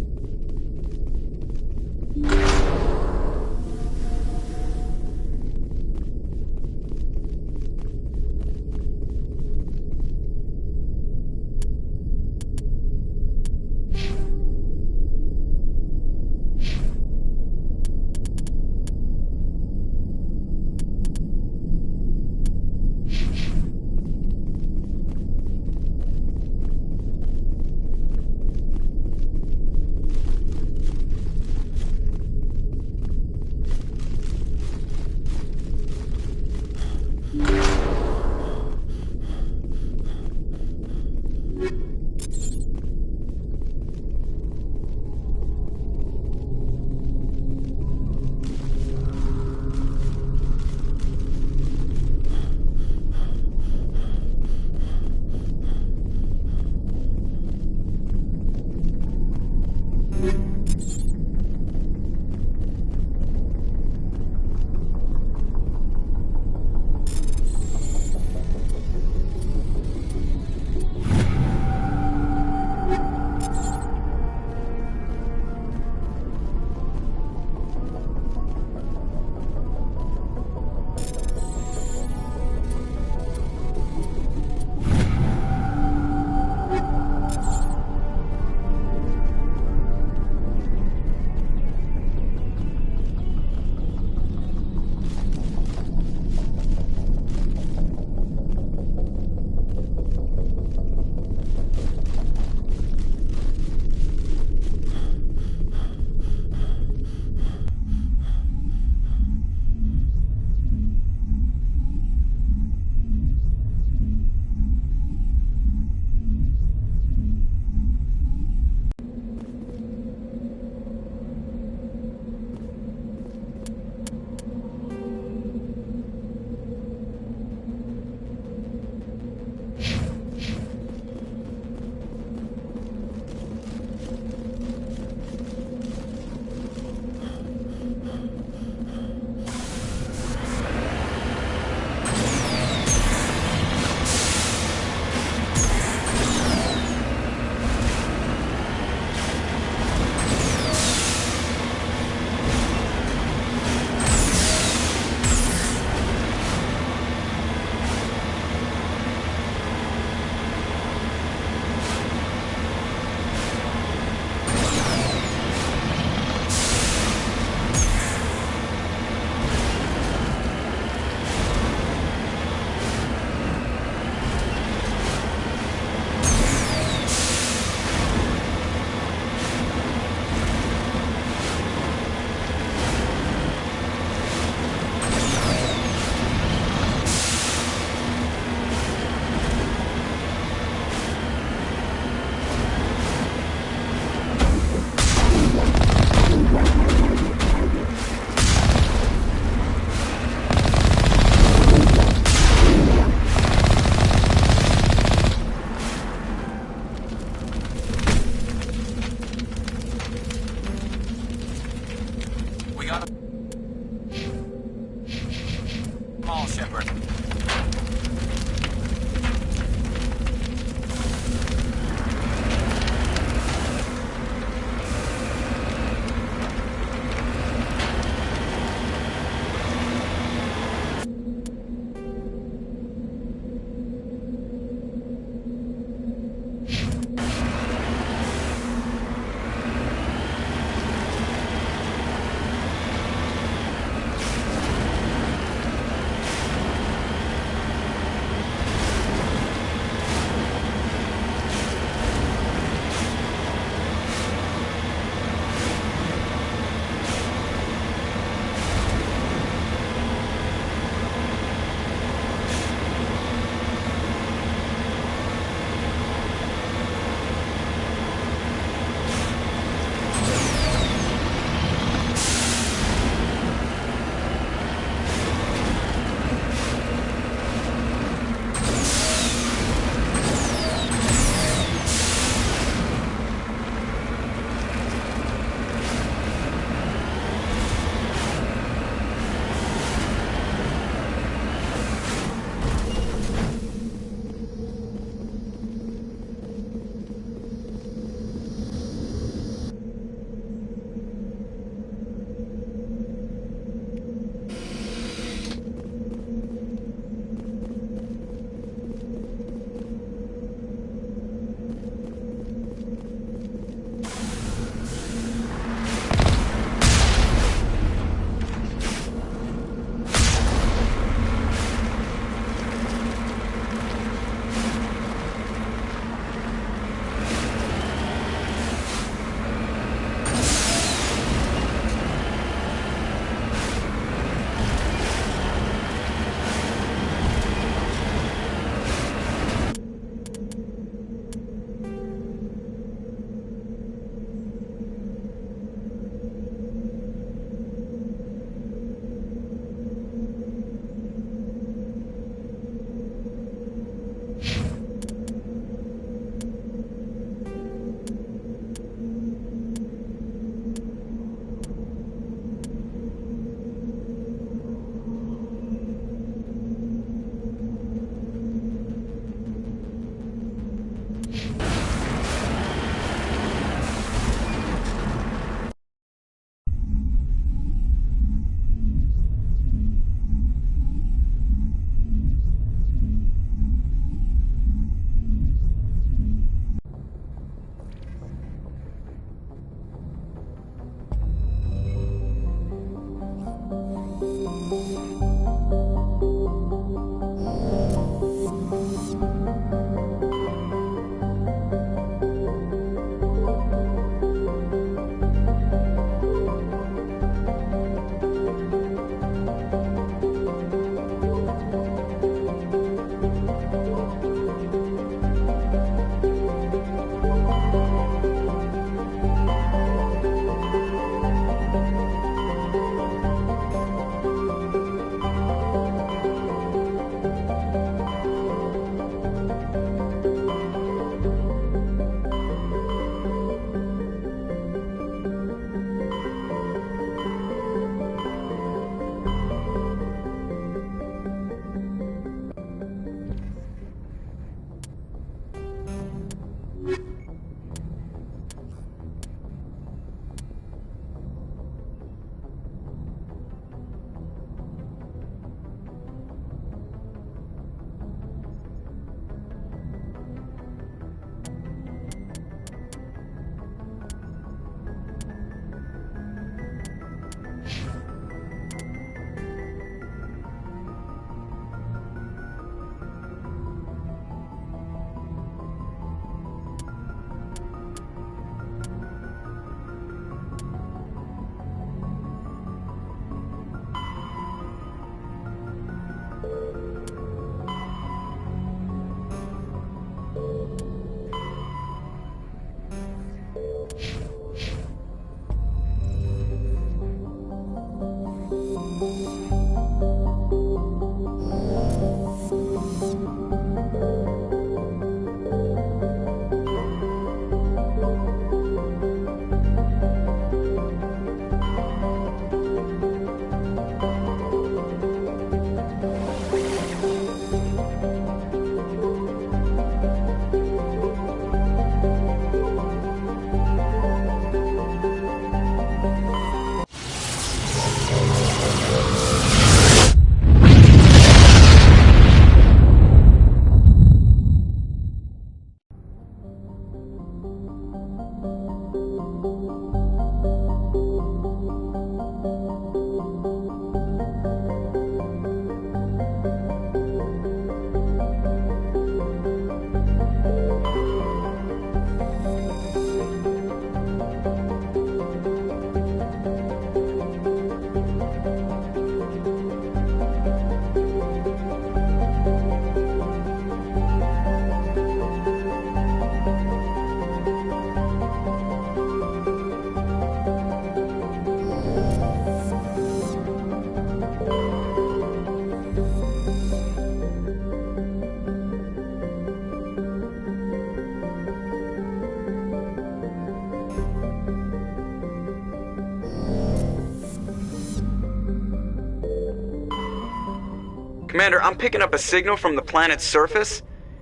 Commander, I'm picking up a signal from the planet's surface.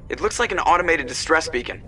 It looks like an automated distress beacon.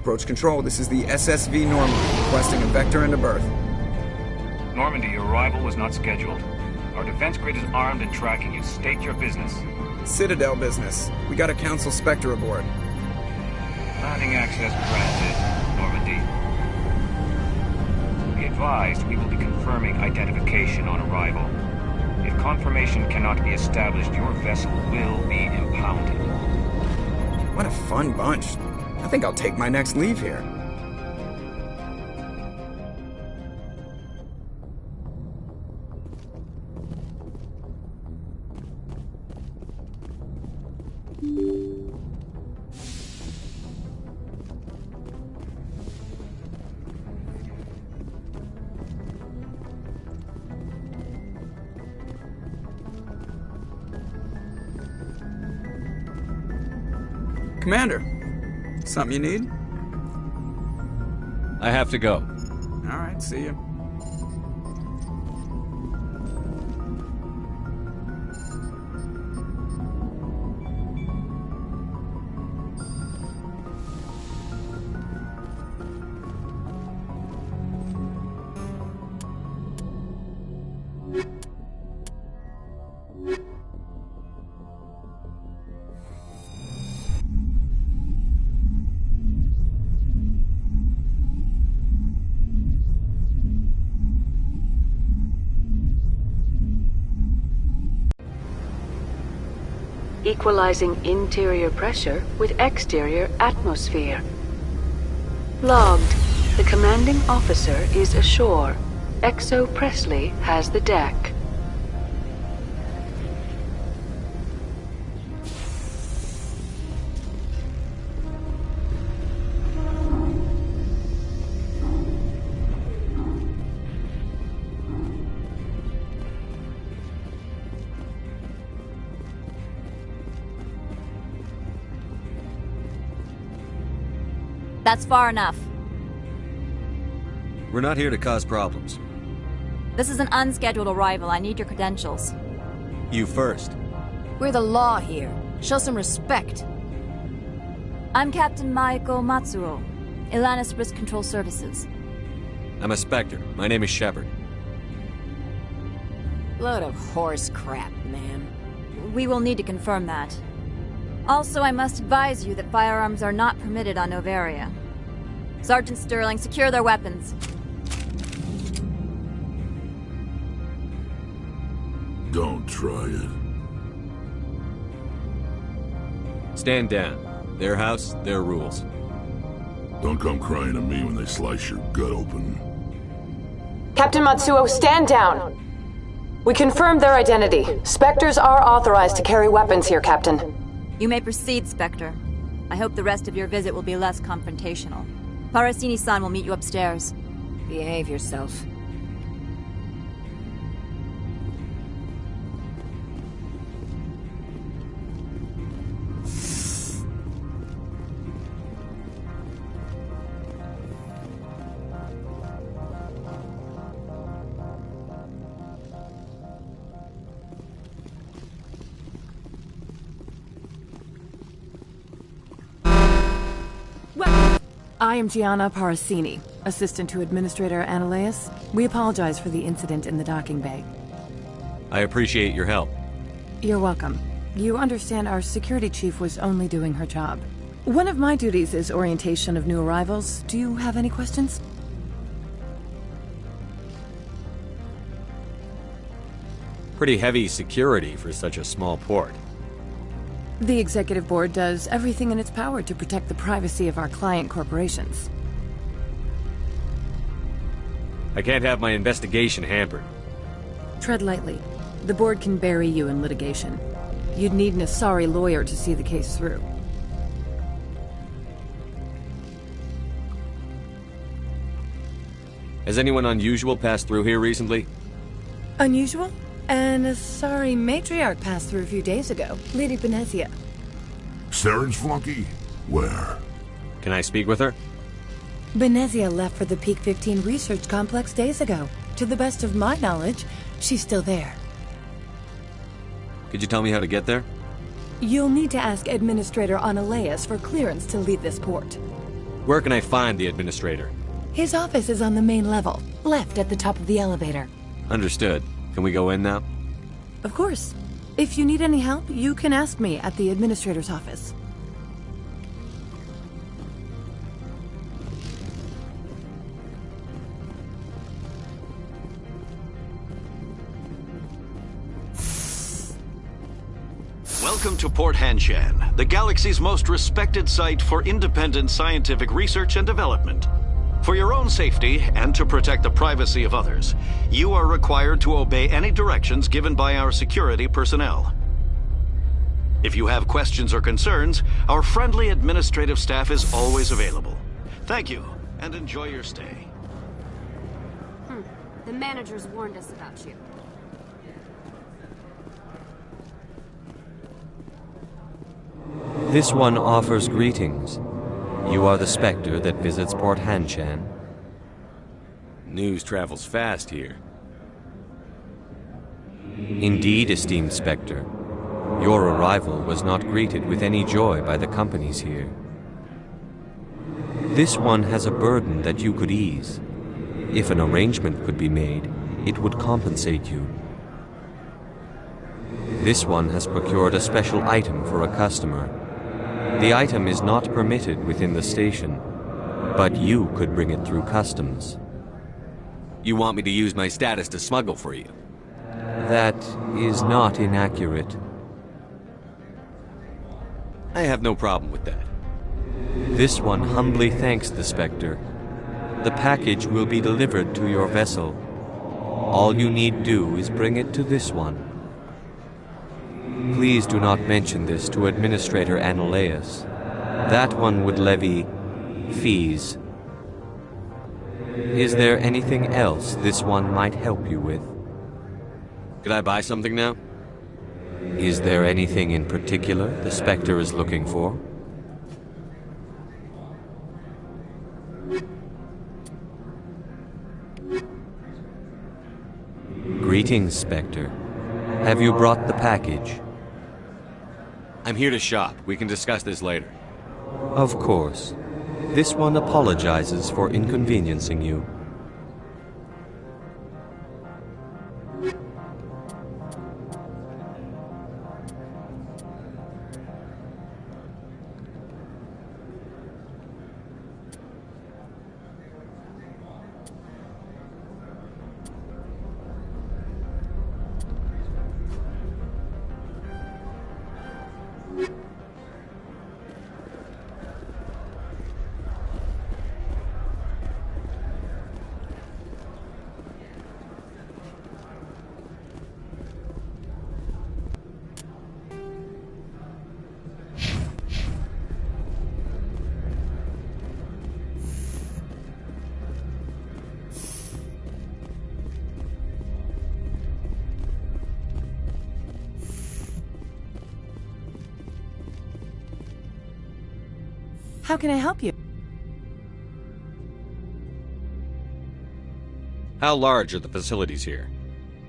Approach control, this is the SSV Normandy, requesting a vector into berth. Normandy, your arrival was not scheduled. Our defense grid is armed and tracking you. State your business. Citadel business. We got a Council Spectre aboard. Landing access granted, Normandy. Be advised, we will be confirming identification on arrival. If confirmation cannot be established, your vessel will be impounded. What a fun bunch. I think I'll take my next leave here. Commander, something you need? I have to go. All right, see ya. Equalizing interior pressure with exterior atmosphere. Logged. The commanding officer is ashore. Exo Presley has the deck. That's far enough. We're not here to cause problems. This is an unscheduled arrival. I need your credentials. You first. We're the law here. Show some respect. I'm Captain Maiko Matsuo, Ilanis Risk Control Services. I'm a Spectre. My name is Shepard. Load of horse crap, man. We will need to confirm that. Also, I must advise you that firearms are not permitted on Novaria. Sergeant Sterling, secure their weapons. Don't try it. Stand down. Their house, their rules. Don't come crying to me when they slice your gut open. Captain Matsuo, stand down! We confirmed their identity. Spectres are authorized to carry weapons here, Captain. You may proceed, Spectre. I hope the rest of your visit will be less confrontational. Parasini-san will meet you upstairs. Behave yourself. I am Gianna Parasini, assistant to Administrator Analeas. We apologize for the incident in the docking bay. I appreciate your help. You're welcome. You understand our security chief was only doing her job. One of my duties is orientation of new arrivals. Do you have any questions? Pretty heavy security for such a small port. The Executive Board does everything in its power to protect the privacy of our client corporations. I can't have my investigation hampered. Tread lightly. The Board can bury you in litigation. You'd need an Asari lawyer to see the case through. Has anyone unusual passed through here recently? Unusual? An Asari matriarch passed through a few days ago. Lady Benezia. Saren's flunky? Where? Can I speak with her? Benezia left for the Peak 15 research complex days ago. To the best of my knowledge, she's still there. Could you tell me how to get there? You'll need to ask Administrator Analeas for clearance to leave this port. Where can I find the administrator? His office is on the main level, left at the top of the elevator. Understood. Can we go in now? Of course. If you need any help, you can ask me at the administrator's office. Welcome to Port Hanshan, the galaxy's most respected site for independent scientific research and development. For your own safety and to protect the privacy of others, you are required to obey any directions given by our security personnel. If you have questions or concerns, our friendly administrative staff is always available. Thank you, and enjoy your stay. The managers warned us about you. This one offers greetings. You are the Spectre that visits Port Hanshan. News travels fast here. Indeed, esteemed Spectre. Your arrival was not greeted with any joy by the companies here. This one has a burden that you could ease. If an arrangement could be made, it would compensate you. This one has procured a special item for a customer. The item is not permitted within the station, but you could bring it through customs. You want me to use my status to smuggle for you? That is not inaccurate. I have no problem with that. This one humbly thanks the Spectre. The package will be delivered to your vessel. All you need do is bring it to this one. Please do not mention this to Administrator Ananias. That one would levy fees. Is there anything else this one might help you with? Could I buy something now? Is there anything in particular the Spectre is looking for? Greetings, Spectre. Have you brought the package? I'm here to shop. We can discuss this later. Of course. This one apologizes for inconveniencing you. How can I help you? How large are the facilities here?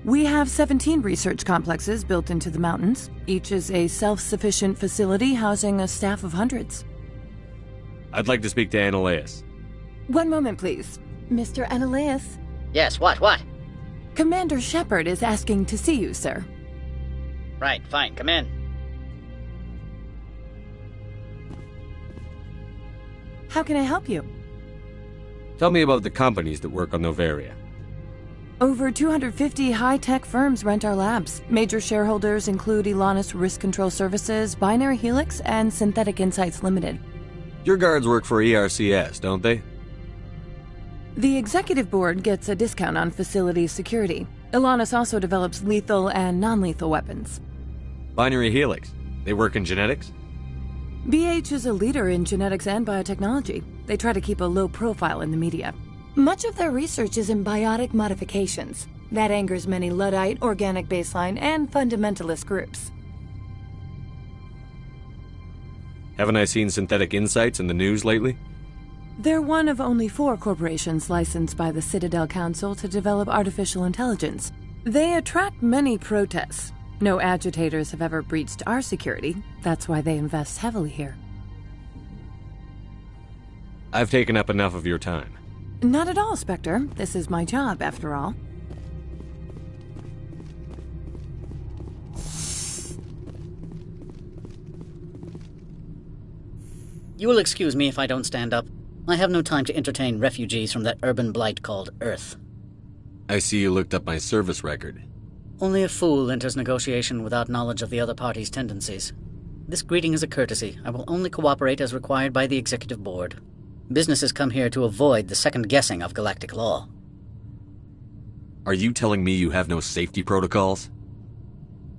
We have 17 research complexes built into the mountains. Each is a self-sufficient facility housing a staff of hundreds. I'd like to speak to Ananias. One moment, please. Mr. Ananias? Yes, what? Commander Shepard is asking to see you, sir. Right, fine, come in. How can I help you? Tell me about the companies that work on Noveria. Over 250 high-tech firms rent our labs. Major shareholders include Elanus Risk Control Services, Binary Helix, and Synthetic Insights Limited. Your guards work for ERCS, don't they? The executive board gets a discount on facility security. Elanus also develops lethal and non-lethal weapons. Binary Helix. They work in genetics? BH is a leader in genetics and biotechnology. They try to keep a low profile in the media. Much of their research is in biotic modifications. That angers many Luddite, organic baseline, and fundamentalist groups. Haven't I seen Synthetic Insights in the news lately? They're one of only 4 corporations licensed by the Citadel Council to develop artificial intelligence. They attract many protests. No agitators have ever breached our security. That's why they invest heavily here. I've taken up enough of your time. Not at all, Spectre. This is my job, after all. You will excuse me if I don't stand up. I have no time to entertain refugees from that urban blight called Earth. I see you looked up my service record. Only a fool enters negotiation without knowledge of the other party's tendencies. This greeting is a courtesy. I will only cooperate as required by the Executive Board. Businesses come here to avoid the second guessing of galactic law. Are you telling me you have no safety protocols?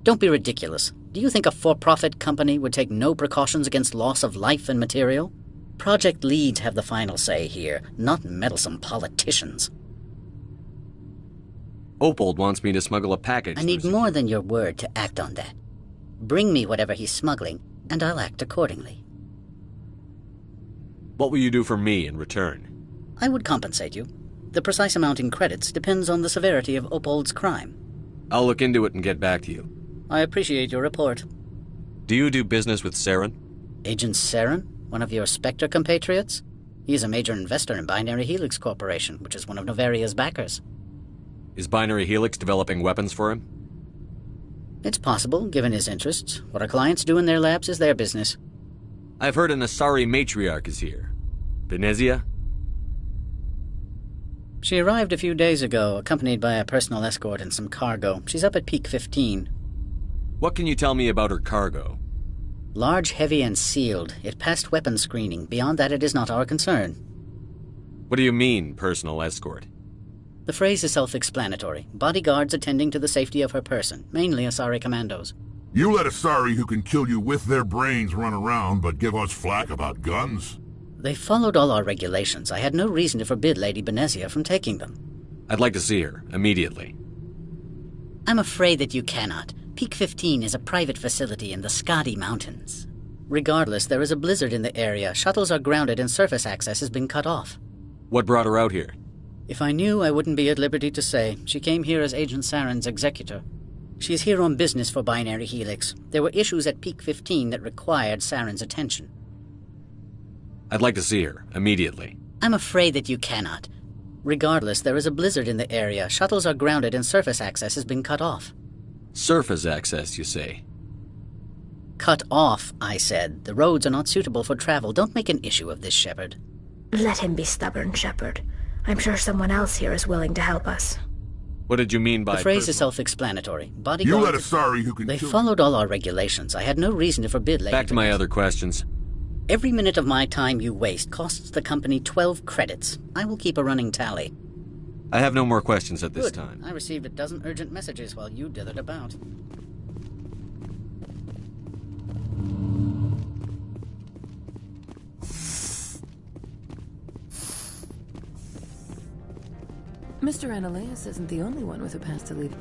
Don't be ridiculous. Do you think a for-profit company would take no precautions against loss of life and material? Project leads have the final say here, not meddlesome politicians. Opold wants me to smuggle a package. I need more than your word to act on that. Bring me whatever he's smuggling, and I'll act accordingly. What will you do for me in return? I would compensate you. The precise amount in credits depends on the severity of Opold's crime. I'll look into it and get back to you. I appreciate your report. Do you do business with Saren? Agent Saren? One of your Spectre compatriots? He is a major investor in Binary Helix Corporation, which is one of Novaria's backers. Is Binary Helix developing weapons for him? It's possible, given his interests. What our clients do in their labs is their business. I've heard an Asari matriarch is here. Benezia? She arrived a few days ago, accompanied by a personal escort and some cargo. She's up at Peak 15. What can you tell me about her cargo? Large, heavy, and sealed. It passed weapons screening. Beyond that, it is not our concern. What do you mean, personal escort? The phrase is self-explanatory. Bodyguards attending to the safety of her person, mainly Asari commandos. You let Asari who can kill you with their brains run around, but give us flack about guns? They followed all our regulations. I had no reason to forbid Lady Benezia from taking them. I'd like to see her, immediately. I'm afraid that you cannot. Peak 15 is a private facility in the Skadi Mountains. Regardless, there is a blizzard in the area. Shuttles are grounded and surface access has been cut off. What brought her out here? If I knew, I wouldn't be at liberty to say. She came here as Agent Saren's executor. She is here on business for Binary Helix. There were issues at Peak 15 that required Saren's attention. I'd like to see her, immediately. I'm afraid that you cannot. Regardless, there is a blizzard in the area. Shuttles are grounded and surface access has been cut off. Surface access, you say? Cut off, I said. The roads are not suitable for travel. Don't make an issue of this, Shepard. Let him be stubborn, Shepard. I'm sure someone else here is willing to help us. What did you mean by The phrase is self-explanatory. Bodyguards... You let Asari who can They kill followed all our regulations. I had no reason to forbid Lady Back to my other questions. Every minute of my time you waste costs the company 12 credits. I will keep a running tally. I have no more questions at this Good. time. I received a dozen urgent messages while you dithered about. Mr. Ananias isn't the only one with a past to leave.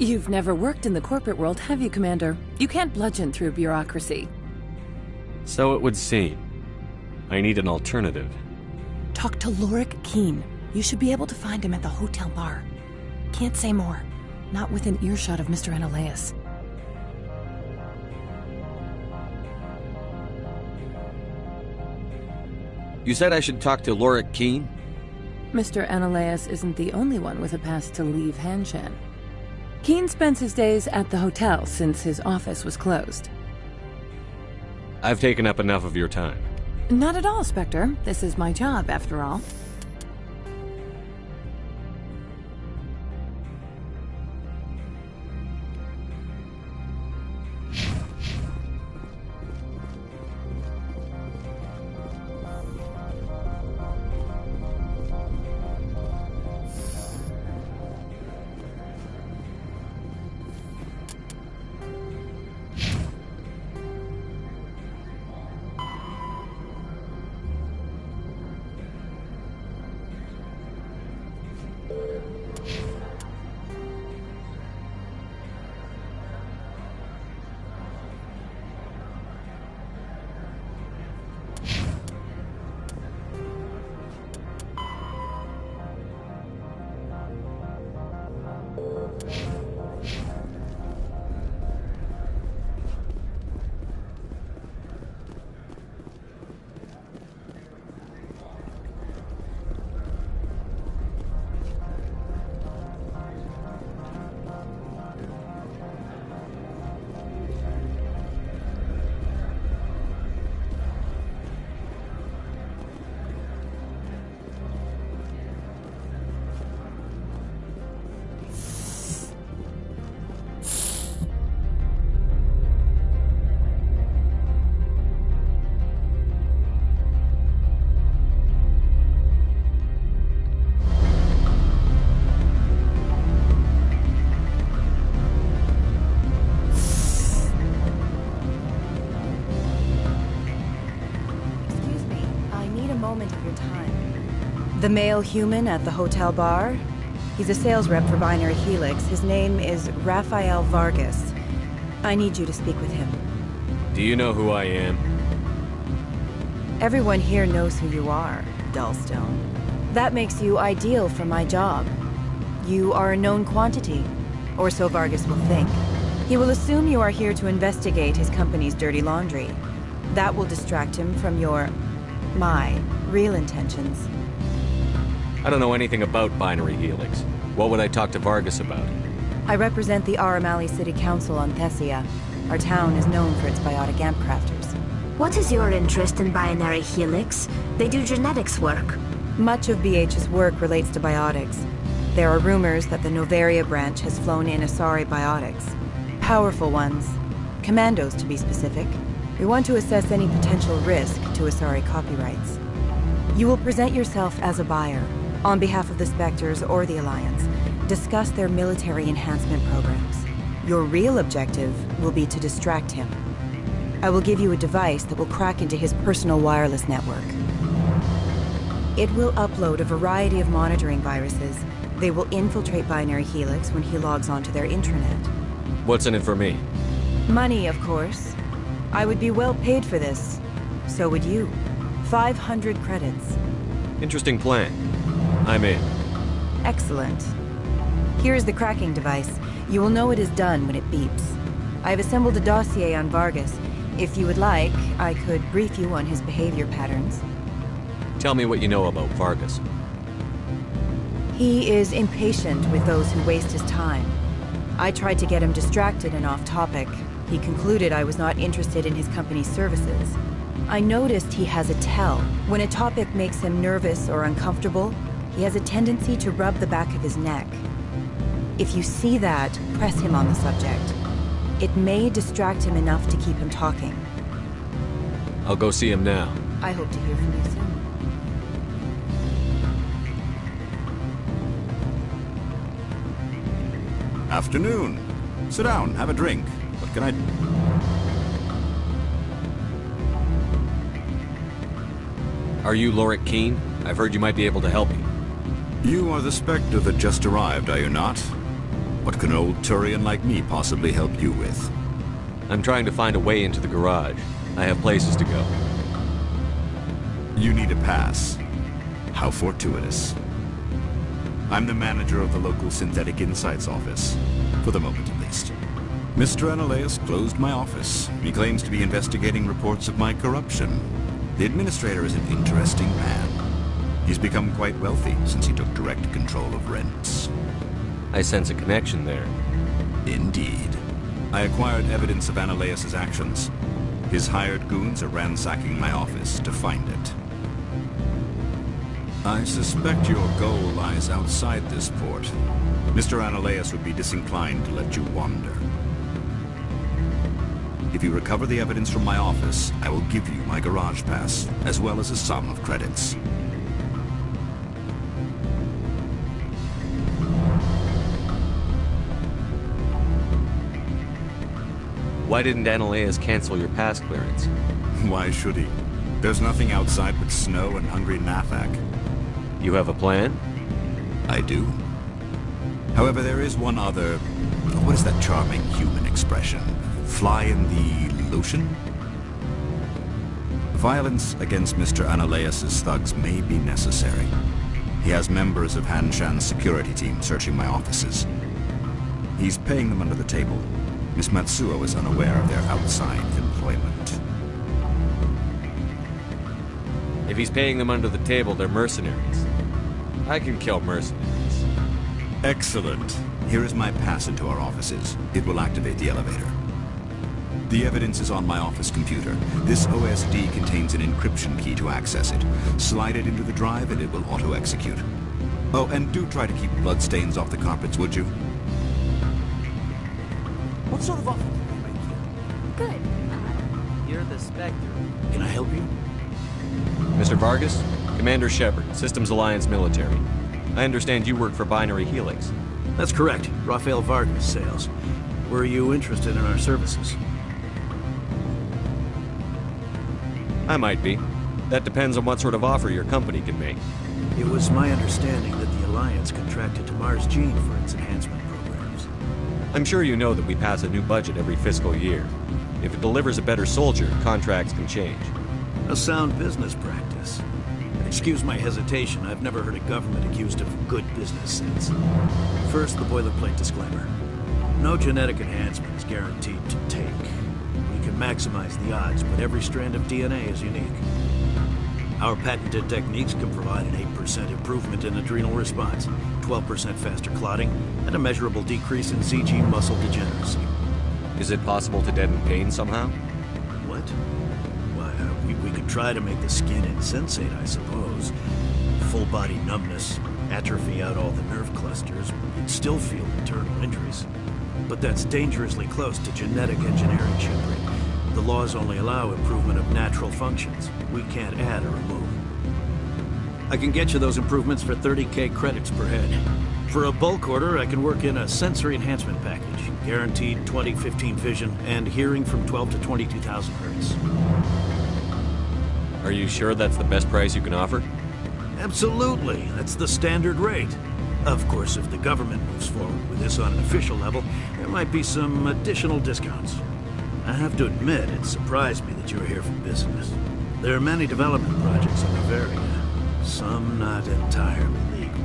You've never worked in the corporate world, have you, Commander? You can't bludgeon through bureaucracy. So it would seem. I need an alternative. Talk to Lorik Keen. You should be able to find him at the hotel bar. Can't say more. Not within earshot of Mr. Ananias. You said I should talk to Lorik Keen? Mr. Ananias isn't the only one with a pass to leave Hanshan. Keen spends his days at the hotel since his office was closed. I've taken up enough of your time. Not at all, Spectre. This is my job, after all. moment of your time. The male human at the hotel bar? He's a sales rep for Binary Helix. His name is Rafael Vargas. I need you to speak with him. Do you know who I am? Everyone here knows who you are, Dullstone. That makes you ideal for my job. You are a known quantity, or so Vargas will think. He will assume you are here to investigate his company's dirty laundry. That will distract him from my real intentions. I don't know anything about Binary Helix. What would I talk to Vargas about? I represent the Aramali City Council on Thessia. Our town is known for its biotic amp crafters. What is your interest in Binary Helix? They do genetics work. Much of BH's work relates to biotics. There are rumors that the Novaria branch has flown in Asari biotics. Powerful ones. Commandos, to be specific. We want to assess any potential risk to Asari copyrights. You will present yourself as a buyer, on behalf of the Spectres or the Alliance. Discuss their military enhancement programs. Your real objective will be to distract him. I will give you a device that will crack into his personal wireless network. It will upload a variety of monitoring viruses. They will infiltrate Binary Helix when he logs onto their intranet. What's in it for me? Money, of course. I would be well paid for this. So would you. 500 credits. Interesting plan. I'm in. Excellent. Here is the cracking device. You will know it is done when it beeps. I have assembled a dossier on Vargas. If you would like, I could brief you on his behavior patterns. Tell me what you know about Vargas. He is impatient with those who waste his time. I tried to get him distracted and off topic. He concluded I was not interested in his company's services. I noticed he has a tell. When a topic makes him nervous or uncomfortable, he has a tendency to rub the back of his neck. If you see that, press him on the subject. It may distract him enough to keep him talking. I'll go see him now. I hope to hear from you soon. Afternoon. Sit down, have a drink. What can I... Are you Lorik Keene? I've heard you might be able to help me. You are the Spectre that just arrived, are you not? What can an old Turian like me possibly help you with? I'm trying to find a way into the garage. I have places to go. You need a pass. How fortuitous. I'm the manager of the local Synthetic Insights office. For the moment, at least. Mr. Analeus closed my office. He claims to be investigating reports of my corruption. The administrator is an interesting man. He's become quite wealthy since he took direct control of rents. I sense a connection there. Indeed. I acquired evidence of Analeus' actions. His hired goons are ransacking my office to find it. I suspect your goal lies outside this port. Mr. Analeus would be disinclined to let you wander. If you recover the evidence from my office, I will give you my garage pass, as well as a sum of credits. Why didn't Analeus cancel your pass clearance? Why should he? There's nothing outside but snow and hungry Nathak. You have a plan? I do. However, there is one other... What is that charming human expression? Fly in the lotion? Violence against Mr. Analeus' thugs may be necessary. He has members of Hanshan's security team searching my offices. He's paying them under the table. Miss Matsuo is unaware of their outside employment. If he's paying them under the table, they're mercenaries. I can kill mercenaries. Excellent. Here is my pass into our offices. It will activate the elevator. The evidence is on my office computer. This OSD contains an encryption key to access it. Slide it into the drive and it will auto-execute. Oh, and do try to keep bloodstains off the carpets, would you? What sort of offer did they make you? Good. You're the Spectre. Can I help you? Mr. Vargas, Commander Shepard, Systems Alliance Military. I understand you work for Binary Helix. That's correct. Rafael Vargas, sales. Were you interested in our services? I might be. That depends on what sort of offer your company can make. It was my understanding that the Alliance contracted to Mars Gene for its enhancement programs. I'm sure you know that we pass a new budget every fiscal year. If it delivers a better soldier, contracts can change. A sound business practice. Excuse my hesitation, I've never heard a government accused of good business sense. First, the boilerplate disclaimer. No genetic enhancement is guaranteed to take. We can maximize the odds, but every strand of DNA is unique. Our patented techniques can provide an 8% improvement in adrenal response, 12% faster clotting, and a measurable decrease in CG muscle degeneracy. Is it possible to deaden pain somehow? What? Why, we could try to make the skin insensate, I suppose. Full body numbness, atrophy out all the nerve clusters, you'd still feel internal injuries. But that's dangerously close to genetic engineering, Shepard. The laws only allow improvement of natural functions. We can't add or remove. I can get you those improvements for 30K credits per head. For a bulk order, I can work in a sensory enhancement package. Guaranteed 20/15 vision and hearing from 12 to 22,000 hertz. Are you sure that's the best price you can offer? Absolutely. That's the standard rate. Of course, if the government moves forward with this on an official level, there might be some additional discounts. I have to admit, it surprised me that you were here for business. There are many development projects in Noveria, some not entirely legal.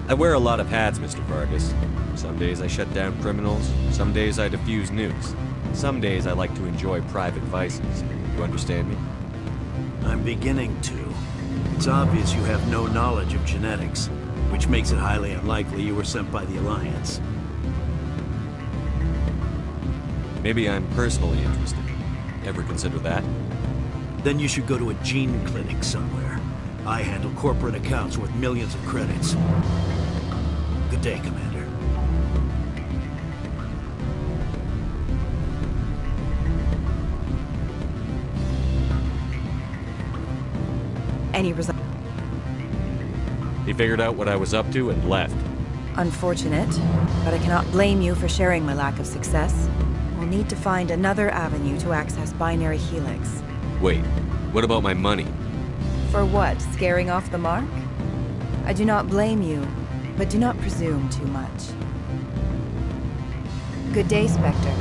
I wear a lot of hats, Mr. Vargas. Some days I shut down criminals, some days I defuse nukes. Some days I like to enjoy private vices. You understand me? I'm beginning to. It's obvious you have no knowledge of genetics, which makes it highly unlikely you were sent by the Alliance. Maybe I'm personally interested. Ever consider that? Then you should go to a gene clinic somewhere. I handle corporate accounts worth millions of credits. Good day, Commander. Any result? He figured out what I was up to and left. Unfortunate, but I cannot blame you for sharing my lack of success. We'll need to find another avenue to access Binary Helix. Wait, what about my money? For what? Scaring off the mark? I do not blame you, but do not presume too much. Good day, Spectre.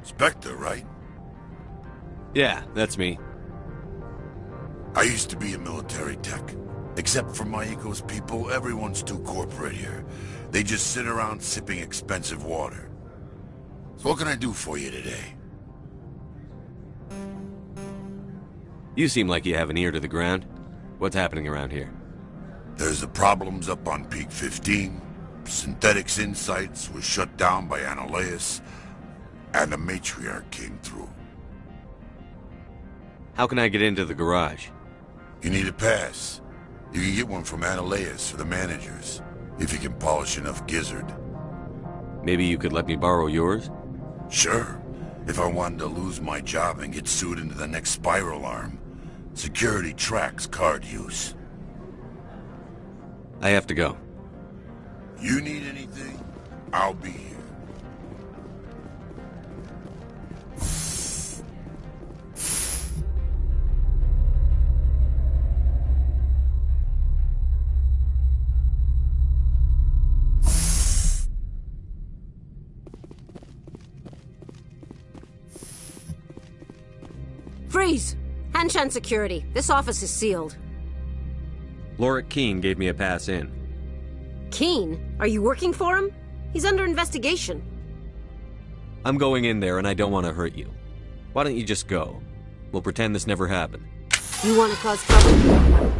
Spectre, right? Yeah, that's me. I used to be a military tech. Except for my eco's people, everyone's too corporate here. They just sit around sipping expensive water. So what can I do for you today? You seem like you have an ear to the ground. What's happening around here? There's the problems up on Peak 15. Synthetics Insights was shut down by Ananias, and the matriarch came through. How can I get into the garage? You need a pass. You can get one from Ananias or the managers, if you can polish enough gizzard. Maybe you could let me borrow yours? Sure. If I wanted to lose my job and get sued into the next spiral arm. Security tracks card use. I have to go. You need anything? I'll be here. Freeze! Hanshan security. This office is sealed. Lorik Keene gave me a pass in. Keene? Are you working for him? He's under investigation. I'm going in there and I don't want to hurt you. Why don't you just go? We'll pretend this never happened. You want to cause trouble?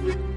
you